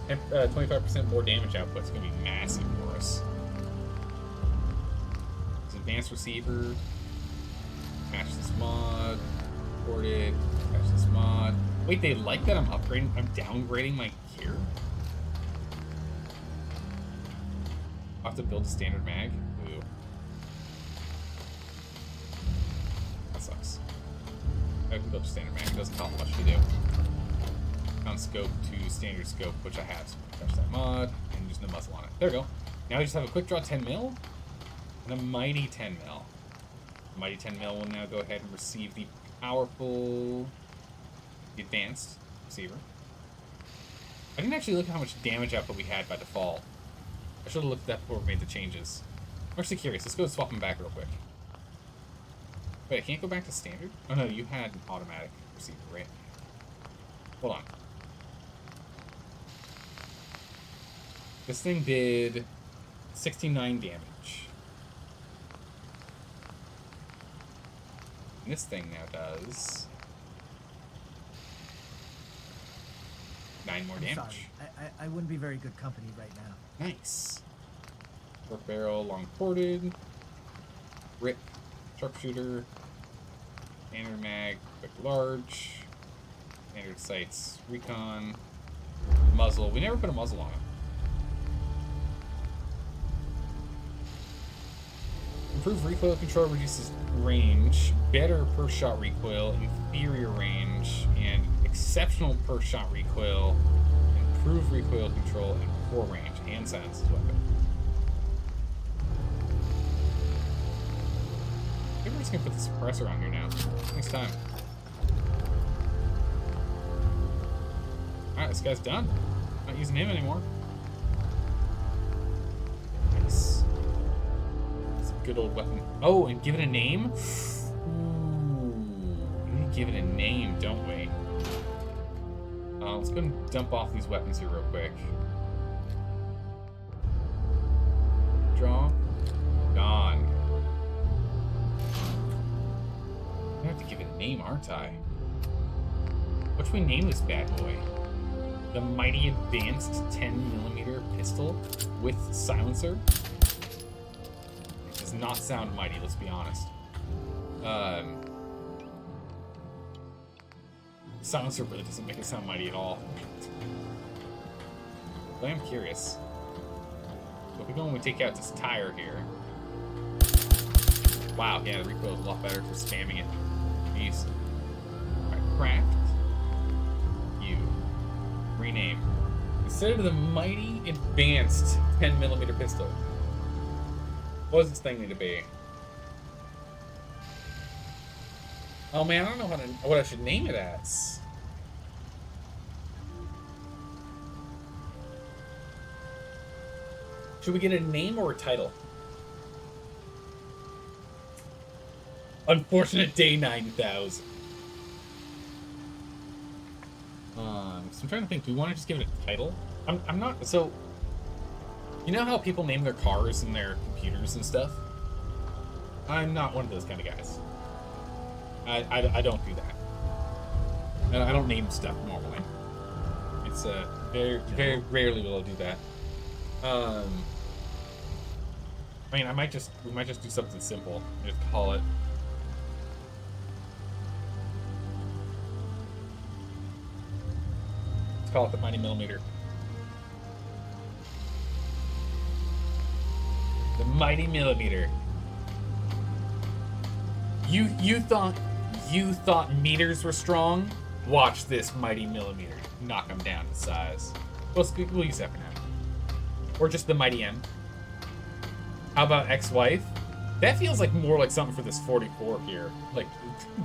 And 25% more damage output is going to be massive for us. Advanced receiver, patch this mod, ported, patch this mod. Wait, they like that I'm upgrading, I'm downgrading my gear? I'll have to build a standard mag? Ooh. That sucks. I can build a standard mag, it doesn't tell me what to do. On scope to standard scope, which I have, so patch that mod, and there's no muzzle on it. There we go. Now we just have a quick draw 10mm. And a mighty 10mm. The mighty 10mm will now go ahead and receive the powerful, the advanced receiver. I didn't actually look at how much damage output we had by default. I should have looked at that before we made the changes. I'm actually curious. Let's go swap them back real quick. Wait, I can't go back to standard? Oh no, you had an automatic receiver, right? Hold on. This thing did 69 damage. This thing now does 9 more damage. Sorry. I wouldn't be very good company right now. Nice. Short barrel, long ported, rip, sharpshooter, standard mag, quick large, standard sights, recon, muzzle. We never put a muzzle on it. Improved recoil control reduces range, better per shot recoil, inferior range, and exceptional per shot recoil, improved recoil control, and poor range, and silences weapon. I think we're just gonna put the suppressor on here now. Next time. Alright, this guy's done. Not using him anymore. Nice. Good old weapon. Oh, and give it a name? Ooh, we need to give it a name, don't we? Let's go and dump off these weapons here real quick. Draw. Gone. I'm gonna have to give it a name, aren't I? What should we name this bad boy? The Mighty Advanced 10mm pistol with silencer? Does not sound mighty, let's be honest. Silencer really doesn't make it sound mighty at all. But I am curious. So if we go and we take out this tire here. Wow, yeah, the recoil is a lot better for spamming it. Jeez. Alright, craft. You. Rename. Instead of the Mighty Advanced 10mm pistol. What does this thing need to be? Oh man, I don't know what I should name it as. Should we get a name or a title? Unfortunate Day 9000. So I'm trying to think, do we want to just give it a title? I'm not, so... You know how people name their cars and their computers and stuff? I'm not one of those kind of guys. I don't do that. And I don't name stuff normally. It's very rarely will I do that. I mean, we might just do something simple. Just call it. Let's call it the Mighty Millimeter. The Mighty Millimeter. You thought meters were strong? Watch this Mighty Millimeter. Knock them down in size. We'll use that for now. Or just the Mighty M. How about ex-wife? That feels like more like something for this 44 here. Like,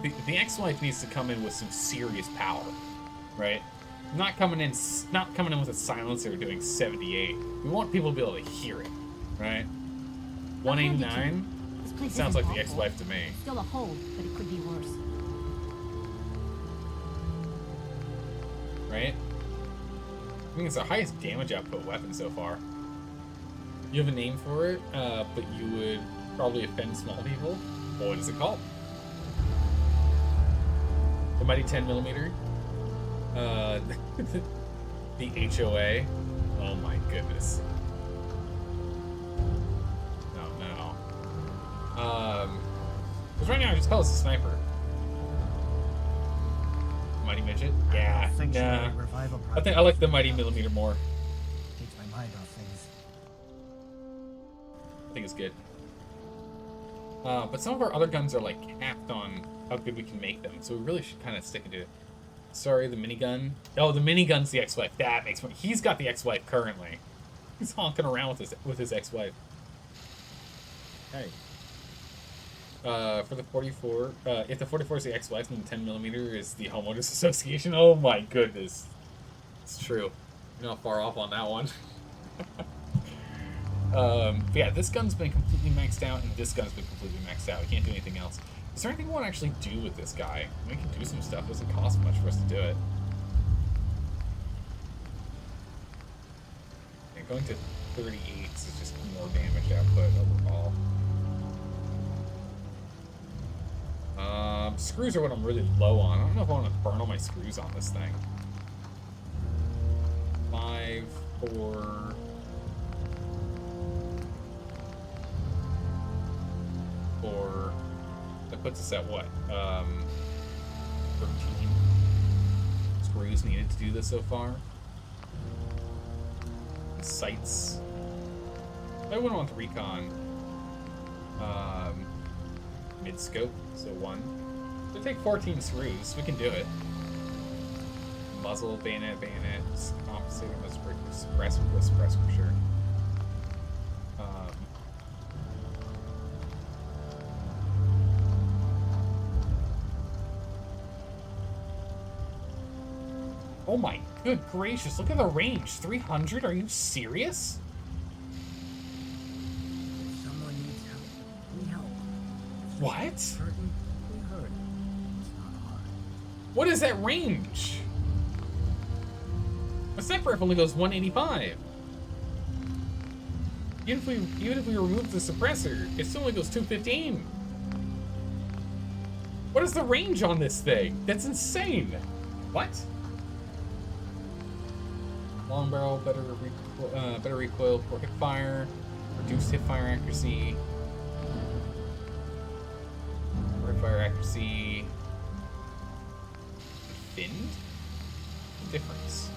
the ex-wife needs to come in with some serious power, right? Not coming in with a silencer doing 78. We want people to be able to hear it, right? 189? Sounds like the ex-wife to me. Still a hold, but it could be worse. Right? I think it's the highest damage output weapon so far. You have a name for it, but you would probably offend small people. What is it called? The Mighty 10mm. The HOA. Oh my goodness. No. Because right now, just call us a sniper. Mighty Midget? Yeah, nah. I think I like the Mighty Millimeter more. Takes my mind off things. I think it's good. But some of our other guns are like capped on how good we can make them, so we really should kind of stick to it. Sorry, the minigun. Oh, the minigun's the ex-wife. That makes me. He's got the ex-wife currently. He's honking around with his ex-wife. Hey. For the 44, if the 44 is the ex-wife, then the 10mm is the homeowners association. Oh my goodness, it's true. You're not far off on that one. But yeah, this gun's been completely maxed out, and this gun's been completely maxed out. We can't do anything else. Is there anything we want to actually do with this guy? We can do some stuff. It doesn't cost much for us to do it. Yeah, going to 38 is just more damage output overall. Screws are what I'm really low on. I don't know if I want to burn all my screws on this thing. 5, 4... That puts us at what? 13 screws needed to do this so far. Sights. I wouldn't want the recon. Mid scope, so 1. It'll take 14 screws. We can do it. Muzzle, bayonet, compensating, suppress for sure. Oh my good gracious, look at the range. 300? Are you serious? Someone needs help. We help. What? Hurting, we hurt. It's not hard. What is that range? My sniper rifle only goes 185. Even if we remove the suppressor, it still only goes 215. What is the range on this thing? That's insane. What? Long barrel, better recoil, poor hip fire, reduced hip fire accuracy, poor hip fire accuracy, finned? The difference.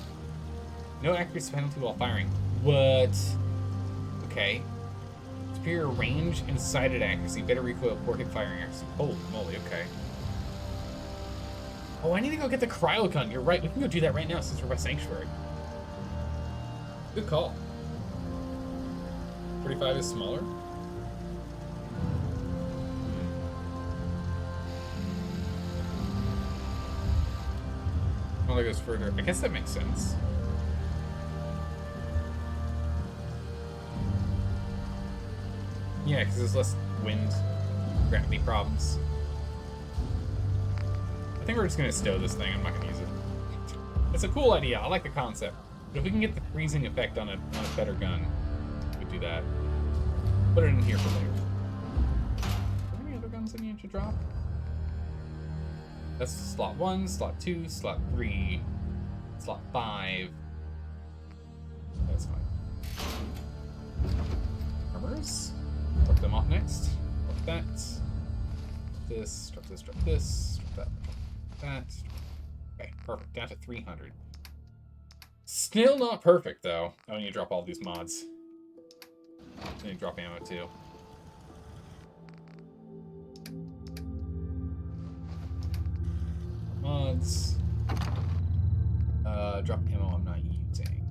No accuracy penalty while firing. What? Okay. Superior range and sighted accuracy, better recoil, poor hip firing accuracy. Holy moly, okay. Oh, I need to go get the cryo gun. You're right. We can go do that right now since we're by Sanctuary. Good call. 45 is smaller. Oh, that goes further. I guess that makes sense. Yeah, because there's less wind, gravity problems. I think we're just going to stow this thing. I'm not going to use it. It's a cool idea. I like the concept. But if we can get the freezing effect on a better gun, we could do that. Put it in here for later. to drop? That's slot 1, slot 2, slot 3, slot 5. That's fine. Armors. Drop them off next. Drop that. Drop this, drop this, drop this, drop that. Okay, perfect. Down to 300. Still not perfect, though. Oh, you drop all these mods. Then you drop ammo, too. Mods. Drop ammo I'm not using.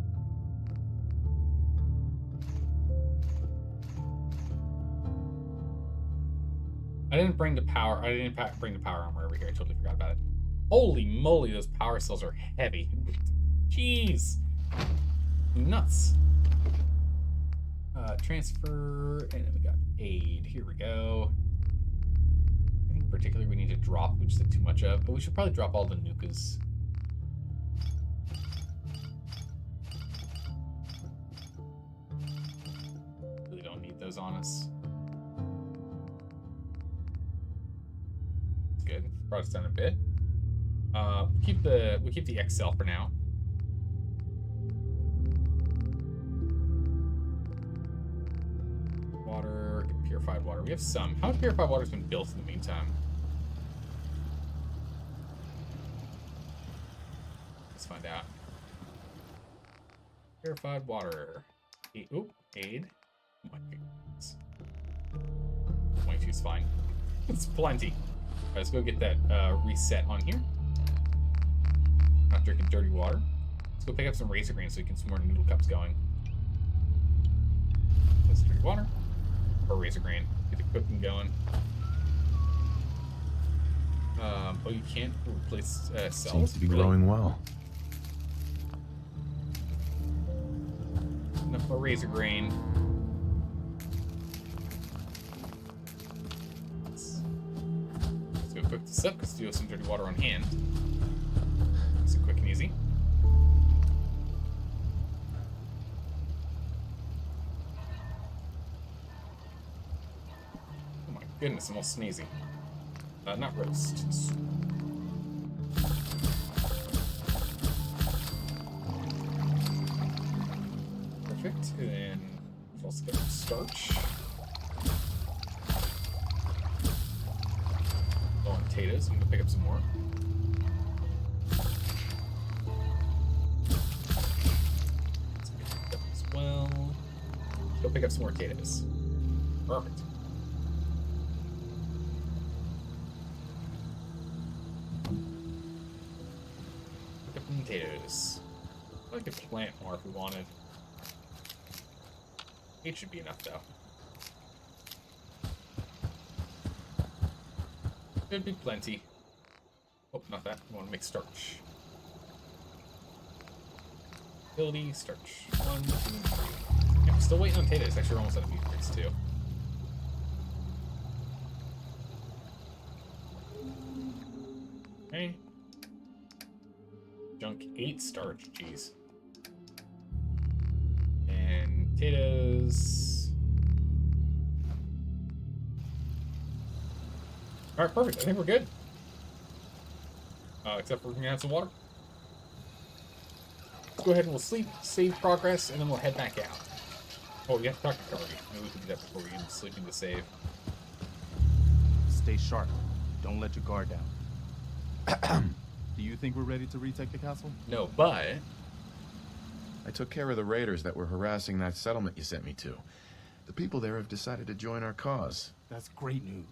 I didn't bring the power. I didn't bring the power armor over here. I totally forgot about it. Holy moly, those power cells are heavy. Jeez. Nuts. Transfer, and then we got aid. Here we go. I think particularly we need to drop, we just did too much of, but we should probably drop all the nukas. Really don't need those on us. It's good. Brought us down a bit. We'll keep the XL for now. Water, purified water. We have some. How much purified water's been built in the meantime? Let's find out. Purified water. Aid. Oh my goodness. 22 is fine. It's plenty. Alright, let's go get that reset on here. Not drinking dirty water. Let's go pick up some razor grains so we can get some more noodle cups going. Let's drink water. Or razor grain. Get the cooking going. Oh, you can't replace cells? Seems to be really? growing well. Enough for razor grain. Let's go cook this up because we have some dirty water on hand. Nice and quick and easy. Oh my goodness, I'm all sneezy. Not roast. Perfect. And then we've also got some starch. Low on potatoes. I'm gonna pick up some more. Let's pick that up as well. Go pick up some more potatoes. Perfect. Pick up some potatoes. I could plant more if we wanted. 8 should be enough, though. Should be plenty. Oh, not that. We want to make starch. Ability, starch. 1, 2, 3. Yeah, I'm still waiting on potatoes. Actually, we're almost out of meat bricks, too. Okay. Junk 8 starch. Jeez. And potatoes. Alright, perfect. I think we're good. Except for we're gonna have some water. Let's go ahead and we'll sleep, save progress, and then we'll head back out. Oh, we have to talk to Carly. Maybe we can do that before we get sleeping to save. Stay sharp. Don't let your guard down. Do you think we're ready to retake the castle? No, but I took care of the raiders that were harassing that settlement you sent me to. The people there have decided to join our cause. That's great news.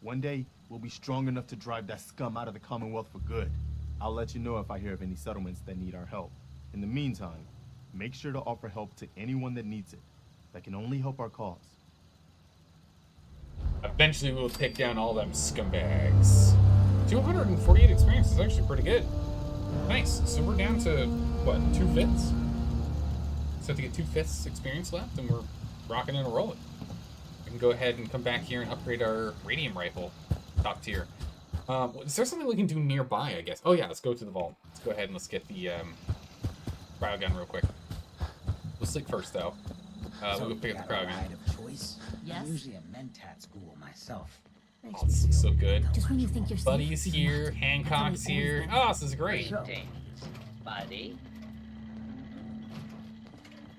One day, we'll be strong enough to drive that scum out of the Commonwealth for good. I'll let you know if I hear of any settlements that need our help. In the meantime, make sure to offer help to anyone that needs it. That can only help our cause. eventually we'll take down all them scumbags. 248 experience is actually pretty good. Nice. So we're down to, what, 2/5? So have to get 2/5 experience left, and we're rocking and rolling. We can go ahead and come back here and upgrade our radium rifle, top tier. Is there something we can do nearby, I guess? Oh yeah, let's go to the vault. Let's go ahead and let's get the cryo gun real quick. We'll sleep first, though. We'll go pick up the cryo gun. Of choice? Yes? I'm usually a mentat school myself. Oh, this looks so good. Just when you think you're safe. Buddy's here, Hancock's here. Oh, this is great. Greetings, buddy.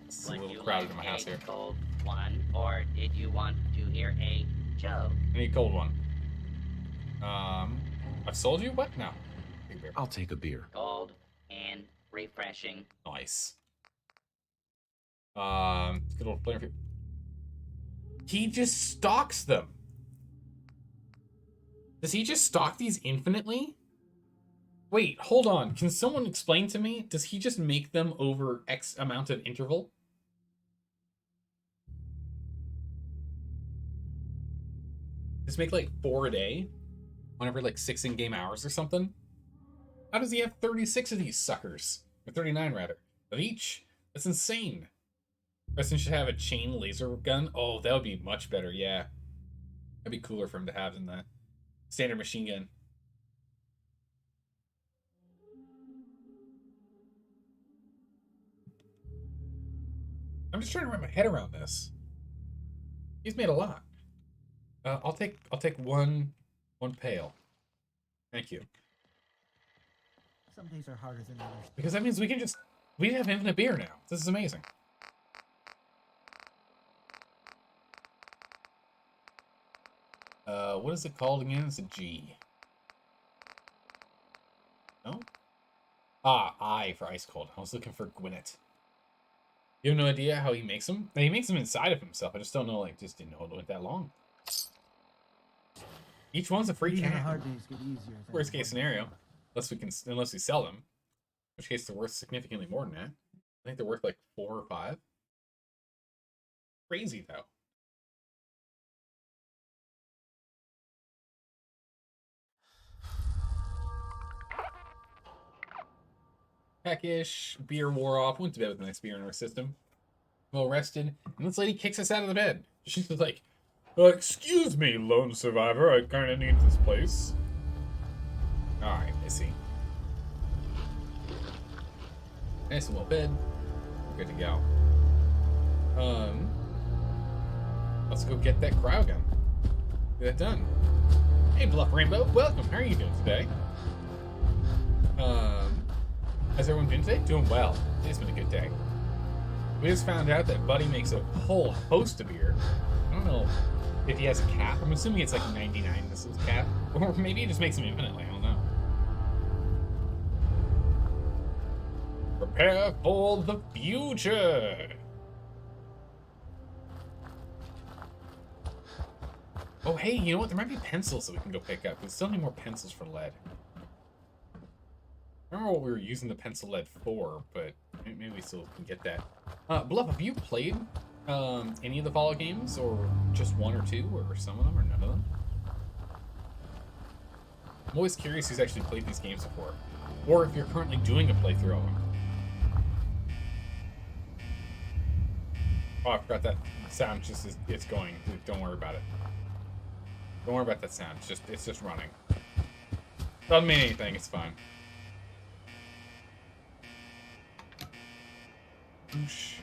It's a little crowded in my house here. Cold one, or did you want to hear a joke? I need a cold one. I've sold you? What? No. Big beer. I'll take a beer. Cold and refreshing. Nice. Good old player. He just stalks them. Does he just stalk these infinitely? Wait, hold on. Can someone explain to me? Does he just make them over X amount of interval? Just make like 4 a day? On every like 6 in-game hours or something? How does he have 36 of these suckers? Or 39 rather. Of each? That's insane. Preston should have a chain laser gun. Oh, that would be much better, yeah. That'd be cooler for him to have than the standard machine gun. I'm just trying to wrap my head around this. He's made a lot. I'll take one pail. Thank you. Some days are harder than others. Because that means we have infinite beer now. This is amazing. What is it called again? It's a G. No? Ah, I for ice cold. I was looking for Gwyneth. You have no idea how he makes them? He makes them inside of himself. I just don't know, like, just didn't know it went that long. Each one's a free can. Worst case scenario, unless we sell them, in which case they're worth significantly more than that. I think they're worth like 4 or 5. Crazy though. Peckish, beer wore off, went to bed with a nice beer in our system. Well rested, and this lady kicks us out of the bed. She's like, excuse me, lone survivor, I kinda need this place. Alright, I see. Nice and well fed. We're good to go. Let's go get that cryo gun. Get that done. Hey, Bluff Rainbow, welcome. How are you doing today? How's everyone doing today? Doing well. It's been a good day. We just found out that Buddy makes a whole host of beer. I don't know if he has a cap. I'm assuming it's like 99, this is cap. Or maybe he just makes them infinitely, I don't know. Prepare for the future! Oh, hey, you know what? There might be pencils that we can go pick up. We still need more pencils for lead. I remember what we were using the pencil lead for, but maybe we still can get that. Bluff, have you played any of the Fallout games, or just 1 or 2, or some of them, or none of them? I'm always curious who's actually played these games before, or if you're currently doing a playthrough of them. Oh, I forgot that sound just is, it's going. Don't worry about it. Don't worry about that sound. It's just running. Doesn't mean anything. It's fine. Oosh.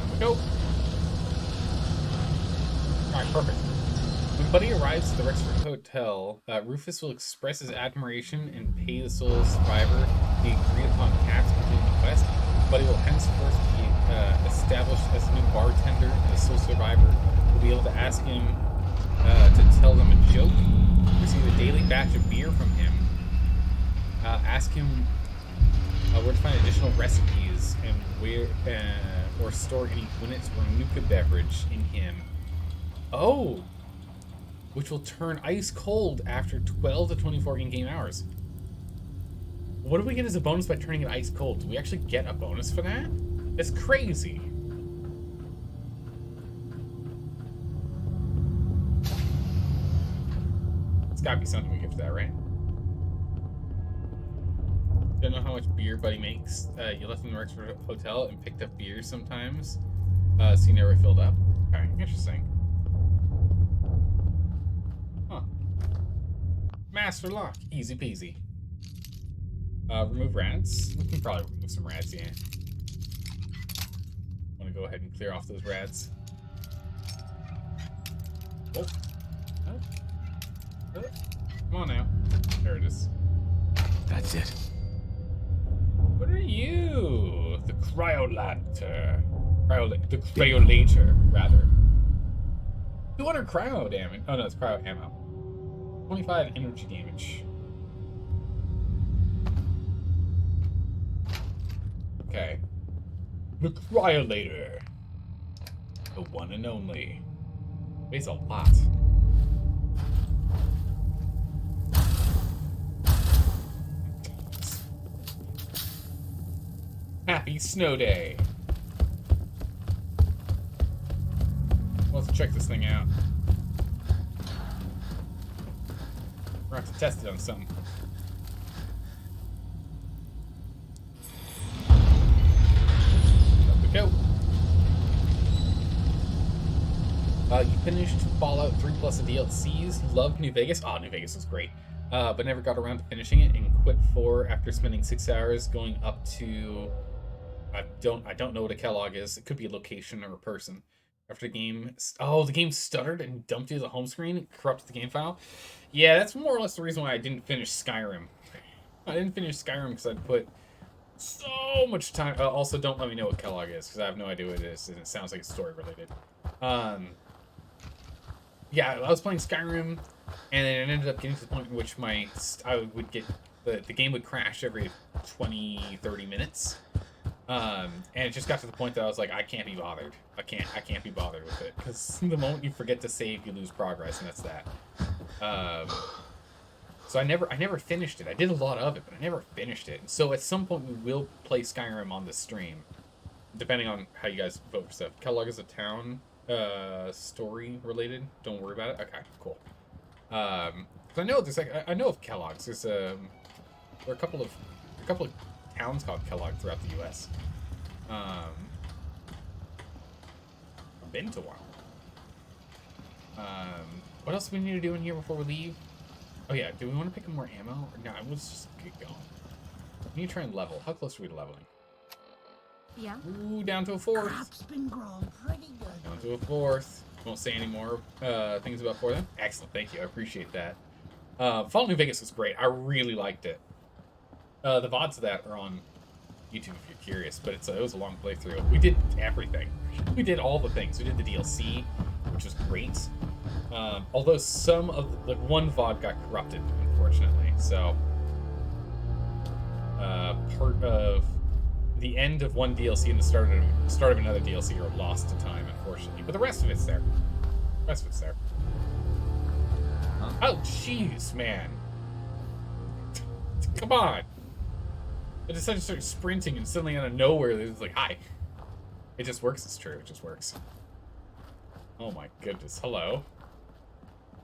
There we go. Alright, perfect. When Buddy arrives at the Rexford Hotel, Rufus will express his admiration and pay the sole survivor the agreed-upon cash to complete the quest. Buddy will henceforth be established as a new bartender, and the sole survivor will be able to ask him to tell them a joke, receive a daily batch of beer from him, ask him where to find additional recipes, and where or store any Gwyneth or Nuka beverage in him. Oh! Which will turn ice cold after 12 to 24 in-game hours. What do we get as a bonus by turning it ice cold? Do we actually get a bonus for that? That's crazy. It's gotta be something we give to that, right? Don't know how much beer Buddy makes. You left in the Rexford Hotel and picked up beers sometimes, so you never filled up. Okay, interesting. Huh. Master lock, easy peasy. Remove rats. We can probably remove some rats, yeah. go ahead and clear off those rads. Oh. Oh. Oh. Come on now. There it is. That's it. What are you? The cryolator. The cryolator, rather. 200 cryo damage. Oh no, it's cryo ammo. 25 energy damage. Okay. The cryolator. The one and only. Weighs a lot. Happy snow day. Let's check this thing out. We're going to have to test it on something. Up we go. You finished Fallout 3 plus the DLCs. You loved New Vegas. Oh, New Vegas was great. But never got around to finishing it and quit 4 after spending 6 hours going up to... I don't know what a Kellogg is. It could be a location or a person. After the game... Oh, the game stuttered and dumped you to the home screen? Corrupted the game file? Yeah, that's more or less the reason why I didn't finish Skyrim. I didn't finish Skyrim because I put so much time... also, don't let me know what Kellogg is, because I have no idea what it is, and it sounds like it's story-related. Yeah, I was playing Skyrim, and then it ended up getting to the point in which I would get... The game would crash every 20, 30 minutes. And it just got to the point that I was like, I can't be bothered. I can't be bothered with it. Because the moment you forget to save, you lose progress, and that's that. So I never finished it. I did a lot of it, but I never finished it. So at some point, we will play Skyrim on this stream. Depending on how you guys vote for stuff. Kellogg is a town, story related. Don't worry about it. Okay, cool. Because I know there's like, I know of Kellogg's. There's there are a couple of towns called Kellogg throughout the U.S. I've been to one. What else do we need to do in here before we leave? Oh yeah, do we want to pick up more ammo? Or no, let's just get going. We need to try and level. How close are we to leveling? Yeah. Ooh, down to a 4th. Crop's been growing pretty good. Down to a 4th. Won't say any more things about 4th. Excellent, thank you. I appreciate that. Fallout New Vegas was great. I really liked it. The VODs of that are on YouTube if you're curious, but it was a long playthrough. We did everything. We did all the things. We did the DLC, which was great. Although some of one VOD got corrupted, unfortunately. So part of the end of one DLC and the start of another DLC are lost to time, unfortunately. But the rest of it's there. The rest of it's there. Huh? Oh, jeez, man. Come on. I decided to start sprinting and suddenly out of nowhere, it was like, hi. It just works, it's true, it just works. Oh my goodness, hello.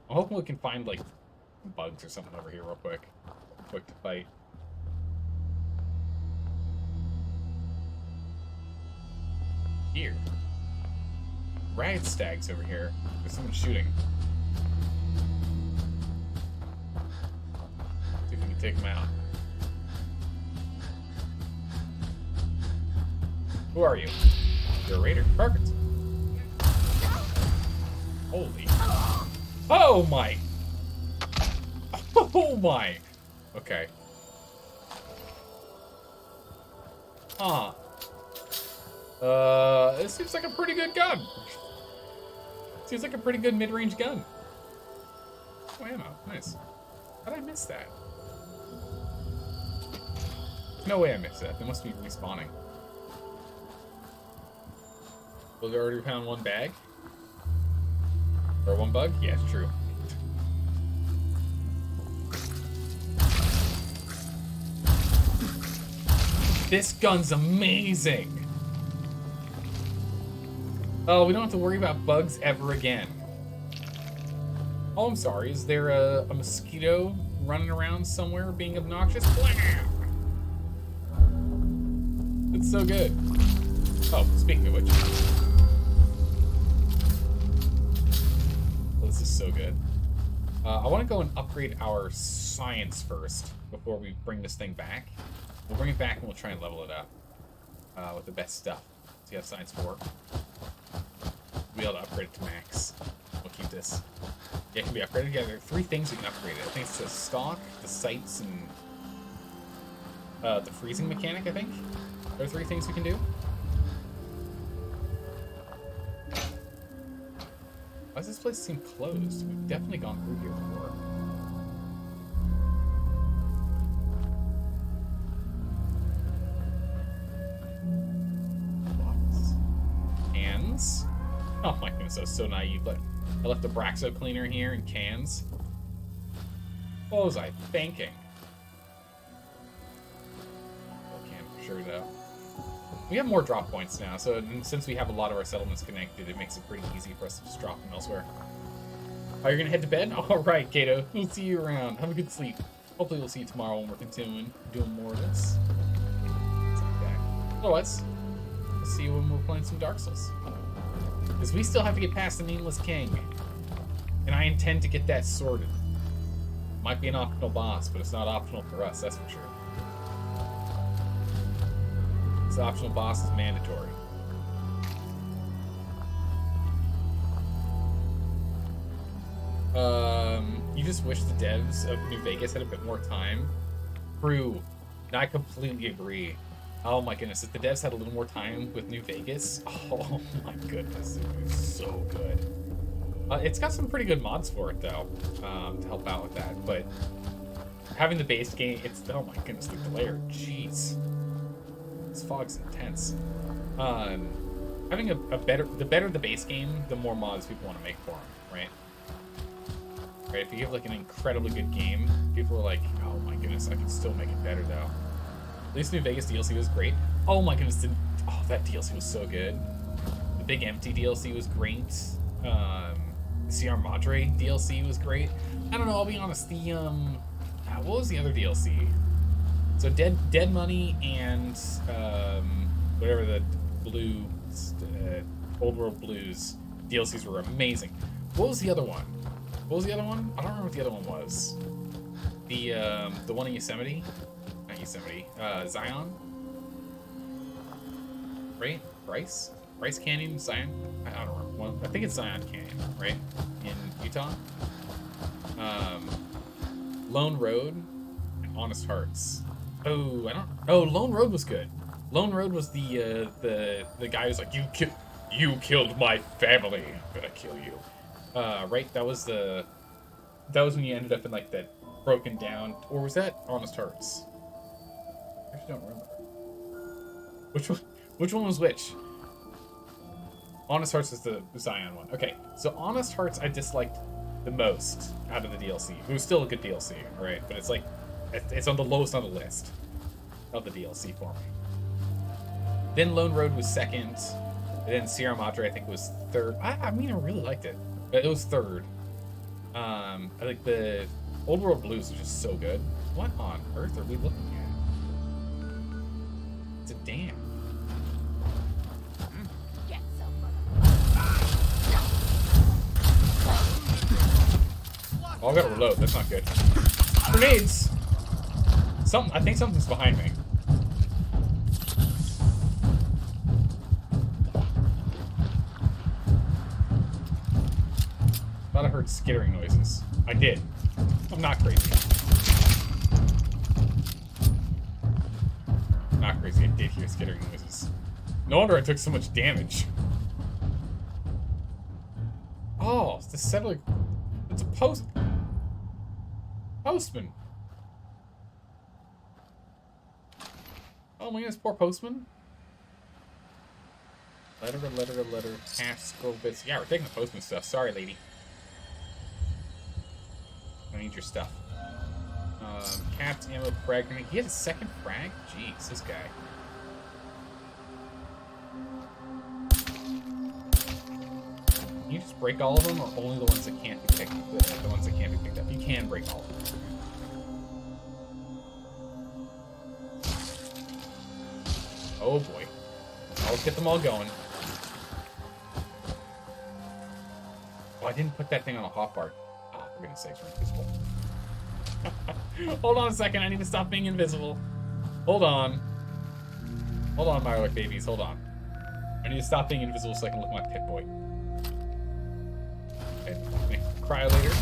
I'm hoping we can find, like, bugs or something over here real quick. Quick to fight. Here. Riot stags over here. There's someone shooting. See if we can take them out. Who are you? You're a raider. Perfect. Holy. Oh my. Oh my. Okay. Huh. This seems like a pretty good gun. Seems like a pretty good mid-range gun. Oh, ammo. Nice. How did I miss that? There's no way I missed that. They must be respawning. Well, we already found one bag? Or one bug? Yeah, it's true. This gun's amazing! Oh, we don't have to worry about bugs ever again. Oh, I'm sorry. Is there a mosquito running around somewhere being obnoxious? Blam! It's so good. Oh, speaking of which. Well, this is so good. I want to go and upgrade our science first before we bring this thing back. We'll bring it back and we'll try and level it up with the best stuff. So you have science 4. We able to upgrade it to max. We'll keep this. Yeah, it can be upgraded. Yeah, there are 3 things we can upgrade it. I think it's the stock, the sights, and the freezing mechanic, I think. There are 3 things we can do. Why does this place seem closed? We've definitely gone through here before. Cans. Oh my goodness, I was so naive. But I left the Braxo cleaner here in cans. What was I thinking? Can for sure though. We have more drop points now, so since we have a lot of our settlements connected, it makes it pretty easy for us to just drop them elsewhere. Oh, you're gonna head to bed? Alright, Kato. We'll see you around. Have a good sleep. Hopefully we'll see you tomorrow when we're continuing doing more of this. Okay. Otherwise, we'll see you when we're playing some Dark Souls. Because we still have to get past the Nameless King. And I intend to get that sorted. Might be an optional boss, but it's not optional for us, that's for sure. This optional boss is mandatory. You just wish the devs of New Vegas had a bit more time. True. I completely agree. Oh my goodness, if the devs had a little more time with New Vegas, oh my goodness, it would be so good. It's got some pretty good mods for it though, to help out with that, but having the base game, it's, oh my goodness, the glare, jeez. This fog's intense. Having the better the base game, the more mods people want to make for them, right? Right, if you give like an incredibly good game, people are like, oh my goodness, I can still make it better though. At least New Vegas DLC was great. Oh my goodness, that DLC was so good. The Big Empty DLC was great. CR Madre DLC was great. I don't know, I'll be honest, the what was the other DLC? So Dead Money and whatever the blue Old World Blues DLCs were amazing. What was the other one? What was the other one? I don't remember what the other one was. The one in Yosemite? Not Yosemite. Zion? Right? Bryce Canyon? Zion? I don't remember. Well, I think it's Zion Canyon, right? In Utah? Lone Road and Honest Hearts. Oh, Lone Road was good. Lone Road was the guy who's like, you killed my family. I'm gonna kill you. Right? That was when you ended up in like that broken down, or was that Honest Hearts? I actually don't remember. Which one was which? Honest Hearts is the Zion one. Okay, so Honest Hearts I disliked the most out of the DLC. It was still a good DLC, right? But it's like, it's on the lowest on the list of the DLC for me. Then Lone Road was second. And then Sierra Madre I think was third. I mean, I really liked it. But it was third. I think the Old World Blues was just so good. What on earth are we looking at? It's a dam. Oh, I gotta reload. That's not good. Grenades! I think something's behind me. Thought I heard skittering noises. I did. I'm not crazy. Not crazy. I did hear skittering noises. No wonder I took so much damage. Oh, it's the settler. It's a postman. Oh my goodness, poor postman. Letter to letter to letter. Half scroll bits. Yeah, we're taking the postman stuff. Sorry, lady. I need your stuff. Capped ammo frag grenade. He had a second frag? Jeez, this guy. Can you just break all of them, or only the ones that can't be picked? The ones that can't be picked up. You can break all of them. Oh boy. Let's get them all going. Oh, I didn't put that thing on a hotbar. Oh, for goodness sakes, we're invisible. Hold on a second, I need to stop being invisible. Hold on. Hold on, Mirelic babies, hold on. I need to stop being invisible so I can look at my pit boy. Okay, make cryo later.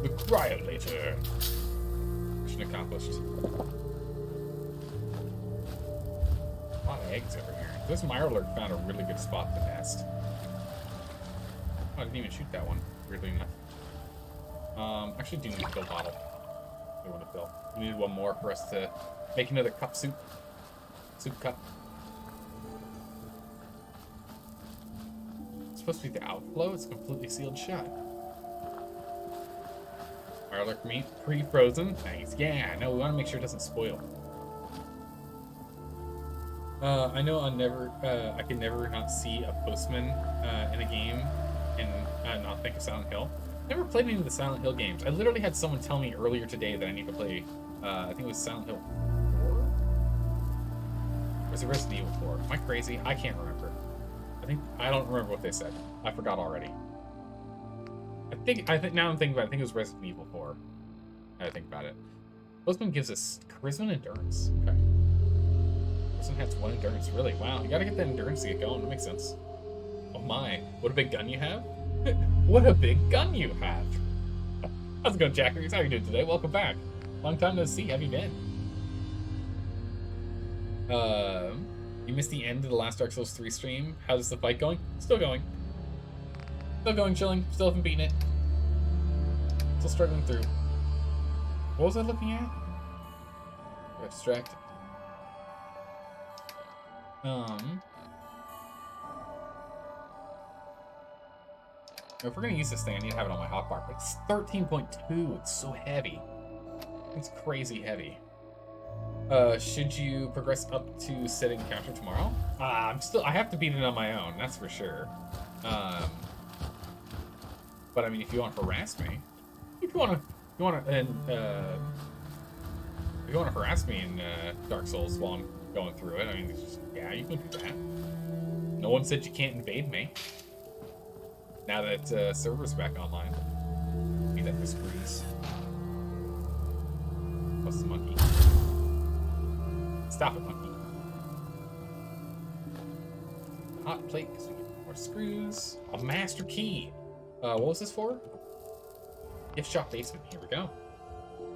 The cryolator. Mission accomplished. A lot of eggs over here. This Mirelurk found a really good spot to nest. Oh, I didn't even shoot that one, weirdly enough. Actually do need to fill bottle. I want to fill. We need one more for us to make another cup soup. Soup cup. It's supposed to be the outflow. It's completely sealed shut. Mirelurk meat, pre-frozen. Nice. Yeah, no, we want to make sure it doesn't spoil. I know I can never not see a postman in a game and not think of Silent Hill. Never played any of the Silent Hill games. I literally had someone tell me earlier today that I need to play, I think it was Silent Hill 4? Or was it Resident Evil 4? Am I crazy? I can't remember. I don't remember what they said. I forgot already. I think now I'm thinking about it, I think it was Resident Evil 4. Now I think about it. Postman gives us charisma and endurance. Okay. Postman has 1 endurance. Really? Wow. You gotta get that endurance to get going. That makes sense. Oh my. What a big gun you have. What a big gun you have. How's it going, Jackers? How are you doing today? Welcome back. Long time no see. How have you been? You missed the end of the last Dark Souls 3 stream. How's the fight going? Still going. Still going, chilling. Still haven't beaten it. Still struggling through. What was I looking at? I got distracted. If we're gonna use this thing, I need to have it on my hotbar, but it's 13.2. It's so heavy. It's crazy heavy. Should you progress up to set encounter tomorrow? I have to beat it on my own, that's for sure. But I mean, if you want to harass me, if you want to harass me in Dark Souls while I'm going through it, I mean, it's just, yeah, you can do that. No one said you can't invade me. Now that server's back online. Be that Miss Breeze. Plus the monkey. Stop it, monkey. Hot plate, because we get more screws. A master key. What was this for? Gift shop basement. Here we go.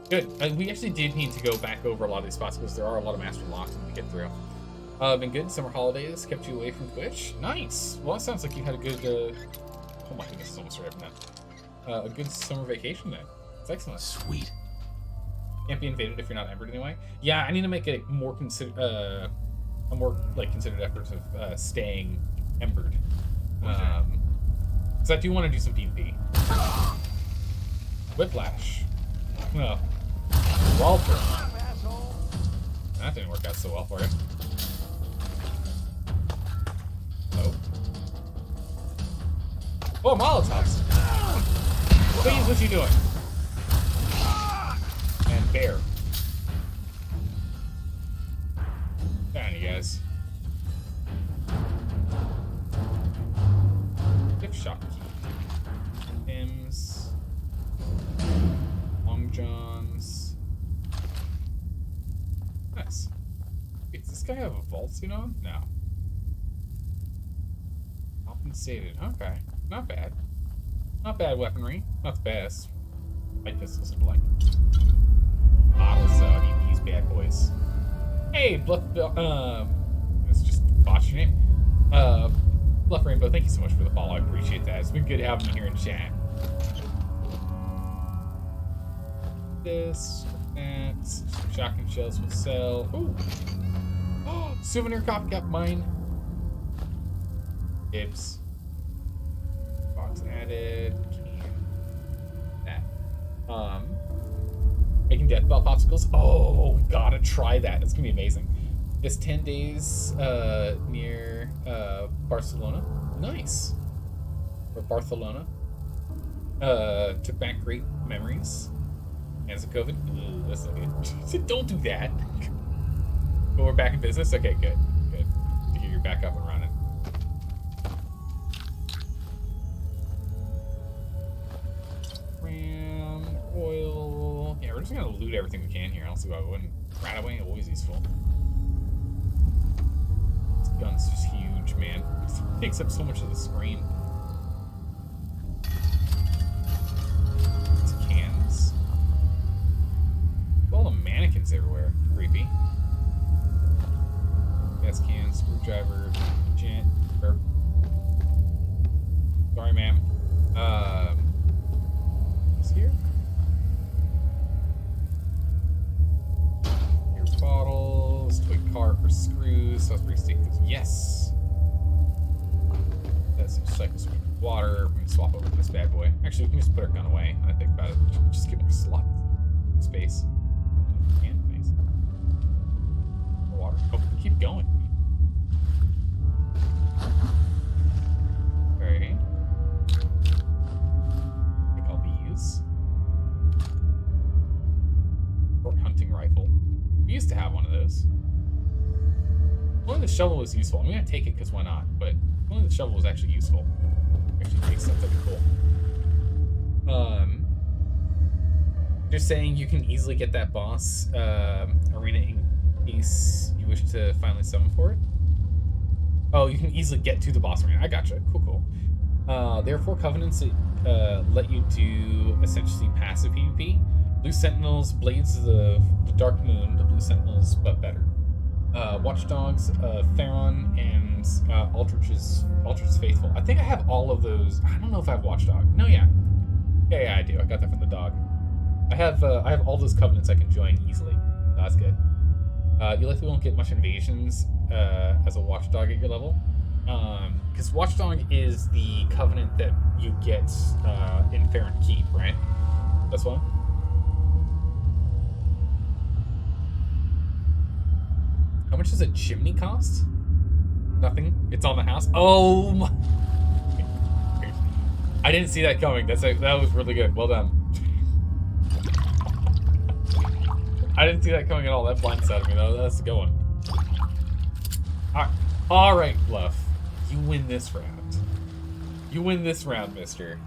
Good. We actually did need to go back over a lot of these spots because there are a lot of master locks to get through. Been good. Summer holidays kept you away from Twitch. Nice. Well, that sounds like you had a good. Oh my goodness, it's almost right now. A good summer vacation then. It's excellent. Sweet. Can't be invaded if you're not embered anyway. Yeah, I need to make a more considered effort of staying embered. Because I do want to do some PvP. Whiplash. No. Wall throw. That didn't work out so well for you. Oh. Oh, Molotovs. Please, what you doing? And bear. Down, you guys. Gift shop key. Hymns. Long Johns. Nice. Wait, does this guy have a vault suit on? No. Compensated. Okay. Not bad. Not bad weaponry. Not the best. Light pistols are like bottles, so I need these bad boys. Hey, Bluff. It's just botched your name. Bluff Rainbow, thank you so much for the follow. I appreciate that. It's been good having you here in chat. This, that, shotgun shells will sell. Ooh. Oh, souvenir copycat mine. Ibs. Box added. That. Making death bell popsicles. Oh, we gotta try that. It's gonna be amazing. It's 10 days near Barcelona. Nice. Or Barcelona. Took back great memories. As a COVID. Ooh, that's not good. Don't do that. But we're back in business? Okay, good. Good. To hear you're back up and running. Ram, oil. we're gonna loot everything we can here. I don't see why we wouldn't. Rat away, always useful. This gun's just huge, man. It takes up so much of the screen. These cans. All the mannequins everywhere. Creepy. Gas can, screwdriver, gent. Sorry, ma'am. Is here? Beer bottles, toy car for screws, Salisbury steak. Yes. That's some cycle swing with water. We're gonna swap over to this bad boy. Actually, we can just put our gun away. I think about it. Just get more slot space. And nice. More water. Oh, we keep going. Okay. Pick all these. Short hunting rifle. We used to have one of those. Only the shovel was useful. I'm gonna take it because why not? But only the shovel was actually useful. Actually makes sense. That'd be cool. Just saying you can easily get that boss arena in case you wish to finally summon for it. Oh, you can easily get to the boss arena. I gotcha. Cool, cool. There are 4 covenants that let you do essentially passive PvP. Blue Sentinels, Blades of the Dark Moon, the Blue Sentinels, but better. Watchdogs, Theron, and Aldrich's Faithful. I think I have all of those. I don't know if I have Watchdog. No, yeah. Yeah, I do. I got that from the dog. I have all those covenants I can join easily. That's good. You likely won't get much invasions as a Watchdog at your level. Because Watchdog is the covenant that you get in Farron Keep, right? That's one? How much does a chimney cost? Nothing. It's on the house. Oh my! I didn't see that coming. That was really good. Well done. I didn't see that coming at all. That blindsided me though. That's a good one. All right, Bluff. You win this round. You win this round, mister.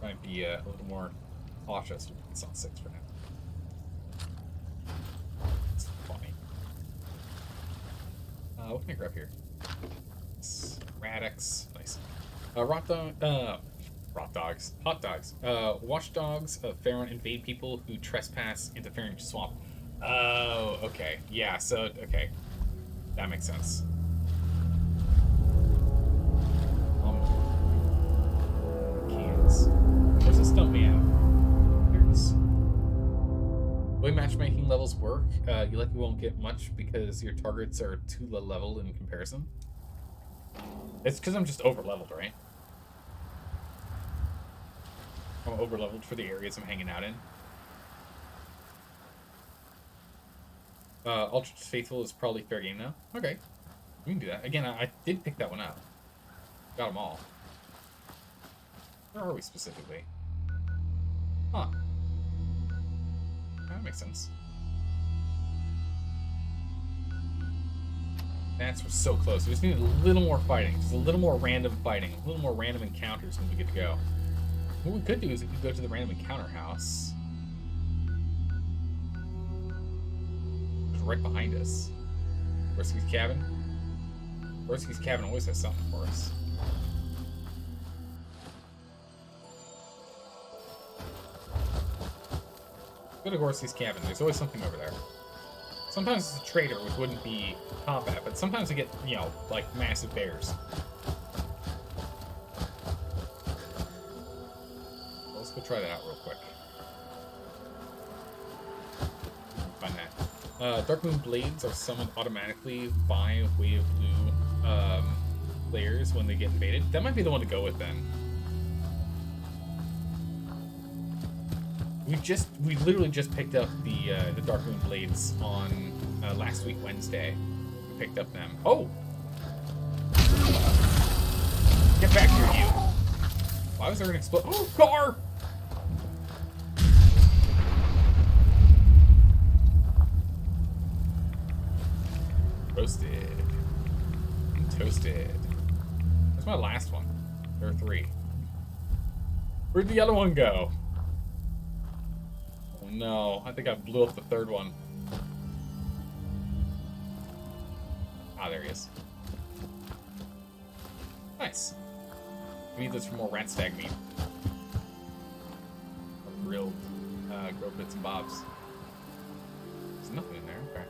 Might be a little more cautious. It's on 6 for now. It's funny. What can I grab here? Radix. Nice. Hot dogs. Watchdogs of Farron invade people who trespass into Farron Swamp. Oh, okay. Yeah, so, okay. That makes sense. Cans. Where's the stump man? Here it is. The way matchmaking levels work, you likely won't get much because your targets are too low level in comparison. It's because I'm just over leveled, right? I'm over leveled for the areas I'm hanging out in. Ultra Faithful is probably fair game now. Okay. We can do that. Again, I did pick that one up. Got them all. Where are we specifically? Huh. That makes sense. We're so close. We just need a little more fighting. Just a little more random fighting. A little more random encounters when we get to go. What we could do is we could go to the random encounter house. It's right behind us. Gorski's cabin. Gorski's cabin always has something for us. Go to Gorski's cabin. There's always something over there. Sometimes it's a trader, which wouldn't be combat, but sometimes we get, you know, like massive bears. Well, let's go try that out real quick. Find that. Darkmoon Blades are summoned automatically by Way of Blue players when they get invaded. That might be the one to go with then. We literally just picked up the Darkmoon Blades on last week Wednesday. We picked up them. Oh! Get back here, you! Why was there an explosion? Oh, car! Roasted. And toasted. That's my last one. There are 3. Where'd the other one go? no. I think I blew up the third one. Ah, there he is. Nice. We need this for more rat stag meat. Or grilled, grilled bits and bobs. There's nothing in there. Okay.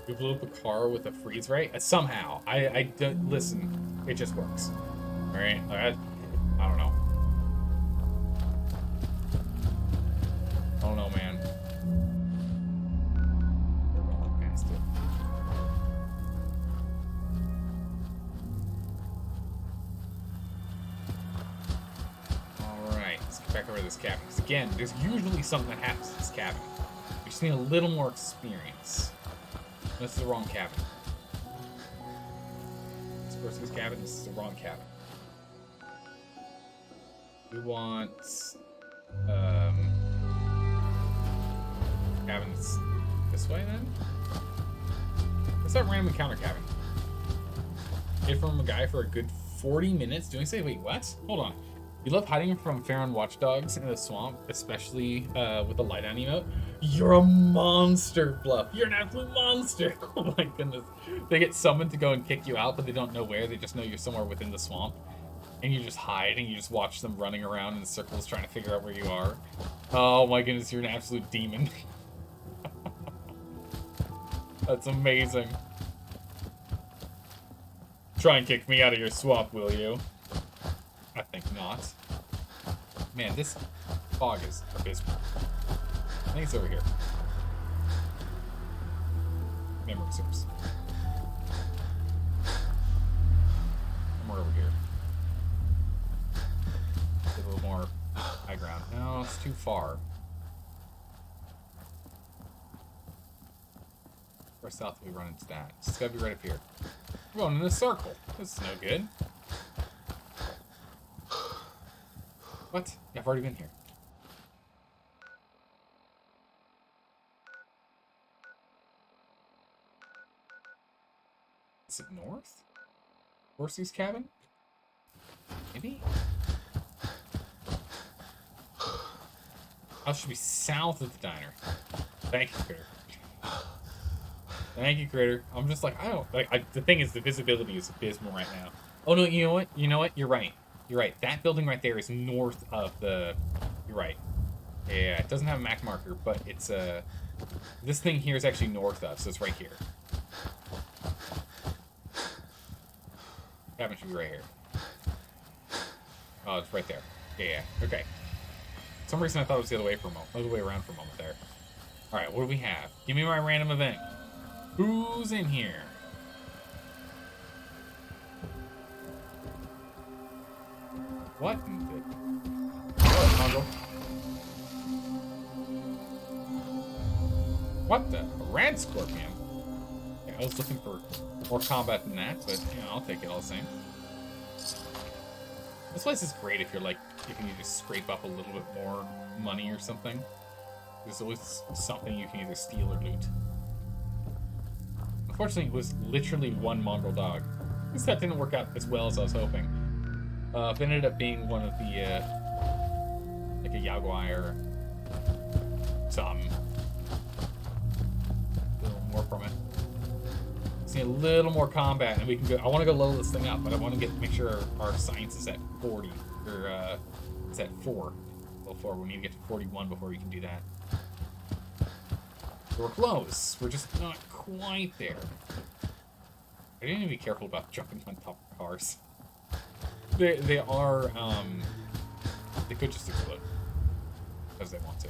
We blew up a car with a freeze ray? Somehow. I don't... Listen. It just works. Alright? I don't know. I don't know, man. We're going past it. Alright, let's get back over to this cabin. Because again, there's usually something that happens to this cabin. We just need a little more experience. This is the wrong cabin. This person's cabin, this is the wrong cabin. We want... cabins this way, then? What's that random encounter cabin? Hid from a guy for a good 40 minutes? Do I say, wait, what? Hold on. You love hiding from Farron watchdogs in the swamp, especially with the light on emote? You're a monster, Bluff. You're an absolute monster. Oh my goodness. They get summoned to go and kick you out, but they don't know where. They just know you're somewhere within the swamp. And you just hide, and you just watch them running around in circles trying to figure out where you are. Oh my goodness, you're an absolute demon. That's amazing. Try and kick me out of your swamp, will you? I think not. Man, this fog is abysmal. I think it's over here. Memory serves. Somewhere over here. Get a little more high ground. No, it's too far. Where south do we run into that? It's gotta be right up here. We're going in a circle. This is no good. What? Yeah, I've already been here. Is it north? Horsey's cabin? Maybe? I should be south of the diner. Thank you, Critter. Thank you, Critter. I'm just like, I don't... Like, the thing is, the visibility is abysmal right now. Oh, no, you know what? You know what? You're right. You're right. That building right there is north of the... You're right. Yeah, it doesn't have a map marker, but it's, this thing here is actually north of, so it's right here. Cabin should be right here. Oh, it's right there. Yeah, okay. For some reason I thought it was the other way for a moment. Other way around for a moment there. Alright, what do we have? Give me my random event. Who's in here? What in the... What, what the? A rad scorpion? Okay, I was looking for more combat than that, but, you know, I'll take it all the same. This place is great if you're, like, if you need to scrape up a little bit more money or something. There's always something you can either steal or loot. Unfortunately, it was literally one mongrel dog. This that didn't work out as well as I was hoping. It ended up being one of the, like a Yaguai or something. A little more from it. Just need a little more combat, and we can go. I want to go level this thing up, but I want to make sure our science is at 40, or it's at 4. Well, 4. We need to get to 41 before we can do that. So we're close. We're just not quite there. I need to be careful about jumping on top of cars. They are, they could just explode. Because they want to.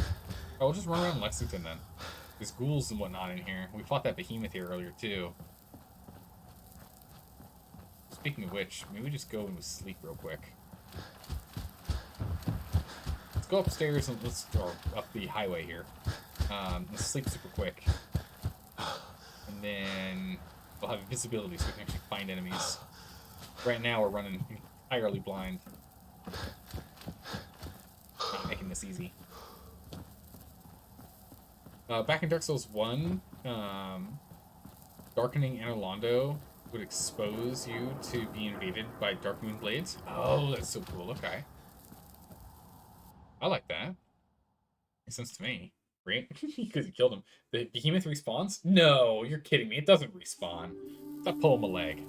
Oh, we'll just run around Lexington then. There's ghouls and whatnot in here. We fought that behemoth here earlier too. Speaking of which, maybe we just go into sleep real quick. Let's go upstairs and or up the highway here. Let's sleep super quick. And then we'll have visibility so we can actually find enemies. Right now we're running entirely blind. Not making this easy. Back in Dark Souls 1, darkening Anorlando would expose you to be invaded by Dark Moon Blades. Oh, that's so cool. Okay. I like that. Makes sense to me. Right? Because you killed him. The behemoth respawns? No, you're kidding me. It doesn't respawn. Stop pulling my leg.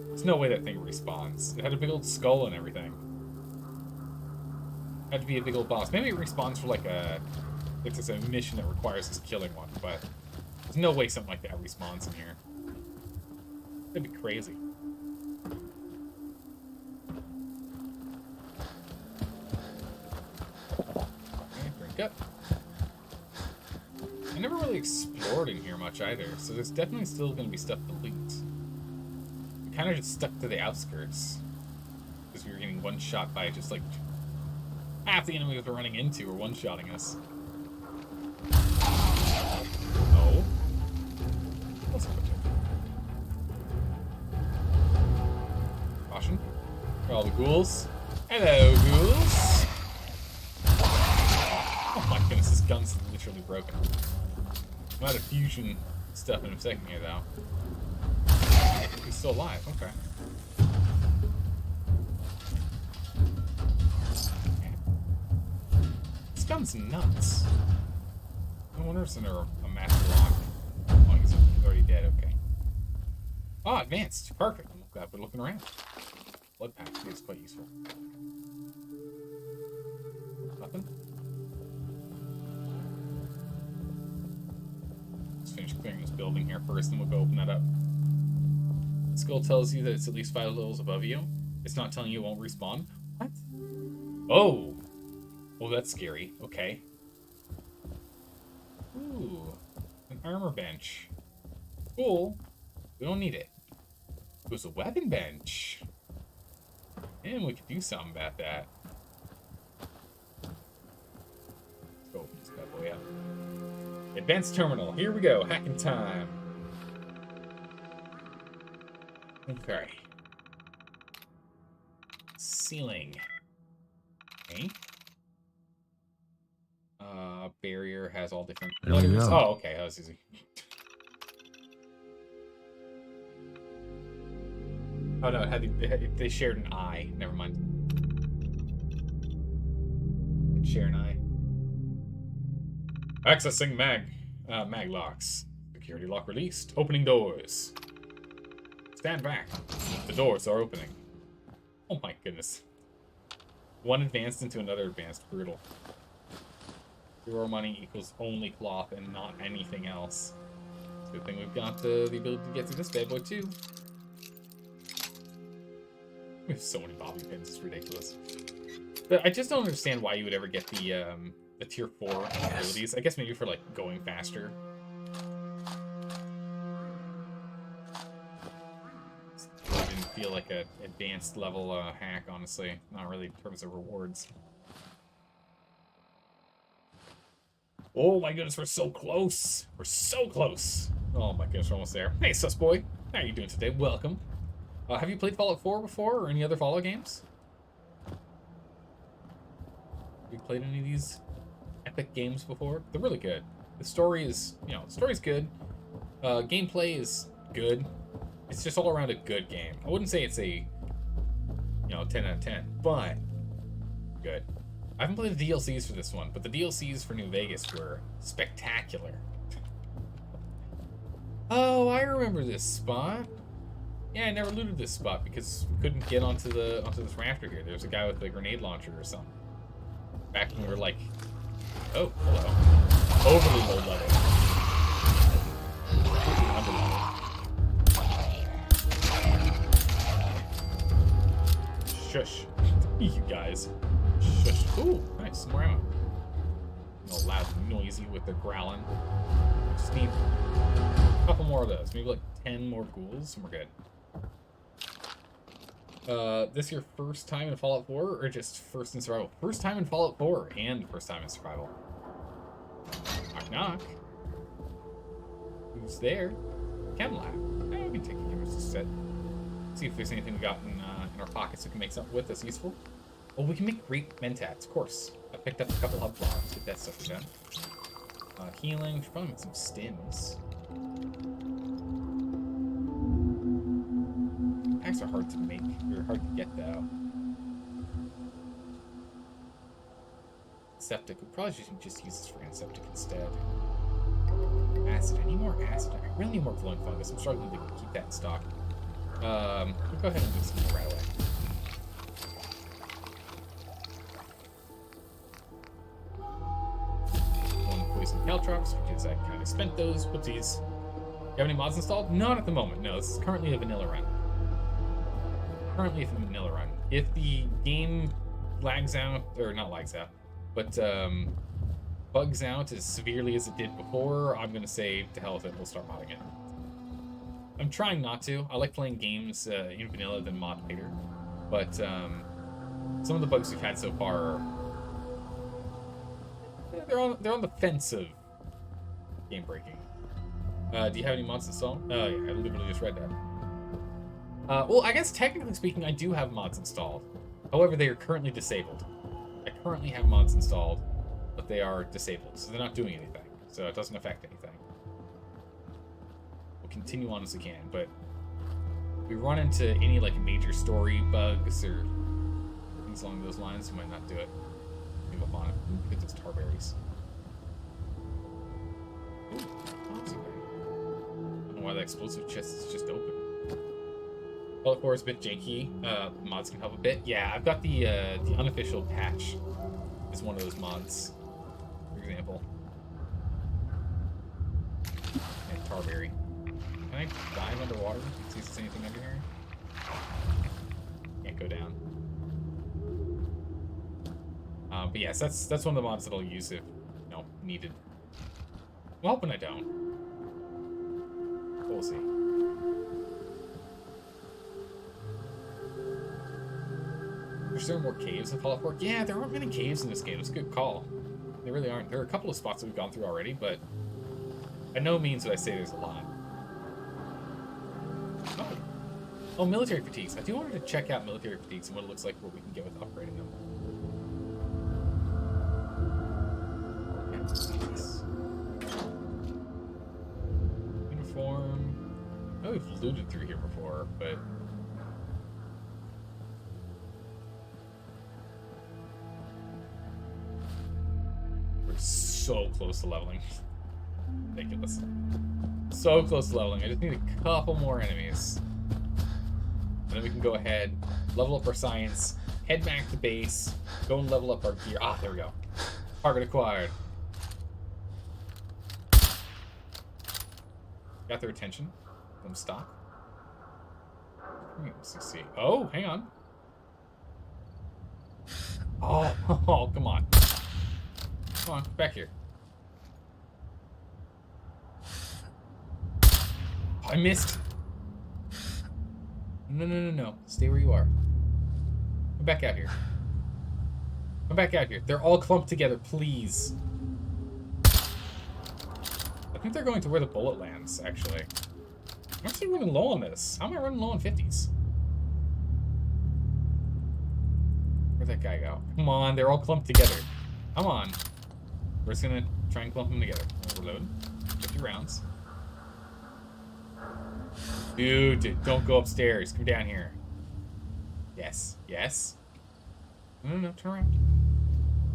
There's no way that thing respawns. It had a big old skull and everything. Had to be a big old boss. Maybe it respawns for like a... if there's a mission that requires us killing one, but there's no way something like that respawns in here. That'd be crazy. Okay, drink up. I never really explored in here much either, so there's definitely still going to be stuff to loot. We kind of just stuck to the outskirts. Because we were getting one-shot by just, like, half the enemies we're running into were one-shotting us. No. What's up with it? Caution. For all the ghouls. Hello, ghouls! Oh my goodness, this gun's literally broken. I'm out of fusion stuff in a second here, though. He's still alive, okay. This gun's nuts. No wonder it's under a master lock. Oh, he's already dead, okay. Oh, advanced. Perfect. I'm glad we're looking around. Blood pack is quite useful. Nothing? Let's finish clearing this building here first, and we'll go open that up. The skull tells you that it's at least 5 levels above you. It's not telling you it won't respawn. What? Oh! Oh, that's scary. Okay. Ooh. An armor bench. Cool. We don't need it. It was a weapon bench. And we could do something about that. Let's go open this bad boy up. Advanced terminal. Here we go. Hacking time. Okay. Ceiling. Okay. Barrier has all different letters. Oh, okay. That was easy. Oh no, they shared an eye. Never mind. Share an eye. Accessing mag locks. Security lock released. Opening doors. Stand back. The doors are opening. Oh my goodness. One advanced into another advanced. Brutal. 0 money equals only cloth and not anything else. It's a good thing we've got the ability to get through this bad boy too. We have so many bobby pins, it's ridiculous. But I just don't understand why you would ever get the tier 4 abilities. I guess maybe for like going faster. It didn't feel like an advanced level hack, honestly. Not really in terms of rewards. Oh my goodness, we're so close. We're so close. Oh my goodness, we're almost there. Hey, sus boy. How are you doing today? Welcome. Have you played Fallout 4 before, or any other Fallout games? Have you played any of these epic games before? They're really good. The story is, the story's good. Gameplay is good. It's just all around a good game. I wouldn't say it's a, 10 out of 10, but good. I haven't played the DLCs for this one, but the DLCs for New Vegas were spectacular. Oh, I remember this spot. Yeah, I never looted this spot because we couldn't get onto this rafter here. There's a guy with a grenade launcher or something. Back when we were like, oh, hello. Overly low level. Shush. You guys. Shush. Ooh, nice. Some more ammo. No loud and noisy with the growling. Just need a couple more of those. Maybe like 10 more ghouls and we're good. This your first time in Fallout 4 or just first in survival? First time in Fallout 4 and first time in survival. Knock knock. Who's there? Chemlab. We can take a camera to set. See if there's anything we got in our pockets that can make something with that's useful. Oh, we can make great mentats, of course. I picked up a couple hub blocks. Get that stuff done. Healing. We should probably make some stims. Packs are hard to make. They're hard to get, though. Let's Antiseptic. We probably should just use this for antiseptic instead. Acid. I need more acid. I really need more glowing fungus. I'm struggling to keep that in stock. We'll go ahead and do some more right away. One poison caltrops, because I kind of spent those. Whoopsies. You have any mods installed? Not at the moment. No, this is currently a vanilla run. If the game lags out, or not lags out, but bugs out as severely as it did before, I'm going to say to hell with it, we'll start modding it. I'm trying not to. I like playing games in vanilla than mod later, but some of the bugs we've had so far are, they're on the fence of game breaking. Do you have any mods installed? Oh yeah, I literally just read that. Well, I guess technically speaking, I do have mods installed. However, they are currently disabled. I currently have mods installed, but they are disabled, so they're not doing anything. So it doesn't affect anything. We'll continue on as we can, but if we run into any like major story bugs or things along those lines, we might not do it. Give up on it. Get those tar berries. Ooh, I don't know why that explosive chest is just open. Color core is a bit janky. Mods can help a bit. Yeah, I've got the unofficial patch is one of those mods, for example. And Tarberry. Can I dive underwater? See if there's anything under here? Can't go down. But yes, that's one of the mods that I'll use if, you know, needed. I'm hoping I don't. We'll see. Is there more caves in Fallout 4? Yeah, there aren't many caves in this game. It's a good call. There really aren't. There are a couple of spots that we've gone through already, but by no means would I say there's a lot. Oh, military fatigues. I do want to check out military fatigues and what it looks like, what we can get with upgrading them. Uniform. I know we've looted through here before, but so close to leveling. Ridiculous. So close to leveling. I just need a couple more enemies. And then we can go ahead, level up our science, head back to base, go and level up our gear. Ah, there we go. Target acquired. Got their attention. Let them stop. Let's see. Oh, hang on. Oh, come on. Come on, back here. I missed. No. Stay where you are. Come back out here. Come back out here. They're all clumped together, please. I think they're going to where the bullet lands, actually. I'm actually running low on this. How am I running low on 50s? Where'd that guy go? Come on, they're all clumped together. Come on. We're just gonna try and clump them together. Reload. 50 rounds. Dude, don't go upstairs. Come down here. Yes. No. Turn around.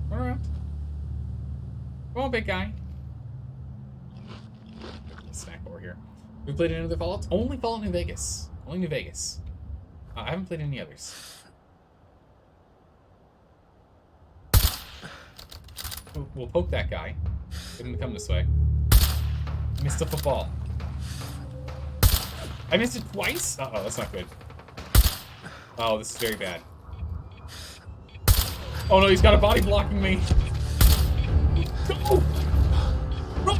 Turn around. Come on, big guy. Snack over here. We played any other Fallouts? Only Fallout New Vegas. Only New Vegas. I haven't played any others. We'll poke that guy. Get him to come this way. Missed a football. I missed it twice? Uh-oh, that's not good. Oh, this is very bad. Oh no, he's got a body blocking me. Go!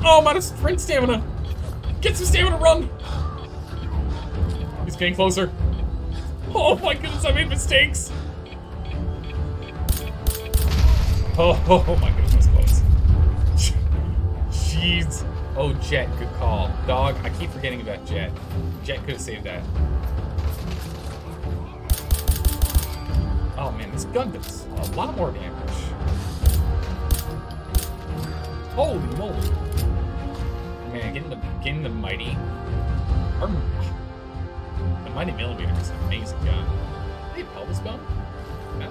Oh, I'm out of sprint stamina. Get some stamina, run! He's getting closer. Oh my goodness, I made mistakes. Oh my goodness, that was close. Jeez. Oh, Jet, good call. Dog, I keep forgetting about Jet. Jet could have saved that. Oh man, this gun does a lot more damage. Holy moly. Man, getting the mighty. The mighty millimeter is an amazing gun. Hey, pelvis gun? No.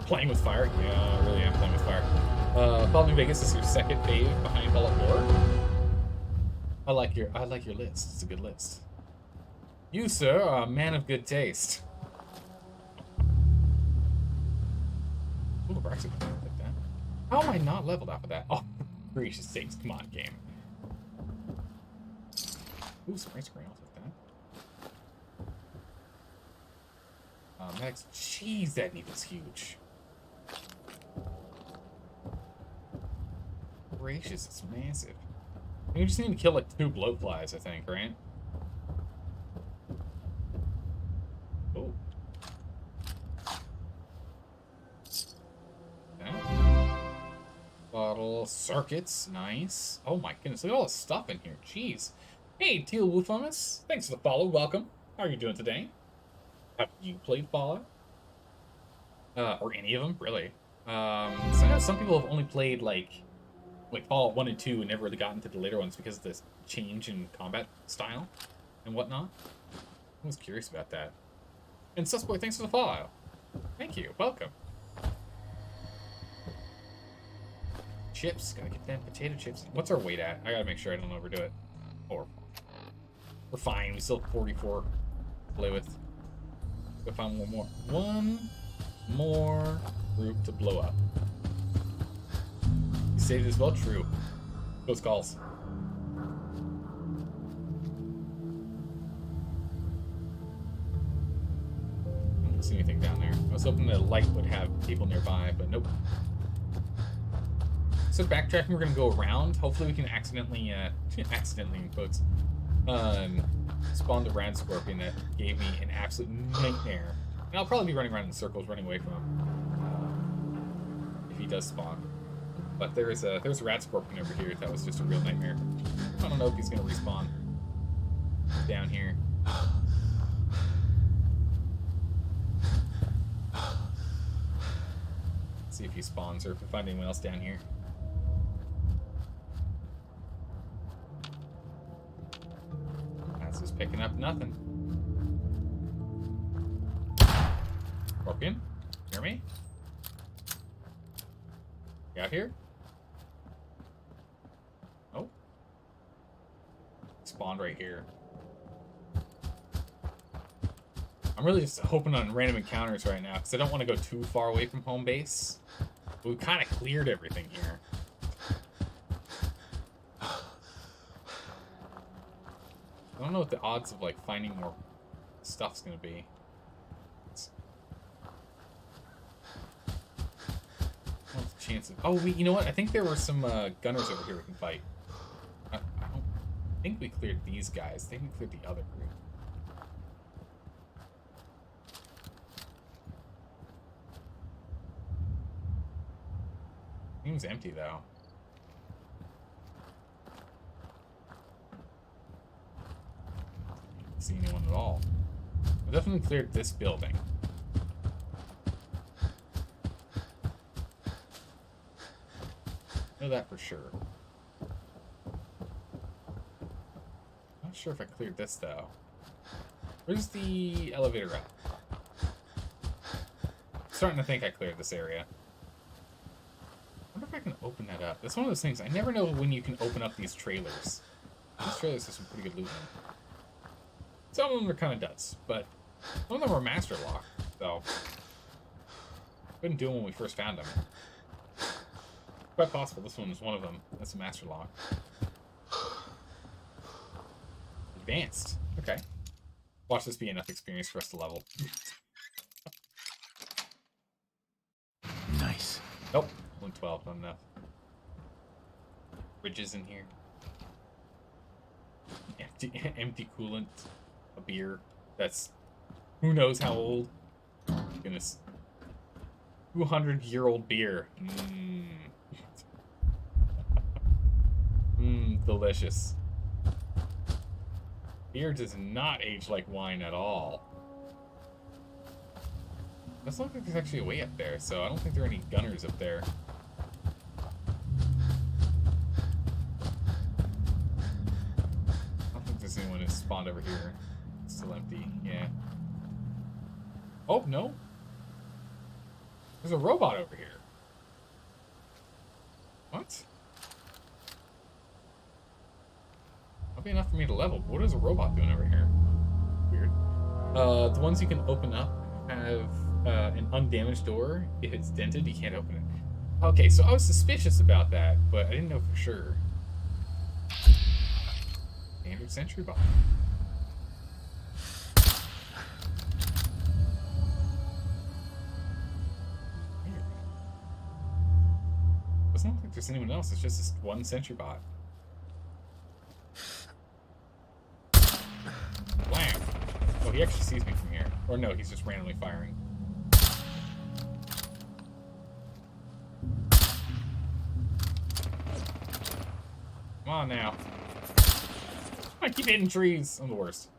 Playing with fire? Yeah, I really am playing with fire. Fallout Vegas is your second fave behind Fallout 4. I like your list. It's a good list. You, sir, are a man of good taste. Ooh, we're actually like that. How am I not leveled off of that? Oh, gracious sakes! Come on, game. Ooh, some ice cream. I'll take that. Next, jeez, that needle's huge. Gracious, it's massive. You just need to kill like 2 blowflies, I think, right? Oh. Okay. Bottle circuits, nice. Oh my goodness, look at all the stuff in here. Jeez. Hey, Teal Wolfomus. Thanks for the follow. Welcome. How are you doing today? Have you played Fallout? Or any of them, really? So I know some people have only played like Fallout 1 and 2 and never really gotten to the later ones because of this change in combat style and whatnot. I was curious about that. And Susboy, thanks for the follow. Thank you. Welcome. Chips. Gotta get them potato chips. What's our weight at? I gotta make sure I don't overdo it. Or we're fine. We still have 44 to play with. Gotta find one more. One more group to blow up. You saved it as well? True. Those calls. I don't see anything down there. I was hoping the light would have people nearby, but nope. So backtracking, we're gonna go around. Hopefully we can accidentally, accidentally in quotes, spawn the rad scorpion that gave me an absolute nightmare. And I'll probably be running around in circles, running away from him if he does spawn. But there's a rat scorpion over here that was just a real nightmare. I don't know if he's gonna respawn down here. Let's see if he spawns or if we find anyone else down here. That's just picking up nothing. Scorpion, hear me? You out here? Oh. Spawned right here. I'm really just hoping on random encounters right now, because I don't want to go too far away from home base. But we kind of cleared everything here. I don't know what the odds of like finding more stuff's gonna be. What's the chance of... Oh, you know what? I think there were some gunners over here we can fight. I don't think we cleared these guys. I think we cleared the other group. Seems empty though. Don't see anyone at all. We definitely cleared this building. I know that for sure. Not sure if I cleared this though. Where's the elevator at? Starting to think I cleared this area. I wonder if I can open that up. That's one of those things. I never know when you can open up these trailers. These trailers have some pretty good loot in them. Some of them are kind of duds, but some of them are master lock, so couldn't do them when we first found them. Quite possible this one is one of them. That's a master lock. Advanced. Okay. Watch this be enough experience for us to level. Nice. Nope. 112, not enough. Bridges in here. Empty coolant. A beer that's who knows how old. Goodness. 200-year-old beer. Delicious. Beer does not age like wine at all. Doesn't look like there's actually a way up there, so I don't think there are any gunners up there. I don't think there's anyone who's spawned over here. It's still empty, yeah. Oh, no. There's a robot over here. What? That'll be enough for me to level. What is a robot doing over here? Weird. The ones you can open up have an undamaged door. If it's dented, you can't open it. Okay, so I was suspicious about that, but I didn't know for sure. Standard sentry bomb. Weird. Doesn't look like there's anyone else. It's just this one sentry bot. Blam! Oh, he actually sees me from here. Or no, he's just randomly firing. Come on now. I keep hitting trees. I'm the worst.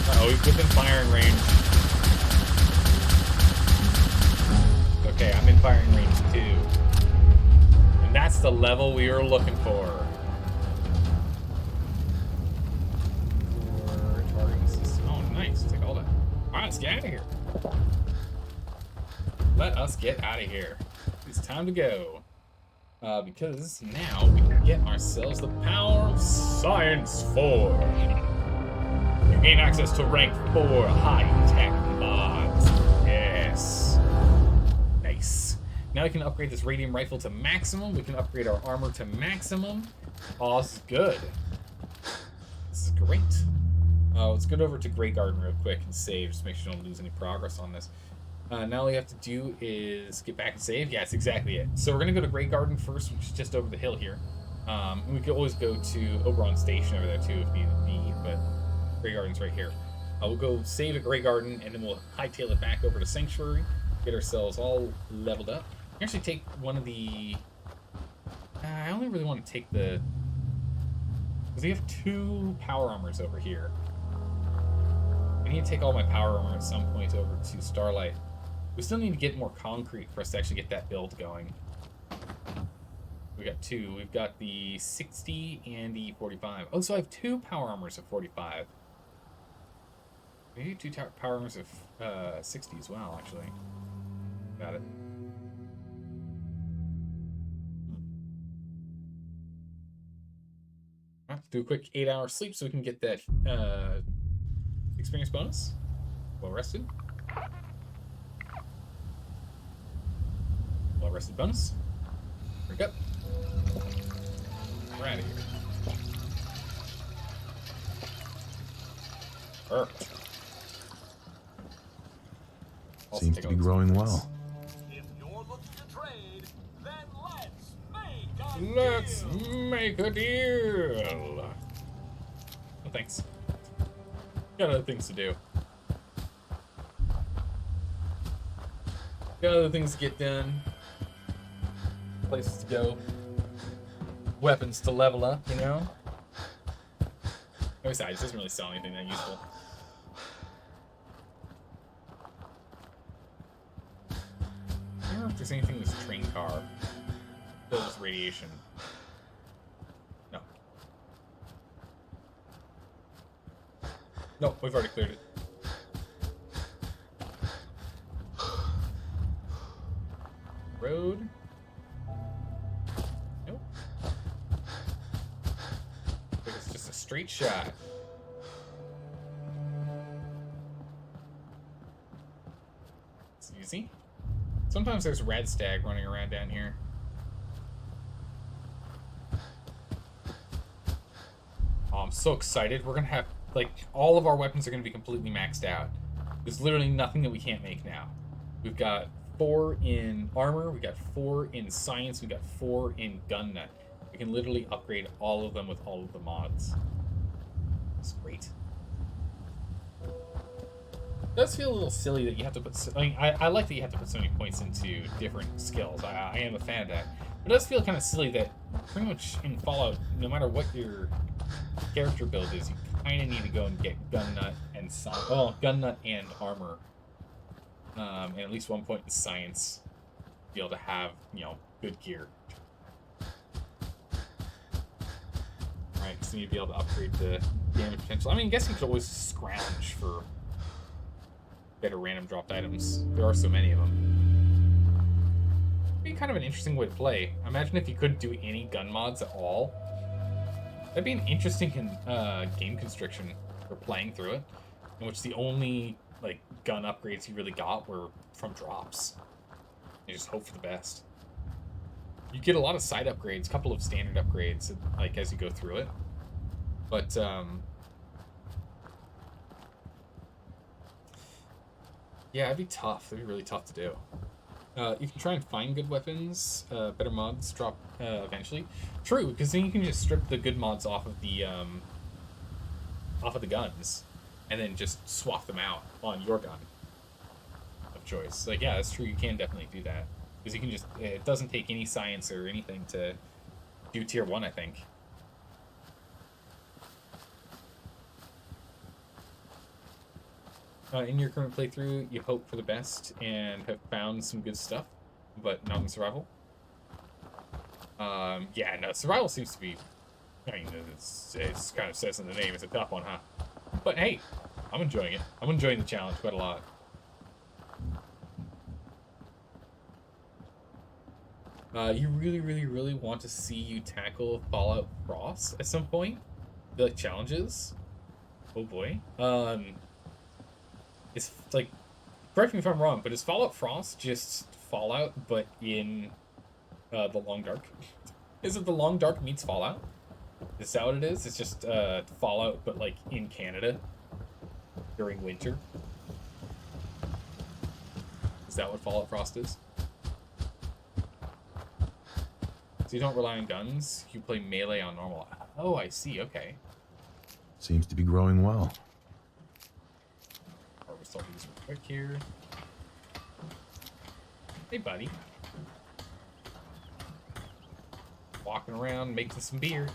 Uh-oh, he's within firing range. Okay, I'm in firing range too. And that's the level we were looking for. Oh, nice. Take all that. Alright, let's get out of here. Let us get out of here. It's time to go. Because now we can get ourselves the Power of Science 4. You gain access to rank 4 high-tech mods. Yes. Nice. Now we can upgrade this radium rifle to maximum. We can upgrade our armor to maximum. Oh, this is good. This is great. Let's get over to Grey Garden real quick and save, just make sure we don't lose any progress on this. Now all we have to do is get back and save. Yeah, that's exactly it. So we're going to go to Grey Garden first, which is just over the hill here. We could always go to Oberon Station over there too if need be, but Grey Garden's right here. We'll go save at Grey Garden, and then we'll hightail it back over to Sanctuary, get ourselves all leveled up. Actually take one of the... I only really want to take the... Because we have 2 power armors over here. I need to take all my power armor at some point over to Starlight. We still need to get more concrete for us to actually get that build going. We got 2. We've got the 60 and the 45. Oh, so I have 2 power armors of 45. Maybe 2 power armors of 60 as well, actually. Got it. I'll have to do a quick 8-hour sleep so we can get that experience bonus. Well rested. Well rested bonus. Wake up. We're out of here. Perfect. Also Seems to be growing well. If you're looking to trade, then let's make a deal. No thanks. Got other things to do. Got other things to get done. Places to go. Weapons to level up, you know? Besides, it doesn't really sell anything that useful. I don't know if there's anything in this train car. Filled with radiation. No. Nope, we've already cleared it. Road. Nope. It's just a straight shot. It's easy. Sometimes there's red stag running around down here. Oh, I'm so excited. We're gonna have, like, all of our weapons are gonna be completely maxed out. There's literally nothing that we can't make now. We've got 4 in armor, we got 4 in science, we got 4 in gun nut. We can literally upgrade all of them with all of the mods. It's great. It does feel a little silly that you have to put... I mean, I like that you have to put so many points into different skills. I am a fan of that. But it does feel kind of silly that pretty much in Fallout, no matter what your character build is, you kind of need to go and get gun nut and gun nut and armor. And at least one point in science, be able to have, you know, good gear. Alright, because then you'd be able to upgrade the damage potential. I mean, I guess you could always scrounge for better random dropped items. There are so many of them. It'd be kind of an interesting way to play. Imagine if you couldn't do any gun mods at all. That'd be an interesting game constriction for playing through it, in which the only like gun upgrades you really got were from drops. You just hope for the best. You get a lot of side upgrades, a couple of standard upgrades, like as you go through it. But yeah, it'd be tough. It'd be really tough to do. You can try and find good weapons. Better mods drop eventually. True, because then you can just strip the good mods off of the guns, and then just swap them out on your gun of choice. Like, yeah, that's true. You can definitely do that because you can just. It doesn't take any science or anything to do tier 1, I think. In your current playthrough, you hope for the best and have found some good stuff, but not in survival. Yeah, no, survival seems to be, I mean, it's kind of says in the name, it's a tough one, huh? But hey, I'm enjoying it. I'm enjoying the challenge quite a lot. You really, really, really want to see you tackle Fallout Frost at some point? The challenges? Oh boy. It's like, correct me if I'm wrong, but is Fallout Frost just Fallout, but in the Long Dark? Is it the Long Dark meets Fallout? Is that what it is? It's just Fallout, but like in Canada during winter? Is that what Fallout Frost is? So you don't rely on guns, you play melee on normal. Oh, I see, okay. Seems to be growing well. Harvest all these real quick here. Hey, buddy. Walking around, making some beer.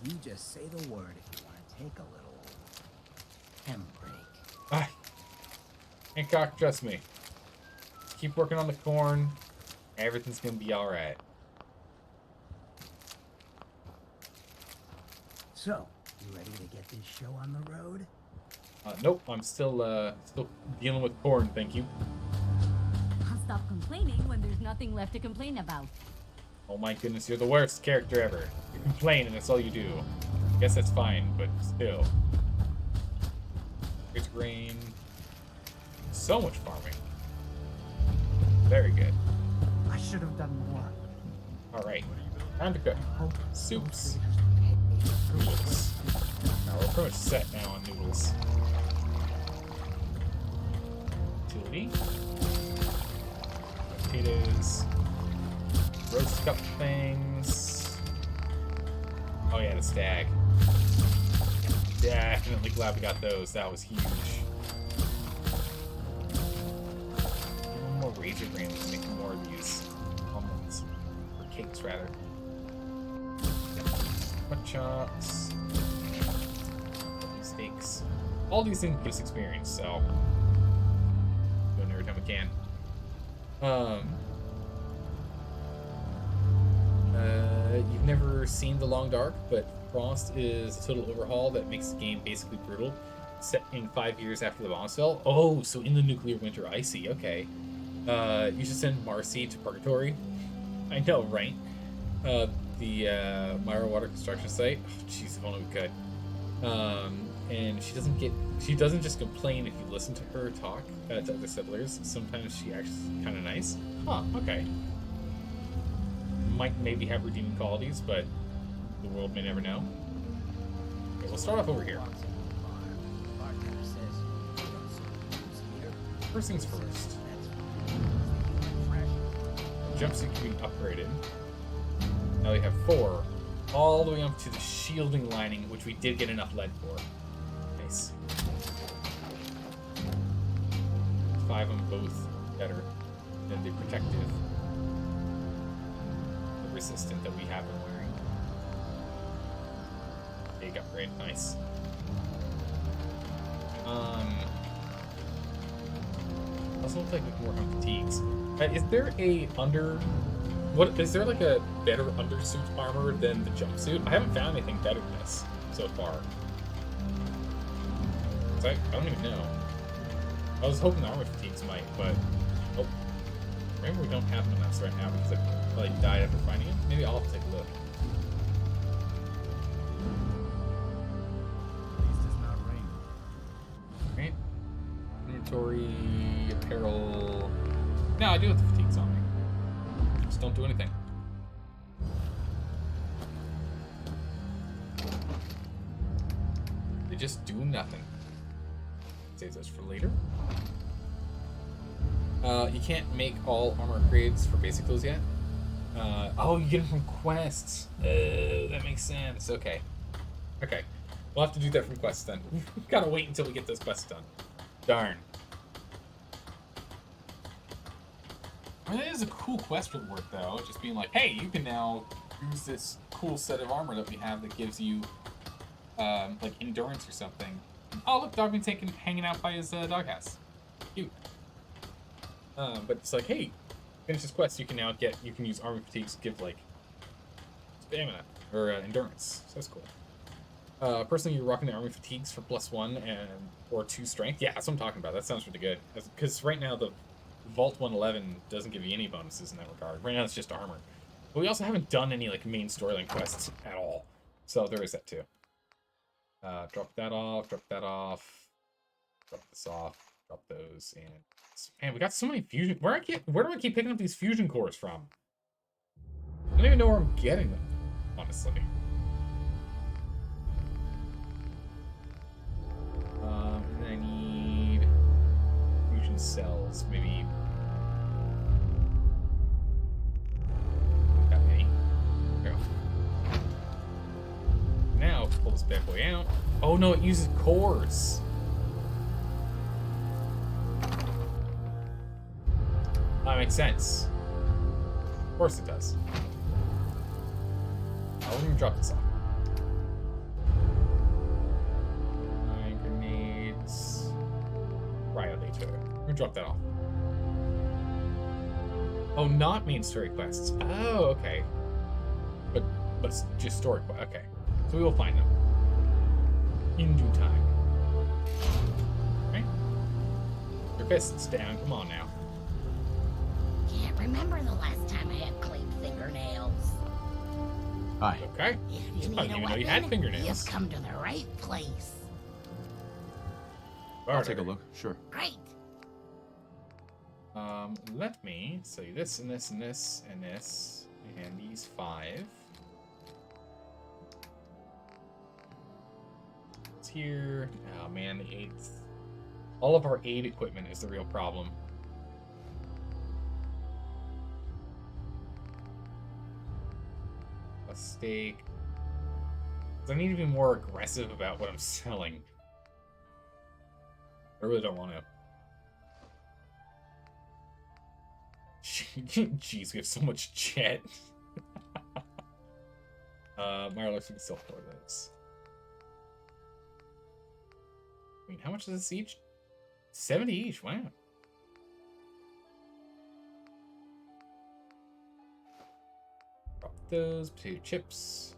You just say the word if you want to take a little chem break. Ah, Hancock, trust me. Just keep working on the corn. Everything's gonna be all right. So, you ready to get this show on the road? Nope, I'm still dealing with corn, thank you. I'll stop complaining when there's nothing left to complain about. Oh my goodness, you're the worst character ever. You complain and that's all you do. I guess that's fine, but still. Here's grain. So much farming. Very good. I should have done more. Alright, time to cook. Soups. Noodles. Now we're pretty much set now on noodles. Utility. Potatoes. Roast up things. Oh yeah, the stag. Definitely glad we got those. That was huge. One more razor grain to make more of these almonds. Or cakes, rather. Pork chops. Steaks. All these things give us experience, so doing every time we can. You've never seen The Long Dark, but Frost is a total overhaul that makes the game basically brutal. Set in 5 years after the bombs fell. Oh, so in the nuclear winter, I see, okay. You should send Marcy to Purgatory. I know, right? The Myra Water construction site. Oh, jeez, if only we could. And she doesn't just complain if you listen to her talk to other settlers. Sometimes she acts kind of nice. Huh, okay. Might maybe have redeeming qualities, but the world may never know. Okay, we'll start off over here. First things first. Jumpsuit can be upgraded. Now we have 4, all the way up to the shielding lining, which we did get enough lead for. Nice. 5 of them both better than the protective, the resistant that we have been wearing. Big upgrade, nice. Also looks like we can work on fatigues. Is there a under What is there like a better undersuit armor than the jumpsuit? I haven't found anything better than this so far. I don't even know. I was hoping the armor fatigues might, but oh, maybe we don't have them enough right now because I like died after finding it. Maybe I'll have to take a look. At least it's not raining. Right? Inventory, apparel. No, I do have the fatigues on me. Just don't do anything. They just do nothing. Save those for later. You can't make all armor upgrades for basic clothes yet. Oh, you get them from quests. That makes sense. Okay. Okay. We'll have to do that from quests then. We've got to wait until we get those quests done. Darn. I mean, that is a cool quest reward, though. Just being like, hey, you can now use this cool set of armor that we have that gives you, like, endurance or something. Oh, look, Dogman's hanging out by his doghouse. Cute. But it's like, hey, finish this quest. You can now use armor fatigues to give, like, stamina or endurance. So that's cool. Personally, you're rocking the armor fatigues for +1 or 2 strength. Yeah, that's what I'm talking about. That sounds really good. Because right now, the Vault 111 doesn't give you any bonuses in that regard. Right now, it's just armor. But we also haven't done any, like, main storyline quests at all. So there is that, too. Drop that off, drop that off, drop this off, drop those, and man, we got so many fusion. Where do I keep picking up these fusion cores from? I don't even know where I'm getting them, honestly. And then I need fusion cells, maybe. Not that many. There we go. Now, pull this bad boy out. Oh no, it uses cores. That makes sense. Of course it does. We're gonna drop this off. 9 grenades. Cryolator. We're gonna drop that off. Oh, not main story quests. Oh, okay. But just story quests. Okay. So we will find them. In due time. Right? Your fists down. Come on now. Can't remember the last time I had clean fingernails. Hi. Okay. If you I need didn't a even know weapon, you had fingernails. you've come to the right place. I'll take a look. Sure. Great. Let me sell you this and this and this and this and these 5. It's here. Oh man, the 8th. All of our aid equipment is the real problem. A steak. 'Cause I need to be more aggressive about what I'm selling. I really don't want to. Jeez, we have so much jet. Mirelux, we can sell 4 of those. I mean, how much is this each? 70 each, wow. Drop those, potato chips.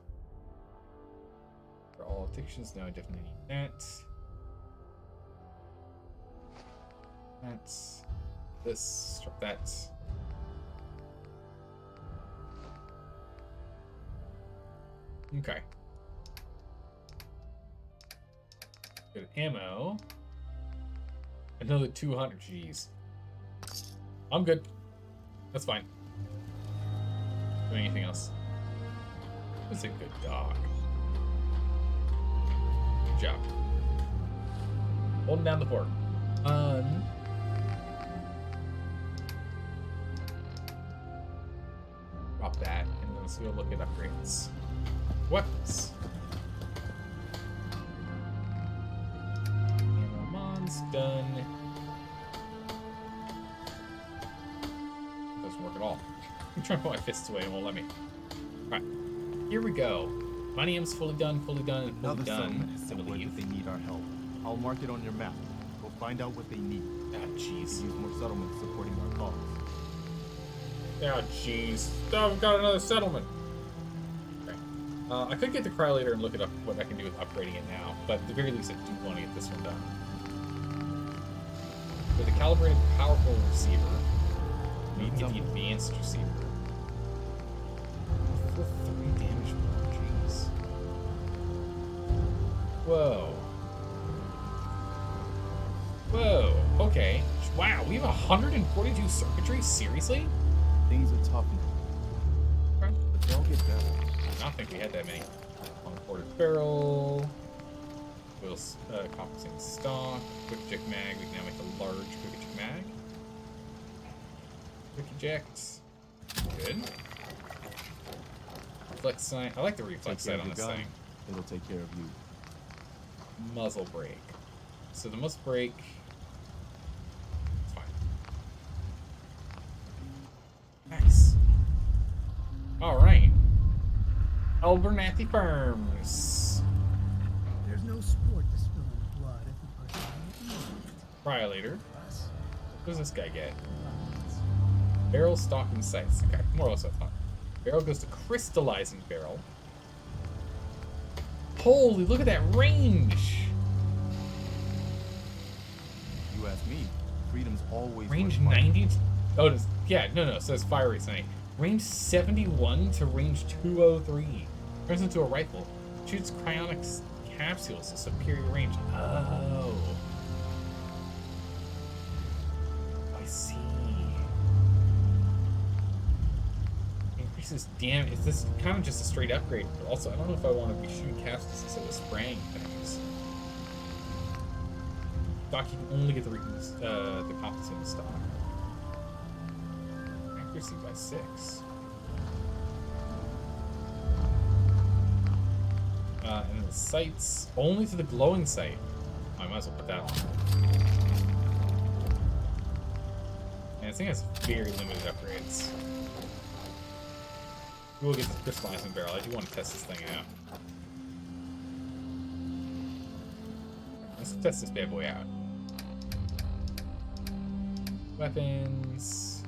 For all addictions, no, I definitely need that. That's this, drop that. Okay. Good ammo. Another 200 Gs. I'm good. That's fine. Doing anything else? That's a good dog. Good job. Holding down the fort. Drop that, and then let's go look at upgrades. Weapons. Ammo mons done. Doesn't work at all. I'm trying to put my fists away and it won't let me. Alright. Here we go. My name's fully done, and fully Another settlement has I said believe. that they need our help. I'll mark it on your map. Go find out what they need. Ah, jeez. Use more settlements supporting our cause. Yeah, jeez. Oh, we've got another settlement. Okay. I could get the cryo later and look it up what I can do with upgrading it now, but at the very least I do want to get this one done. With a calibrated powerful receiver, we can get the advanced receiver. For 3 damage more, jeez. Whoa. Whoa, okay. Wow, we have 142 circuitry? Seriously? Things are tough now. Okay. But they'll get better. I don't think we had that many. Unported barrel. We'll compensating stock. Quick eject mag. We can now make a large quick eject mag. Quick eject. Good. Reflex sight. I like the reflex sight on this thing. It'll take care of you. Muzzle brake. So the muzzle brake. It's fine. Nice. Alright. Abernathy Farms. There's no sport to spilling blood if the person Cryolator. What does this guy get? Barrel, stock, and sights. Okay, more or less fun. Barrel goes to crystallizing barrel. Holy, look at that range! You ask me. Freedom's always range 90. Oh, does, yeah, no, it says fire rate 90. Range 71 to range 203. Turns into a rifle. Shoots cryonic capsules to superior range. Oh. I see. Increases damage. Is this kind of just a straight upgrade? But also, I don't know if I want to be shooting capsules instead of spraying things. Stock, you can only get the compensating stock. Accuracy by 6. And the sights only to the glowing sight. Oh, I might as well put that on. And this thing has very limited upgrades. We'll get the crystallizing barrel. I do want to test this thing out. Let's test this bad boy out. Weapons.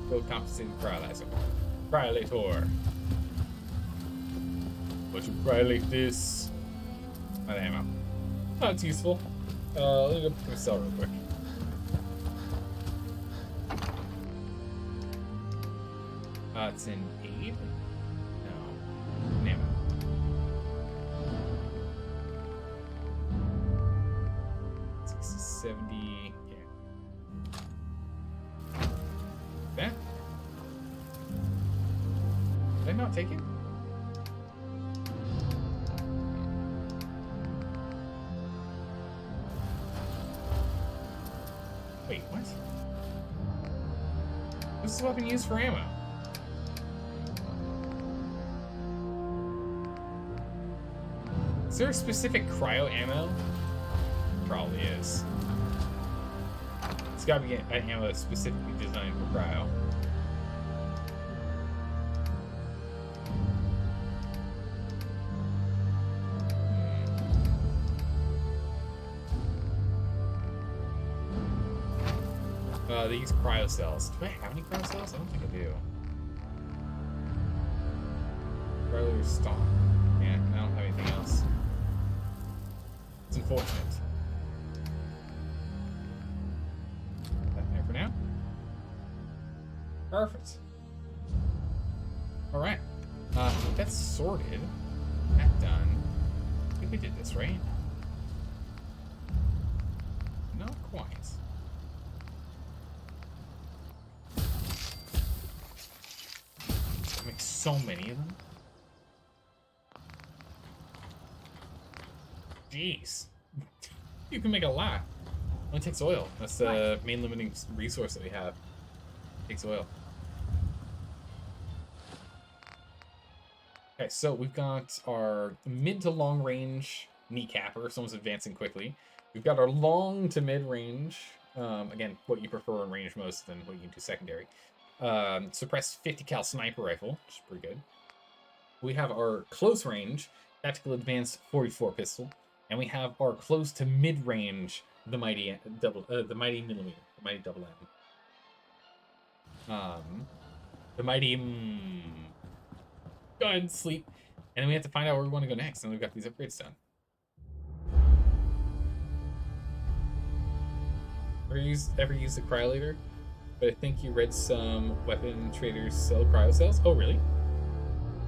Go compensating cryolator. Cryolator. But you cryolate this. Not ammo. Oh, it's useful. Let me go pick this out real quick. It's in aid? No. Ammo. It's 70. Yeah. That? Did I not take it? Wait, what? This is a weapon used for ammo. Is there a specific cryo ammo? Probably is. It's gotta be an ammo that's specifically designed for cryo. They use cryo cells. Do I have any cryo cells? I don't think I do. Cryo stock. Yeah, I don't have anything else. It's unfortunate. That there for now. Perfect. Alright. That's sorted. That done. I think we did this, right? Not quite. I make so many of them. Jeez. You can make a lot. It only takes oil. That's the main limiting resource that we have. It takes oil. Okay, so we've got our mid to long range kneecapper. Someone's advancing quickly. We've got our long to mid range. Again, what you prefer in range most than what you can do secondary. Suppressed 50 cal sniper rifle, which is pretty good. We have our close range tactical advanced 44 pistol. And we have our close to mid-range, the mighty millimeter, the mighty double M. The mighty... Go ahead and sleep. And then we have to find out where we want to go next. And we've got these upgrades done. Ever used the cryolator? But I think you read some weapon traders sell cryo cells. Oh, really?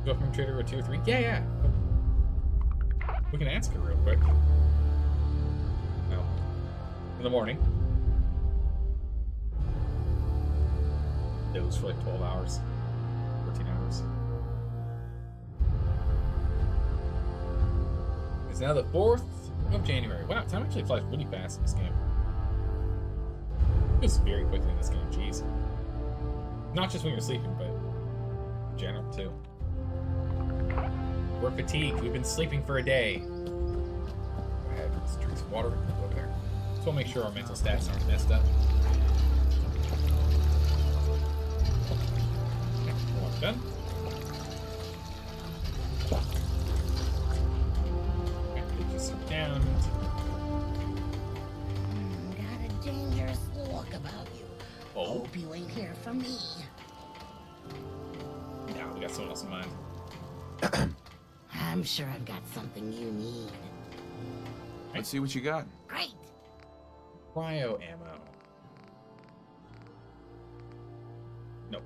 Go from trader to 2 or 3? Yeah. We can ask her real quick. No. In the morning. It was for like 12 hours. 14 hours. It's now the 4th of January. Wow, time actually flies really fast in this game. It goes very quickly in this game, jeez. Not just when you're sleeping, but in general, too. We're fatigued. We've been sleeping for a day. Go ahead, let's drink some water. Go over there. Just want to make sure our mental stats aren't messed up. Okay, one done. Okay, just sit down. Got a dangerous look about you. Oh. Hope you ain't here for me. Now we got someone else in mind. I'm sure I've got something you need. Let's see what you got. Great. Cryo ammo. Nope.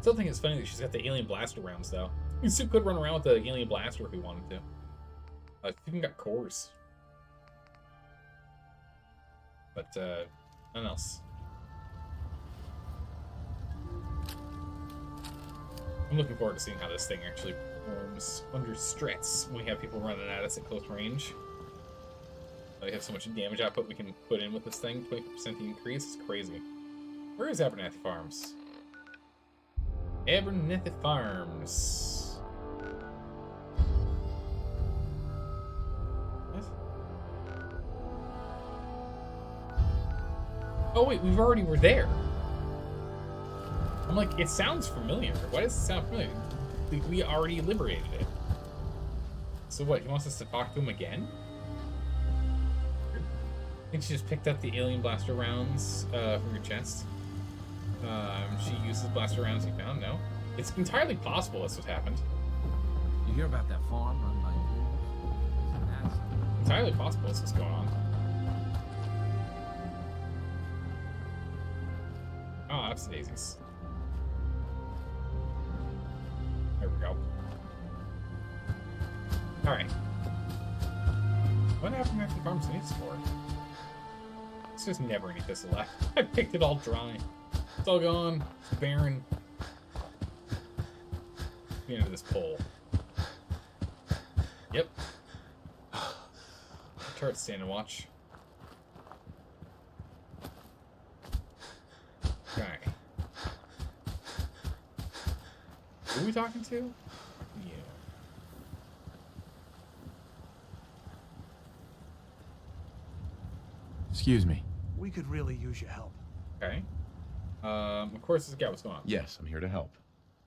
Still think it's funny that she's got the alien blaster rounds, though. You still could run around with the alien blaster if we wanted to. I've even got cores. But, nothing else. I'm looking forward to seeing how this thing actually performs under stress when we have people running at us at close range. We have so much damage output we can put in with this thing. 20% increase. It's crazy. Where is Abernathy Farms? Abernathy Farms. What? Oh wait, we've already were there. I'm like, it sounds familiar. Why does it sound familiar? We already liberated it. So what, he wants us to talk to him again? I think she just picked up the alien blaster rounds from your chest. She uses blaster rounds you found, no? It's entirely possible that's what happened. You hear about that farm run by ghouls? Entirely possible that's what's going on. Oh, that's daisies. There we go. Alright. What happened after Farms needs for? It's just never any thistle left. I picked it all dry. It's all gone. It's barren. The end of this pole. Yep. Turret stand and watch. Okay. Who are we talking to? Yeah. Excuse me. We could really use your help. Okay. Of course, yeah, what's going on? Yes, I'm here to help.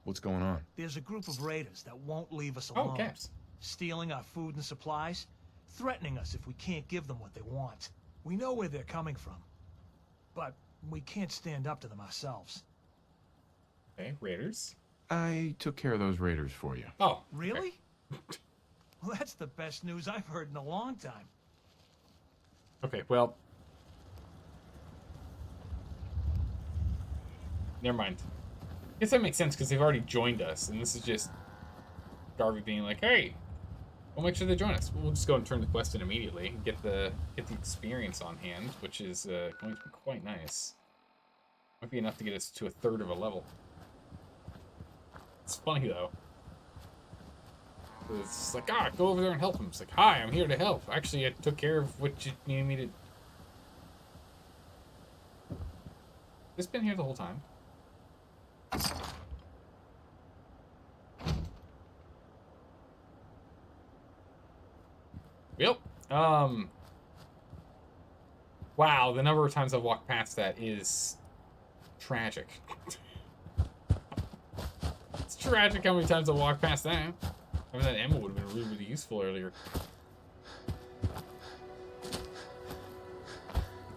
What's going on? There's a group of raiders that won't leave us alone. Oh, Caps. Stealing our food and supplies, threatening us if we can't give them what they want. We know where they're coming from, but we can't stand up to them ourselves. Okay, raiders. I took care of those raiders for you. Oh, really? Well, that's the best news I've heard in a long time. Okay, well. Never mind. I guess that makes sense because they've already joined us, and this is just Garvey being like, "Hey, we'll make sure they join us. We'll just go and turn the quest in immediately and get the experience on hand, which is going to be quite nice. Might be enough to get us to a 1/3 of a level. It's funny though. It's just like, go over there and help him. It's like, hi, I'm here to help. Actually, I took care of what you needed me to. It's been here the whole time. Yep. Wow, the number of times I've walked past that is tragic. It's tragic how many times I've walked past that. I mean, that ammo would have been really, really useful earlier.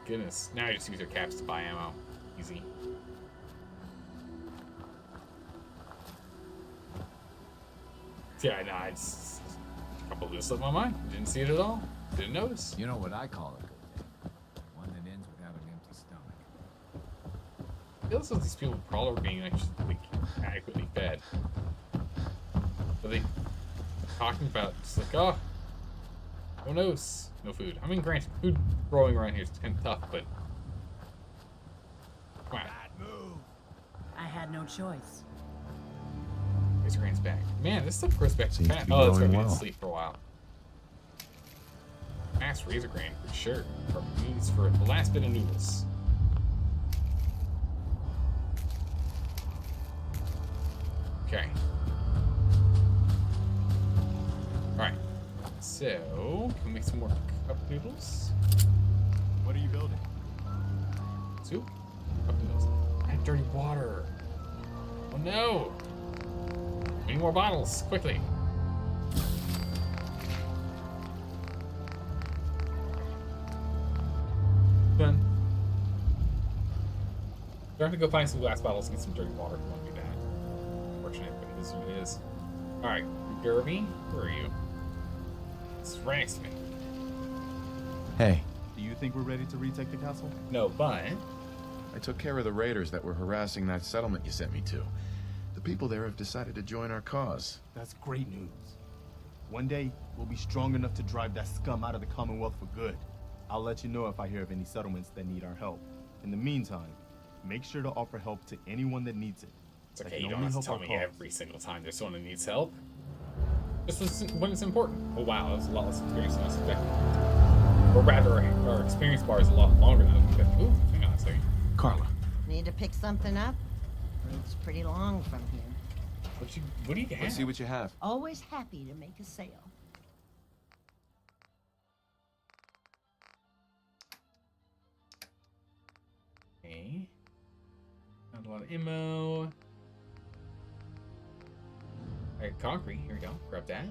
goodness. Now I just use your caps to buy ammo. Easy. Yeah, nah, it's a couple loose on my mind. Didn't see it at all. Didn't notice. You know what I call a good day? One that ends without an empty stomach. It feels like these people probably are being actually like adequately fed. But they talking about just like, oh, who knows? No food. I mean, granted, food growing around here is kind of tough, but come on. I had no choice. Razor Grain's back. Man, this stuff grows back Seems to fast. be Oh, that's growing gonna be well. asleep for a while. Fast Razor Grain for sure. Needs for the last bit of noodles. Okay. Alright. So, can we make some more cup noodles? What are you building? Soup? Cup noodles. I have dirty water. Oh no! We need more bottles, quickly. Done. We're going to go find some glass bottles and get some dirty water if you want to do that. Unfortunate, but it is what it is. Alright, Derby, where are you? It's right next to me. Hey. Do you think we're ready to retake the castle? No, but I took care of the raiders that were harassing that settlement you sent me to. The people there have decided to join our cause. That's great news. One day, we'll be strong enough to drive that scum out of the Commonwealth for good. I'll let you know if I hear of any settlements that need our help. In the meantime, make sure to offer help to anyone that needs it. it's okay, you don't have to tell me every single time there's someone who needs help. Just when it's important. Oh wow, that was a lot less experience than I was expecting. Or rather, our experience bar is a lot longer than I was expecting. Ooh, hang on a second. Carla. Need to pick something up? It's pretty long from here. What do you have? Let's see what you have. Always happy to make a sale. Okay. Not a lot of ammo. I got concrete. Here we go. Grab that.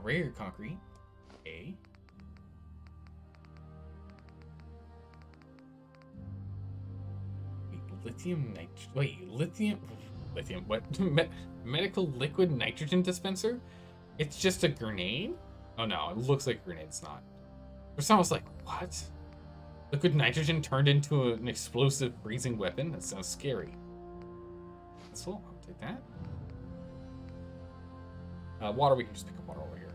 Rare concrete. Okay. Lithium lithium, what? Medical liquid nitrogen dispenser? It's just a grenade? Oh no, it looks like a grenade, it's not. For some, I was like, what? Liquid nitrogen turned into an explosive freezing weapon? That sounds scary. So, I'll take that. Water, we can just pick up water over here.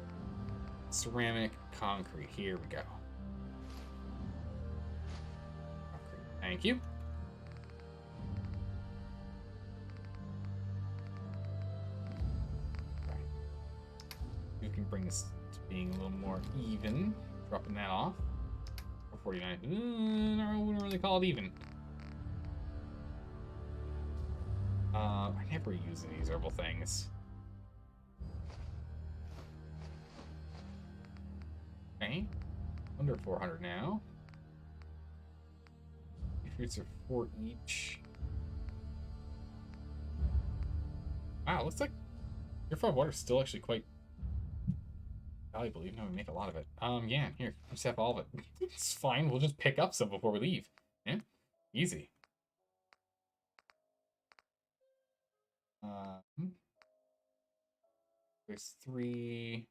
Ceramic, concrete, here we go. Concrete. Thank you. We can bring this to being a little more even. Dropping that off. 449. I wouldn't really call it even. I never use these herbal things. Okay. Under 400 now. Fruits are 4 each. Wow, looks like purified water is still actually quite valuable, even though we make a lot of it. Yeah, here, just have all of it. It's fine, we'll just pick up some before we leave. Yeah, easy. There's 3.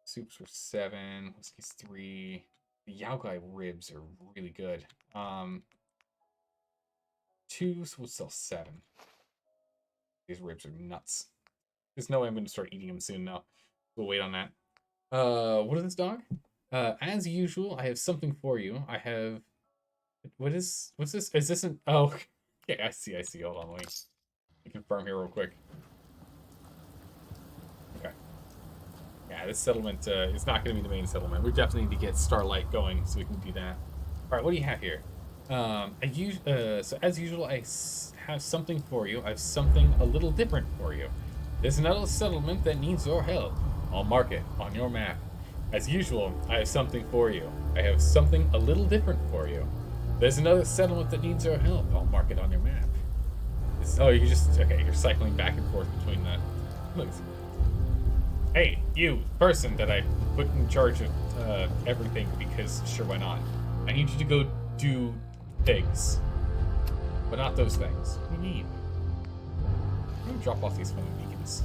Soups were 7. Whiskey's 3. The Yaogai ribs are really good. 2, so we'll sell 7. These ribs are nuts. There's no way I'm going to start eating them soon now. We'll wait on that. What is this, dog? As usual, I have something for you. I have... what's this? Is this an... oh, okay, I see. Hold on, let me confirm here real quick. Okay. Yeah, this settlement is not going to be the main settlement. We definitely need to get Starlight going so we can do that. All right, what do you have here? So as usual, I have something for you. I have something a little different for you. There's another settlement that needs your help. I'll mark it on your map. As usual, I have something for you. I have something a little different for you. There's another settlement that needs your help. I'll mark it on your map. Oh, you just... okay, you're cycling back and forth between that. Look. Hey, You, person that I put in charge of everything because sure, why not? I need you to go do things. But not those things. What do you mean? I'm gonna drop off these fucking beacons.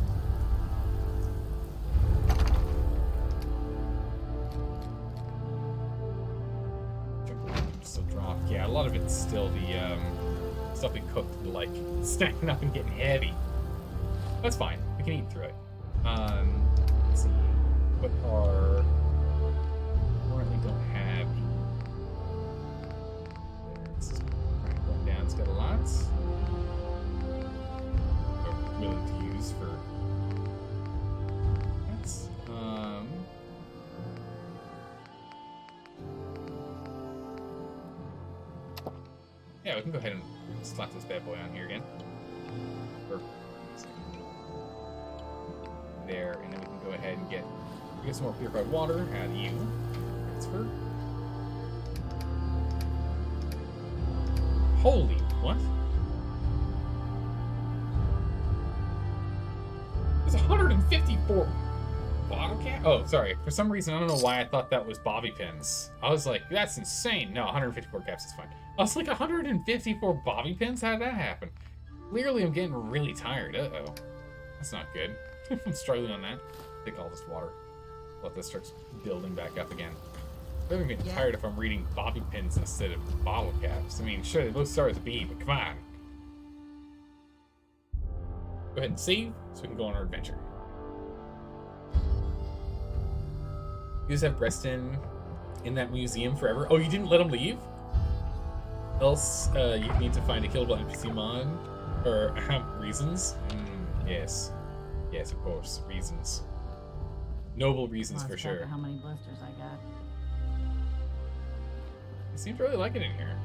Still dropped. Yeah, a lot of it's still the stuff we cooked, like stacking up and getting heavy. That's fine. We can eat through it. Let's see. What are currently don't have. There's going down. It's got a lot. We're willing to use for. That's yeah, we can go ahead and slap this bad boy on here again. Or there, and then we can go ahead and get some more purified water out of you. Transfer. Holy what? There's 154 bottle cap. Oh, sorry. For some reason, I don't know why I thought that was bobby pins. I was like, that's insane. No, 154 caps is fine. I was like, 154 bobby pins? How did that happen? Clearly, I'm getting really tired. Uh-oh. That's not good. I'm struggling on that. Take all this water. Let this start building back up again. I'm getting tired if I'm reading bobby pins instead of bottle caps. I mean, sure, they both start with a B, but come on. Go ahead and save so we can go on our adventure. You just have Preston in that museum forever. Oh, you didn't let him leave? Else, you need to find a killable NPC mod. Or, reasons? Yes. Yes, of course. Reasons. Noble reasons for sure. How many blisters I got? You seem to really like it in here.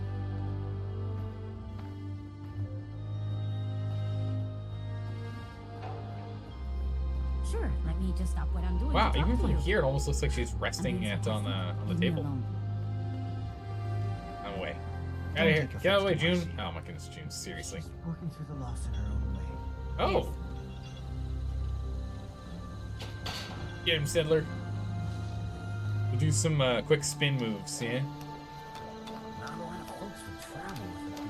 Sure, let me just stop what I'm doing. Wow, to talk even to from you. here, it almost looks like she's resting it on the table. I'm away. Out of here. Get out of the way, June. Oh my goodness, June. Seriously. Working through the loss in her own way. Oh. Get him, Settler. We'll do some quick spin moves, yeah? Not a lot of folks would travel with the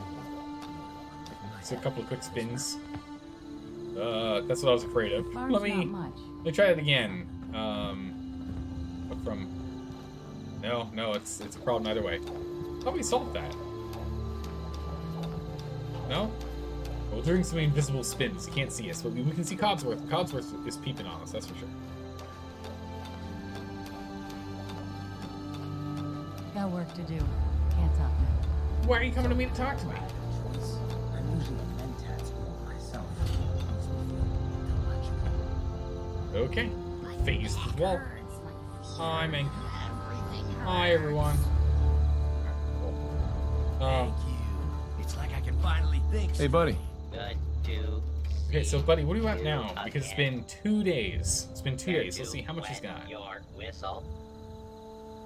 So a couple of quick spins. That's what I was afraid of. Farm's Let me try it again. But from no, it's a problem either way. How do we solve that? No? Well, we're doing some invisible spins. You can't see us, but we can see Codsworth. Codsworth is peeping on us, that's for sure. Got work to do. Can't talk now. Why are you coming to me to talk to me? I'm using the Mentats more myself. Okay. Phase the wall. Hi, Ming. Hi, everyone. Thank you. It's like I can finally think. Hey, buddy. Good to Okay, so buddy, what are you at now? Because it's been 2 days. It's been 2 days. Let's see how much he's got. your whistle.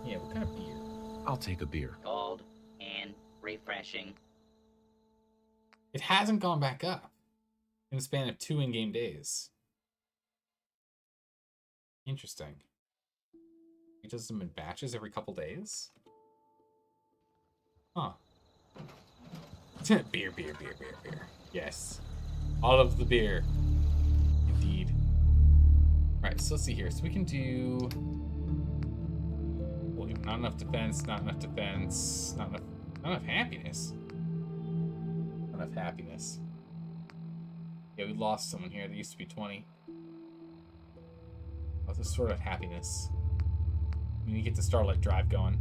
Yeah, what kind of beer? I'll take a beer. Cold and refreshing. It hasn't gone back up in the span of 2 in-game days. Interesting. He does them in batches every couple days? Huh. Beer. Yes. All of the beer. Indeed. Alright, so let's see here. So we can do... Well, not enough defense, not enough happiness. Not enough happiness. Yeah, we lost someone here. There used to be 20. What's a sort of happiness? We need to get the Starlight Drive going.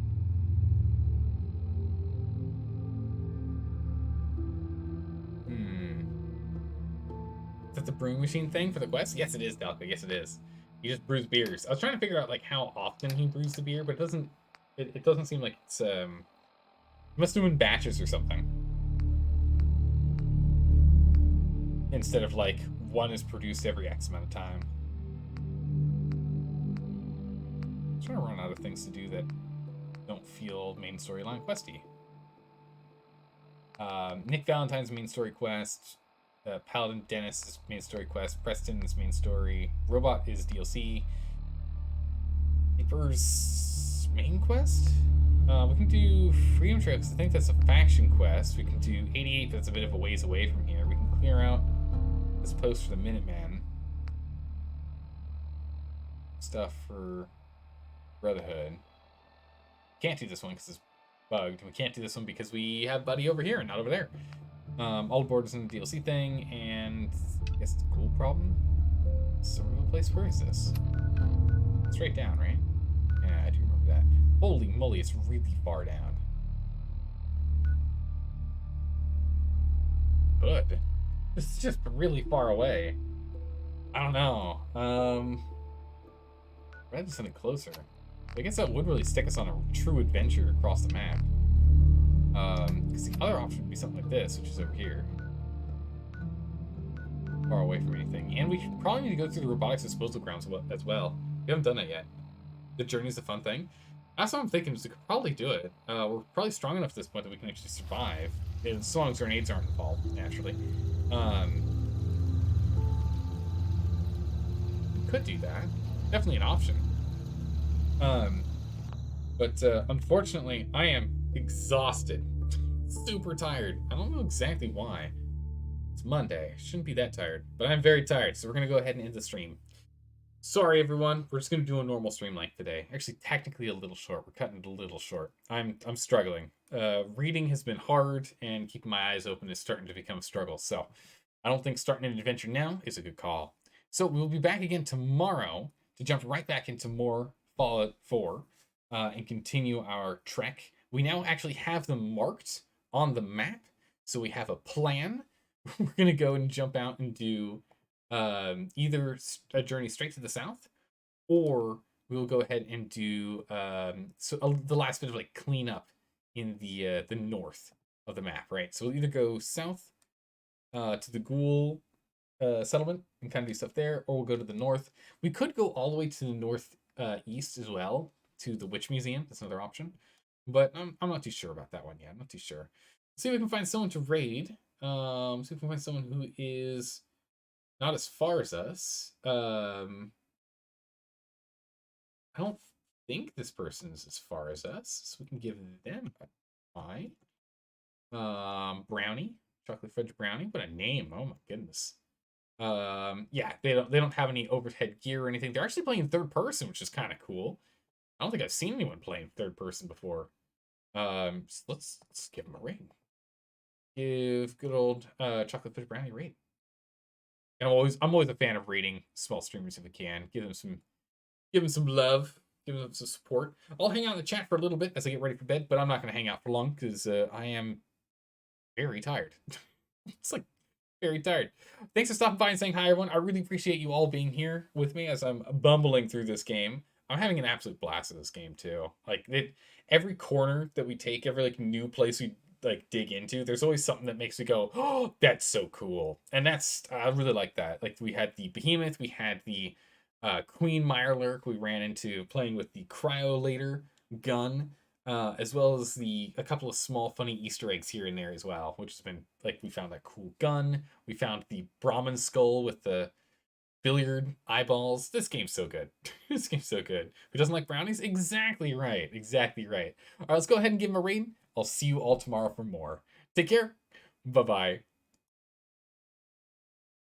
Is that the brewing machine thing for the quest? Yes, it is, Delco. Yes, it is. He just brews beers. I was trying to figure out like how often he brews the beer, but it doesn't. It doesn't seem like it's. It must do in batches or something. Instead of like one is produced every X amount of time. I'm trying to run out of things to do that don't feel main storyline questy. Nick Valentine's main story quest. Paladin Dennis is main story quest. Preston is main story. Robot is DLC. Reaper's main quest? We can do Freedom Trail, because I think that's a faction quest. We can do 88, but that's a bit of a ways away from here. We can clear out this post for the Minuteman. Stuff for Brotherhood. Can't do this one because it's bugged. We can't do this one because we have Buddy over here and not over there. All aboard is in the DLC thing, and I guess it's a cool problem. Survival place, where is this? Straight down, right? Yeah, I do remember that. Holy moly, it's really far down. Good. This is just really far away. I don't know. Rather something closer. I guess that would really stick us on a true adventure across the map. Because the other option would be something like this, which is over here. Far away from anything. And we probably need to go through the robotics disposal grounds as well. We haven't done that yet. The journey's a fun thing. That's what I'm thinking, is we could probably do it. We're probably strong enough at this point that we can actually survive. As long as grenades aren't involved, naturally. We could do that. Definitely an option. But unfortunately, I am exhausted. Super tired. I don't know exactly why. It's Monday. Shouldn't be that tired. But I'm very tired, so we're going to go ahead and end the stream. Sorry, everyone. We're just going to do a normal stream length today. Actually, technically a little short. We're cutting it a little short. I'm struggling. Reading has been hard, and keeping my eyes open is starting to become a struggle. So I don't think starting an adventure now is a good call. So we'll be back again tomorrow to jump right back into more Fallout 4 and continue our trek. We now actually have them marked on the map, so we have a plan. We're going to go and jump out and do either a journey straight to the south, or we'll go ahead and do the last bit of like cleanup in the north of the map, right? So we'll either go south to the Ghoul settlement and kind of do stuff there, or we'll go to the north. We could go all the way to the north east as well, to the Witch Museum. That's another option, but I'm not too sure about that one yet. I'm not too sure. See if we can find someone to raid. See if we can find someone who is not as far as us. I don't think this person's as far as us, so we can give them a try. Brownie, chocolate fudge brownie. What a name! Oh my goodness. Yeah, they don't have any overhead gear or anything. They're actually playing third person, which is kind of cool. I don't think I've seen anyone playing third person before. So let's give them a raid. Give good old chocolate fudge brownie a raid. And I'm always a fan of raiding small streamers if I can. Give them some love, give them some support. I'll hang out in the chat for a little bit as I get ready for bed, but I'm not going to hang out for long because I am very tired. It's like very tired. Thanks for stopping by and saying hi, everyone. I really appreciate you all being here with me as I'm bumbling through this game. I'm having an absolute blast of this game too. Like every corner that we take, every like new place we like dig into, there's always something that makes me go, oh, that's so cool. And I really like that. Like we had the Behemoth, we had the Queen Mirelurk, we ran into playing with the Cryolator gun, as well as a couple of small funny Easter eggs here and there as well, which has been like, we found that cool gun, we found the Brahmin skull with the billiard eyeballs. This game's so good. This game's so good. Who doesn't like brownies? Exactly right. Exactly right. All right, let's go ahead and give him a rating. I'll see you all tomorrow for more. Take care. Bye-bye.